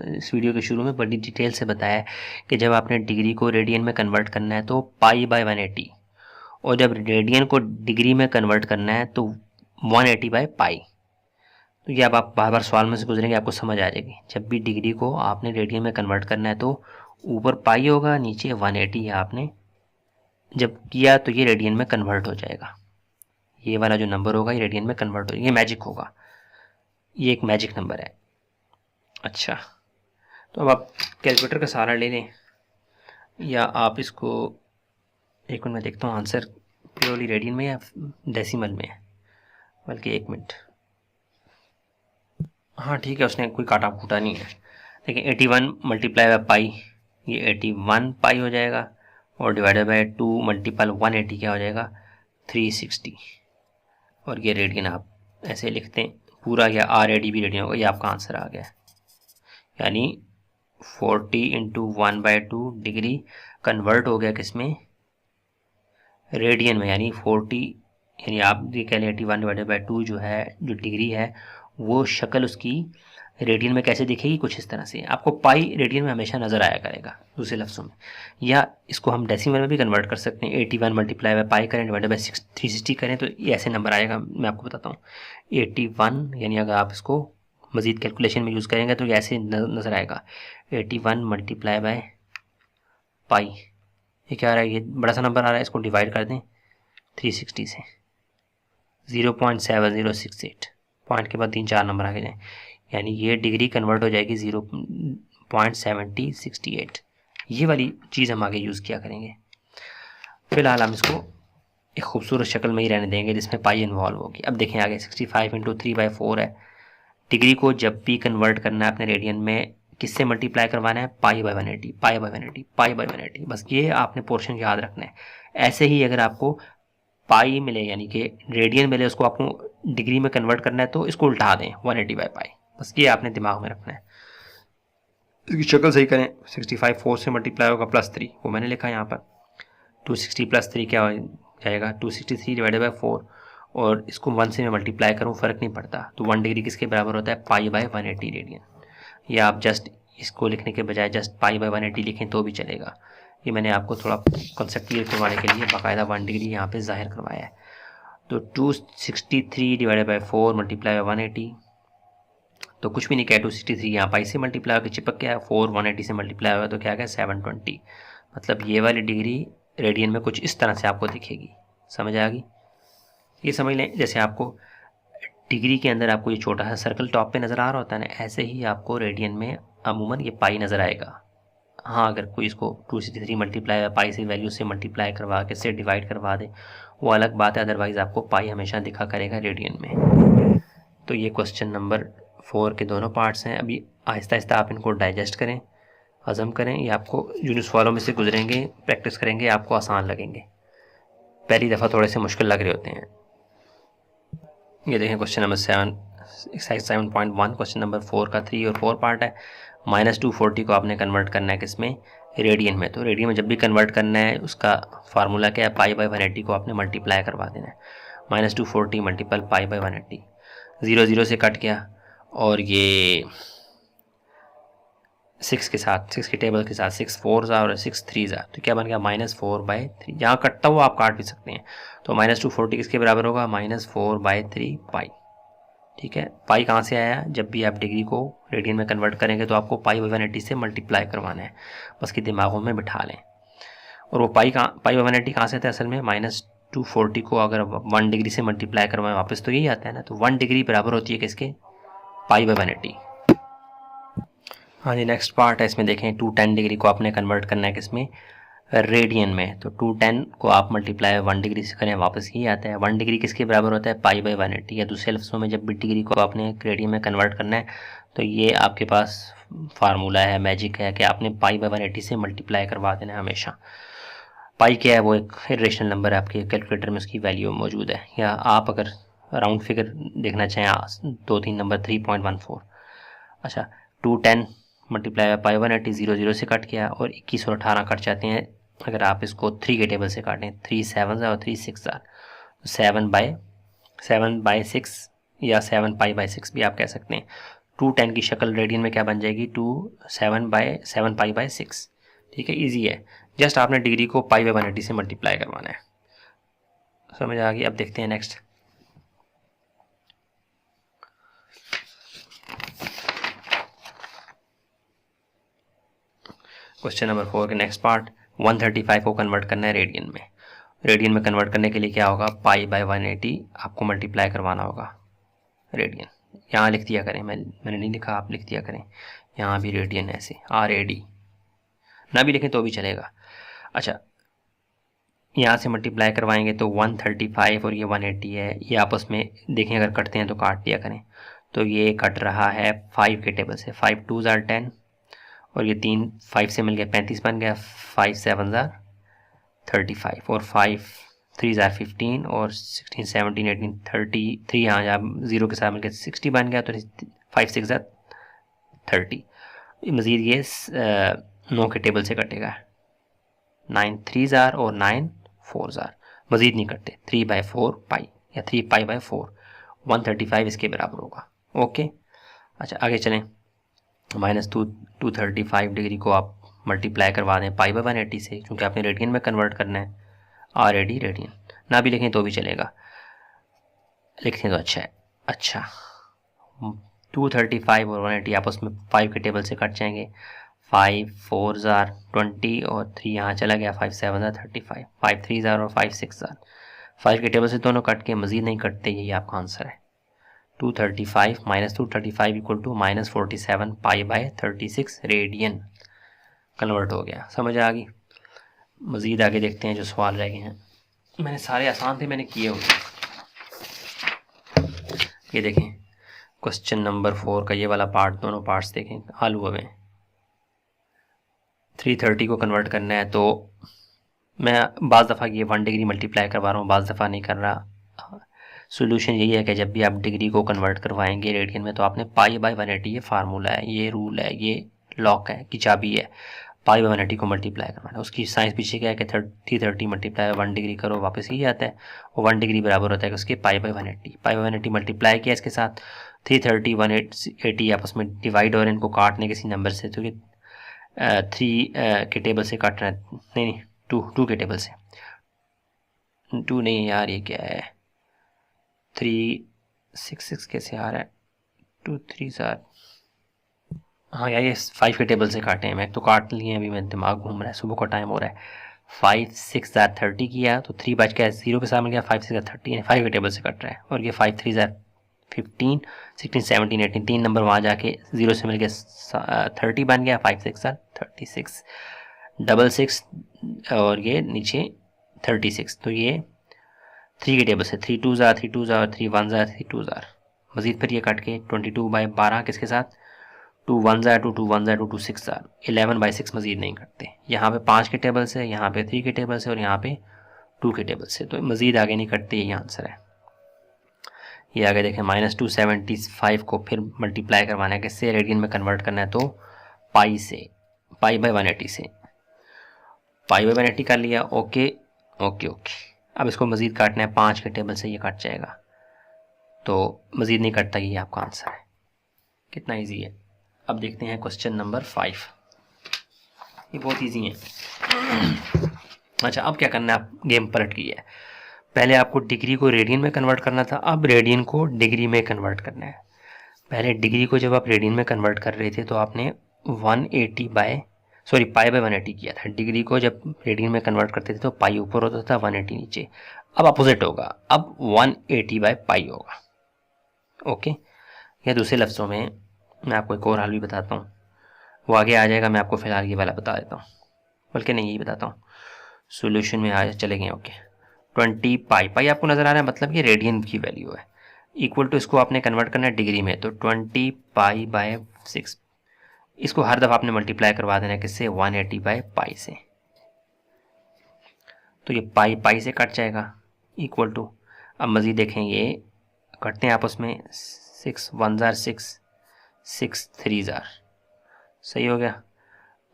इस वीडियो के शुरू में बड़ी डिटेल से बताया कि जब आपने डिग्री को रेडियन में कन्वर्ट करना है तो π/180, और जब रेडियन को डिग्री में कन्वर्ट करना है तो 180/π। तो ये अब आप बार बार सवाल में से गुजरेंगे, आपको समझ आ जाएगी। जब भी डिग्री को आपने रेडियन में कन्वर्ट करना है तो ऊपर पाई होगा, नीचे 180 है। आपने जब किया तो ये रेडियन में कन्वर्ट हो जाएगा, ये वाला जो नंबर होगा ये रेडियन में कन्वर्ट हो जाएगा, ये मैजिक होगा। ये एक मैजिक नंबर है। अच्छा, तो अब आप कैलकुलेटर का सहारा ले लें या आप इसको, एक मिनट में देखता हूँ आंसर प्योरली रेडियन में या डेसिमल में है, बल्कि एक मिनट। हाँ ठीक है, उसने कोई काटा फूटा नहीं है। देखिए 81 मल्टीप्लाई बाई पाई, ये 81 पाई हो जाएगा, और डिवाइडेड बाय 2 मल्टीपल 180 क्या हो जाएगा 360, और ये रेडियन आप ऐसे लिखते हैं पूरा, या RAD भी रेडियन होगा, ये आपका आंसर आ गया। यानी 40 इंटू 1/2 डिग्री कन्वर्ट हो गया किसमें, रेडियन में, यानी 40, यानी आप ये कह लें 81 डिवाइडेड बाई 2 जो है, जो डिग्री है, वो शक्ल उसकी रेडियन में कैसे दिखेगी, कुछ इस तरह से। आपको पाई रेडियन में हमेशा नज़र आया करेगा दूसरे लफ्ज़ों में, या इसको हम डेसिमल में भी कन्वर्ट कर सकते हैं। 81 मल्टीप्लाई बाई पाई करें डिवाइडेड बाई 360 करें तो ये ऐसे नंबर आएगा। मैं आपको बताता हूँ 81, यानी अगर आप इसको मज़ीद कैलकुलेशन में यूज़ करेंगे तो ये ऐसे नज़र आएगा 81 मल्टीप्लाई बाई पाई, ये क्या आ रहा है, ये बड़ा सा नंबर आ रहा है, इसको डिवाइड कर दें 360 से, 0.7068, पॉइंट के बाद 3-4 नंबर आगे जाएँ, यानी ये डिग्री कन्वर्ट हो जाएगी 0.7068। ये वाली चीज़ हम आगे यूज़ किया करेंगे। फिलहाल हम इसको एक खूबसूरत शक्ल में ही रहने देंगे जिसमें पाई इन्वॉल्व होगी। अब देखें आगे 65 इंटू 3/4 है। डिग्री को जब भी कन्वर्ट करना है अपने रेडियन में, किससे मल्टीप्लाई करवाना है, pi by 180, pi by 180, pi by 180, बस ये आपने पोर्शन याद रखना है। ऐसे ही अगर आपको पाई मिले यानी कि रेडियन मिले, उसको आपको डिग्री में कन्वर्ट करना है तो इसको उल्टा दें 180 बाई पाई, बस ये आपने दिमाग में रखना है। इसकी शक्ल सही करें, 65 4 से मल्टीप्लाई होगा +3, वो मैंने लिखा है यहाँ पर। 260 + 3 क्या हो जाएगा 263 डिवाइडेड बाई 4, और इसको 1 से मैं मल्टीप्लाई करूँ फ़र्क नहीं पड़ता, तो 1 डिग्री किसके बराबर होता है, पाई बाई 180 रेडियन। या आप जस्ट इसको लिखने के बजाय जस्ट पाई बाई 180 लिखें तो भी चलेगा। ये मैंने आपको थोड़ा कॉन्सेप्ट क्लियर करवाने के लिए बाकायदा 1 डिग्री यहाँ पे ज़ाहिर करवाया है। तो 263 डिवाइडेड बाई 4 मल्टीप्लाई बाई 180, तो कुछ भी नहीं किया, 263 यहाँ पाई से मल्टीप्लाई होकर चिपक गया, 4 180 से मल्टीप्लाई हुआ तो क्या गया 720। मतलब ये वाली डिग्री रेडियन में कुछ इस तरह से आपको दिखेगी। समझ आ गई? ये समझ लें जैसे आपको डिग्री के अंदर आपको ये छोटा सा सर्कल टॉप पे नज़र आ रहा होता है ना, ऐसे ही आपको रेडियन में अमूमन ये पाई नज़र आएगा। हाँ, अगर कोई इसको 263 मल्टीप्लाई पाई से वैल्यू से मल्टीप्लाई करवा के से डिवाइड करवा दे वो अलग बात है, अदरवाइज़ आपको पाई हमेशा दिखा करेगा रेडियन में। तो ये क्वेश्चन नंबर 4 के दोनों पार्ट्स हैं। अभी आहिस्ता आहिस्ता आप इनको डाइजेस्ट करें, हज़म करें। ये आपको यूनिट सवालों में से गुजरेंगे, प्रैक्टिस करेंगे, आपको आसान लगेंगे। पहली दफ़ा थोड़े से मुश्किल लग रहे होते हैं। ये देखें question number 7 exercise 7.1 question number 4 का 3 और 4 पार्ट है। -240 को आपने कन्वर्ट करना है किसमें, रेडियन में। तो रेडियन में जब भी कन्वर्ट करना है उसका फार्मूला क्या है, पाई बाई 180 को आपने मल्टीप्लाई करवा देना है। -240 मल्टीपल पाई बाई 180, 0 0 से कट गया, और ये 6 के साथ, 6 के टेबल के साथ 6 4 और 6 3 तो क्या बन गया -4/3। जहाँ कटता हुआ आप काट भी सकते हैं। तो -240 किसके बराबर होगा, -4/3 पाई। ठीक है, पाई कहाँ से आया, जब भी आप डिग्री को रेडियन में कन्वर्ट करेंगे तो आपको पाई बाई 180 से मल्टीप्लाई करवाना है, बस कि दिमागों में बिठा लें। और वो पाई बाई 180 कहाँ से आता है असल में, -240 को अगर 1 डिग्री से मल्टीप्लाई करवाएं वापस तो यही आता है ना। तो 1 डिग्री बराबर होती है किसके, पाई बाई 180। हाँ जी, नेक्स्ट पार्ट है, इसमें देखें 210 डिग्री को आपने कन्वर्ट करना है किसमें, रेडियन में। तो 210 को आप मल्टीप्लाई 1 डिग्री से करें वापस ही आता है। 1 डिग्री किसके बराबर होता है, पाई बाई 180। या दूसरे लफ्ज़ों में जब भी डिग्री को आपने रेडियन में कन्वर्ट करना है तो ये आपके पास फार्मूला है, मैजिक है कि आपने पाई बाई 180 से मल्टीप्लाई करवा देना है हमेशा। पाई क्या है, वो एक इरेशनल नंबर है, आपके कैलकुलेटर में उसकी वैल्यू मौजूद है। या आप अगर राउंड फिगर देखना चाहें 2-3 नंबर 3.14। अच्छा, 210 मल्टीप्लाई पाई 180, 0 0 से कट गया, और 21 और 18 कट जाते हैं अगर आप इसको 3 के टेबल से काटें। 3 7 और 3 6 7/6 या 7 पाई बाई 6 भी आप कह सकते हैं। 210 की शक्ल रेडियन में क्या बन जाएगी, 7 पाई बाई 6। ठीक है, इजी है, जस्ट आपने डिग्री को पाई बाई 180 से मल्टीप्लाई करवाना है। समझ आ गई? अब देखते हैं नेक्स्ट। क्वेश्चन नंबर 4 के नेक्स्ट पार्ट, 135 को कन्वर्ट करना है रेडियन में। रेडियन में कन्वर्ट करने के लिए क्या होगा, पाई बाई 180 आपको मल्टीप्लाई करवाना होगा रेडियन। यहाँ लिख दिया करें, मैंने नहीं लिखा, आप लिख दिया करें। यहाँ भी रेडियन ऐसे RAD, ना भी लिखें तो भी चलेगा। अच्छा, यहाँ से मल्टीप्लाई करवाएंगे तो 135 और ये 180 है, ये आपस में देखें अगर कटते हैं तो काट दिया करें। तो ये कट रहा है 5 के टेबल से, 5 2 ज़ार 10 और ये 3 5 से मिल गया 35 बन गया, 5 7 ज़ार 35 और 5 3 ज़ार 15 और 16 17 18 33 यहाँ जब 0 के साथ मिलकर 60 बन गया, तो 5 6 ज़ार 30। मज़ीद ये 9 के टेबल से कटेगा, 9 3 ज़ार और 9 4 ज़ार, मज़ीद नहीं कटते। 3/4 पाई या 3 पाई बाई 4, 135 इसके बराबर होगा। ओके, अच्छा आगे चलें। -235 डिग्री को आप मल्टीप्लाई करवा दें पाई बाई 180 से, क्योंकि आपने रेडियन में कन्वर्ट करना है। RAD रेडियन, ना भी लिखें तो भी चलेगा, लिखते तो अच्छा है। अच्छा, 235 और 180 आपस में 5 के टेबल से कट जाएंगे, 5 4 ज़ार 20 और 3 यहाँ चला गया, 5 7 ज़ार 35, 5 3 ज़ार और 5 6 ज़ार, 5 के टेबल से दोनों कट के, मज़ीद नहीं कटते, यही आपका आंसर है। 235 -235 equal to -47 pi by 36 radian convert हो गया। समझ आ गई? मज़ीद आगे देखते हैं जो सवाल रह गए हैं। मैंने सारे आसान थे, मैंने किए होंगे। ये देखें क्वेश्चन नंबर 4 का ये वाला पार्ट, दोनों पार्ट्स देखें हल हुए हैं। 330 को कन्वर्ट करना है, तो मैं बाज़ दफ़ा ये 1 डिग्री मल्टीप्लाई करवा रहा हूँ, बाज़ दफ़ा नहीं कर रहा। सोल्यूशन यही है कि जब भी आप डिग्री को कन्वर्ट करवाएंगे रेडियन में, तो आपने पाई बाई 180, ये फार्मूला है, ये रूल है, ये लॉक है कि चाबी है, पाई बाई 180 को मल्टीप्लाई करवाना। उसकी साइंस पीछे क्या है कि 330 मल्टीप्लाई 1 डिग्री करो, वापस ही आता है, और 1 डिग्री बराबर होता है कि उसके pi by 180। Pi by 180 multiply किया इसके साथ, 330 180 आपस में डिवाइड और इनको काटने किसी नंबर से, तो ये 3 के टेबल से काटना है, नहीं 2 के टेबल से, 2 नहीं यार, ये क्या है, 3 6 6 कैसे आ रहा है, 2 3 ज़ार, हाँ यार ये 5 के टेबल से काटे हैं, मैं तो काट लिए, अभी मेरा दिमाग घूम रहा है, सुबह का टाइम हो रहा है। 5 6 ज़ार 30 किया तो 3 बच गया, 0 के साथ मिल गया, 5 6 ज़ार 30, यानी 5 के टेबल से कट रहा है। और ये 5 3 ज़ार 15 16 17 18, 3 नंबर वहाँ जाके 0 से मिल गया 30 बन गया, 5 6 ज़ार 36 66 और ये नीचे 36, तो ये 3 के टेबल से 3 2 ज़ार 3 2 ज़ार 3 1 ज़ार 3 2 ज़ार, मज़ीद फिर ये कट के 22/12 किसके साथ, 2 1 ज़ार 2 2 1 ज़ार 2 2 6 ज़ार, 11/6 मज़ीद नहीं कटते। यहाँ पे 5 के टेबल से, यहाँ पे 3 के टेबल से और यहाँ पे 2 के टेबल से, तो मज़ीद आगे नहीं कटते, यही आंसर है। ये आगे देखें, -275 को फिर मल्टीप्लाई करवाना है किससे, रेडियन में कन्वर्ट करना है, तो पाई से, पाई बाई 180 से, पाई बाई 180 कर लिया। ओके ओके ओके, अब इसको मज़ीद काटना है, 5 के टेबल से ये कट जाएगा, तो मज़ीद नहीं कटता, ये आपका आंसर है। कितना इजी है। अब देखते हैं क्वेश्चन नंबर 5, ये बहुत इजी है। अच्छा, अब क्या करना है, आप गेम पलट की है, पहले आपको डिग्री को रेडियन में कन्वर्ट करना था, अब रेडियन को डिग्री में कन्वर्ट करना है। पहले डिग्री को जब आप रेडियन में कन्वर्ट कर रहे थे तो आपने 180 पाई बाय 180 किया था। डिग्री को जब रेडियन में कन्वर्ट करते थे तो पाई ऊपर होता था, 180 नीचे। अब अपोजिट होगा, अब 180 बाय पाई होगा। ओके, या दूसरे लफ्ज़ों में मैं आपको एक और हल भी बताता हूँ, वो आगे आ जाएगा, मैं आपको फ़िलहाल ये वाला बता देता हूँ, बल्कि नहीं, यही बताता हूँ, सोल्यूशन में आ चले गए। ओके, 20 पाई आपको नज़र आ रहा है, मतलब ये रेडियन की वैल्यू है, इक्वल टू इसको आपने कन्वर्ट करना है डिग्री में, तो 20 पाई बाय 6, इसको हर दफ़ा आपने मल्टीप्लाई करवा देना है किससे, 180 बाय पाई से, तो ये पाई से कट जाएगा, इक्वल टू, अब मज़ीद देखें ये कटते हैं आपस में, 6 1 ज़ार 6 6 3 ज़ार, सही हो गया।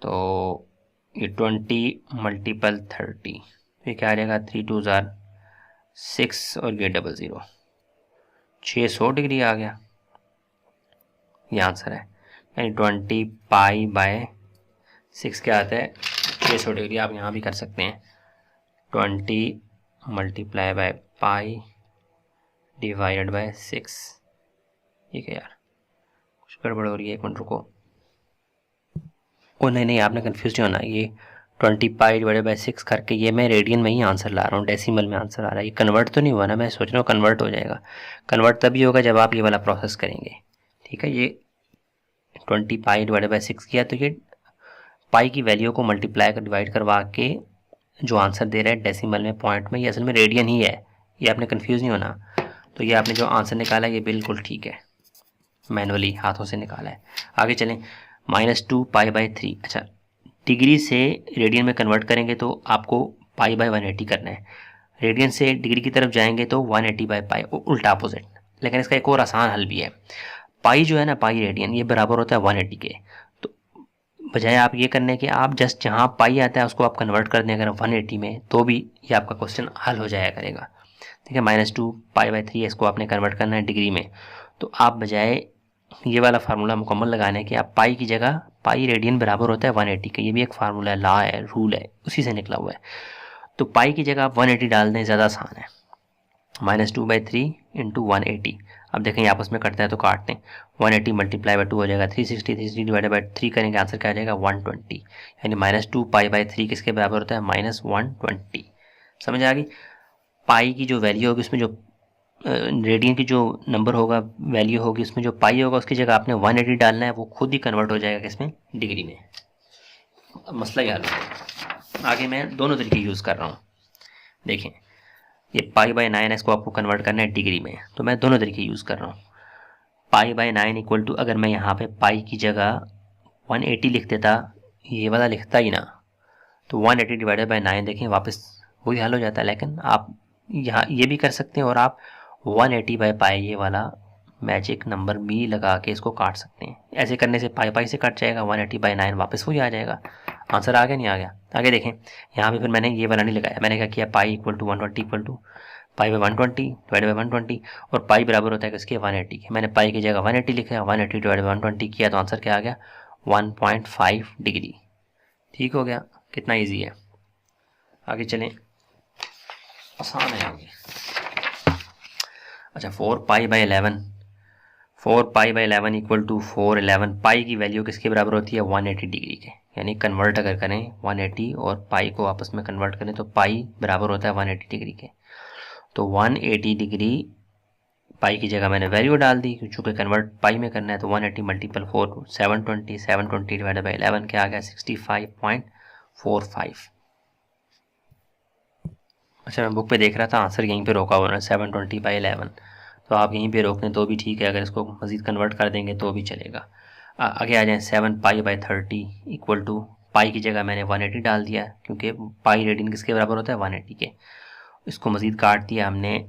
तो ये 20 मल्टीपल 30, ये क्या आ जाएगा, 3 2 ज़ार 6 और ये 00, 600 डिग्री आ गया, ये आंसर है। यानी 20 पाई बाय 6 क्या आता है, 600 डिग्री। आप यहाँ भी कर सकते हैं, 20 multiply by pi divided by 6, ये क्या यार, कुछ गड़बड़ हो रही है, एक मिनट रुको। ओ नहीं, आपने कन्फ्यूज नहीं होना, ये 20 पाई डिवाइडेड बाई 6 करके ये मैं रेडियन में ही आंसर ला रहा हूँ, डेसिमल में आंसर आ रहा है। ये कन्वर्ट तो नहीं हुआ ना, मैं सोच रहा हूँ कन्वर्ट हो जाएगा। कन्वर्ट तभी होगा जब आप ये वाला प्रोसेस करेंगे, ठीक है। ये 20 पाई डिवाइडेड बाई 6 किया तो ये पाई की वैल्यू को मल्टीप्लाई कर डिवाइड करवा के जो आंसर दे रहा है डेसिमल में, पॉइंट में, ये असल में रेडियन ही है। ये आपने कन्फ्यूज़ नहीं होना। तो ये आपने जो आंसर निकाला है ये बिल्कुल ठीक है, मैनुअली हाथों से निकाला है। आगे चलें, -2 पाई बाई 3। अच्छा, डिग्री से रेडियन में कन्वर्ट करेंगे तो आपको पाई बाई 180 करना है। रेडियन से डिग्री की तरफ जाएंगे तो 180 बाई पाई, उल्टा अपोजिट। लेकिन इसका एक और आसान हल भी है। पाई जो है ना, पाई रेडियन, ये बराबर होता है 180 के। तो बजाय आप ये करने के, आप जस्ट जहाँ पाई आता है उसको आप कन्वर्ट कर दें अगर 180 में, तो भी ये आपका क्वेश्चन हल हो जाया करेगा, ठीक है। -2 पाई बाई 3 इसको आपने कन्वर्ट करना है डिग्री में। तो आप बजाय ये वाला फार्मूला मुकम्मल लगाने के, आप पाई की जगह, पाई रेडियन बराबर होता है 180 के, ये भी एक फार्मूला है, लॉ है, रूल है, उसी से निकला हुआ है। तो पाई की जगह आप 180 डाल दें, ज़्यादा आसान है। -2/3 इंटू 180। अब देखें ये आपस में कटता है तो काट दें। 180 मल्टीप्लाई बाई 2 हो जाएगा 360, 360 डिवाइडेड बाई 3 करेंगे, आंसर क्या आ जाएगा 120। यानी -2 पाई बाई 3 किसके बराबर होता है, -120। समझ आ गई। पाई की जो वैल्यू होगी उसमें जो रेडियन की जो नंबर होगा, वैल्यू होगी, उसमें जो पाई होगा उसकी जगह आपने 180 डालना है, वो खुद ही कन्वर्ट हो जाएगा किसमें, डिग्री में। अब मसला ही हल हो गया। आगे मैं दोनों तरीके यूज़ कर रहा हूँ। देखें, ये पाई बाई 9 है, इसको आपको कन्वर्ट करना है डिग्री में, तो मैं दोनों तरीके यूज़ कर रहा हूँ। पाई बाई 9 इक्वल टू, अगर मैं यहाँ पे पाई की जगह 180 लिख देता, ये वाला लिखता ही ना, तो 180 डिवाइडेड बाई 9 देखें वापस वही हल हो जाता है। लेकिन आप यहाँ ये भी कर सकते हैं और आप 180 बाई पाई ये वाला मैजिक नंबर भी लगा के इसको काट सकते हैं। ऐसे करने से पाई पाई से कट जाएगा, 180 बाई 9 वापस वही आ जाएगा। आंसर आ गया, नहीं आ गया? आगे देखें, यहाँ पे फिर मैंने ये वाला नहीं लगाया, मैंने क्या किया, pi equal to 120 equal to pi by 120 divide by 120, और पाई बराबर होता है किसके, 180 के। मैंने पाई की जगह 180 लिखा, 180 डिवाइड बाई 120 किया, तो आंसर क्या आ गया, 1.5 डिग्री। ठीक हो गया, कितना ईजी है। आगे चलें, आसान है आगे। अच्छा, 4 pi by 11, 4 pi by 11 equal to 411। Pi की वैल्यू किसके बराबर होती है, 180 डिग्री के। यानी कन्वर्ट अगर करें 180 और पाई को आपस में कन्वर्ट करें तो पाई बराबर होता है 180 डिग्री के। तो 180 डिग्री, पाई की जगह मैंने वैल्यू डाल दी, चूँकि कन्वर्ट पाई में करना है, तो 180 मल्टीपल 4 720, 720 डिवाइड बाई 11 क्या आ गया, 65.45। अच्छा, मैं बुक पे देख रहा था आंसर यहीं पे रोका हुआ है 720 बाई 11, तो आप यहीं पे रोक दें तो भी ठीक है, अगर इसको मज़ीद कन्वर्ट कर देंगे तो भी चलेगा। आगे आ जाएं, 7 पाई बाई 30 इक्वल टू, पाई की जगह मैंने 180 डाल दिया क्योंकि पाई रेडियन किसके बराबर होता है, 180 के। इसको मज़ीद काट दिया हमने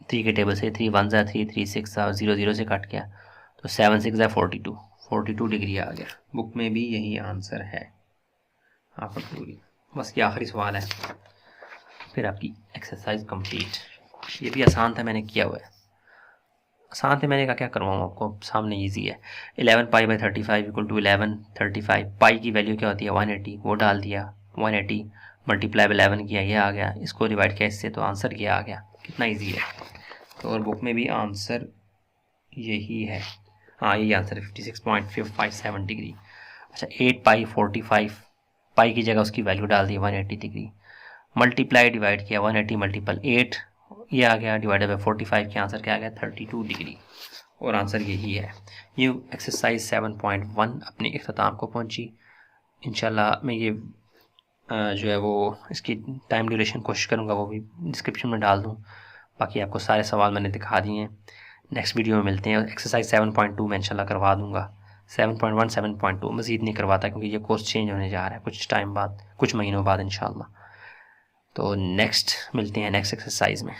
3 के टेबल से, 3 1 ज़ा 3, 3 6 ज़ा 0 0 से कट गया, तो 7 6 ज़ा 42 डिग्री आ गया। बुक में भी यही आंसर है। हाँ, 42। बस ये आखिरी सवाल है, फिर आपकी एक्सरसाइज कंप्लीट। ये भी आसान था, मैंने किया हुआ है। आसान थे, मैंने कहा क्या करवाऊँ आपको, सामने इजी है। 11 पाई बाई 35 इक्वल टू 11 35। पाई की वैल्यू क्या होती है, 180, वो डाल दिया, 180 मल्टीप्लाई बाई 11 किया, ये आ गया, इसको डिवाइड किया इससे, तो आंसर ये आ गया। कितना ईजी है। तो और बुक में भी आंसर यही है। हाँ, यही आंसर है, 56.57 डिग्री। अच्छा, 8 पाई 45, पाई की जगह उसकी वैल्यू डाल दी 180 डिग्री, मल्टीप्लाई डिवाइड किया 180 मल्टीपल 8, ये आ गया, डिवाइडेड बाई 45 के आंसर क्या आ गया, 32 डिग्री। और आंसर यही है। ये एक्सरसाइज 7.1 अपने इख्तिताम को पहुंची। इंशाल्लाह मैं ये जो है वो इसकी टाइम ड्यूरेशन कोशिश करूँगा वो भी डिस्क्रिप्शन में डाल दूँ। बाकी आपको सारे सवाल मैंने दिखा दिए हैं। नेक्स्ट वीडियो में मिलते हैं। एक्सरसाइज 7.2 मैं इंशाल्लाह करवा दूँगा। 7.1 7.2 मज़ीद नहीं करवाता क्योंकि ये कोर्स चेंज होने जा रहा है कुछ टाइम बाद, कुछ महीनों बाद इंशाल्लाह। तो नेक्स्ट मिलते हैं नेक्स्ट एक्सरसाइज में।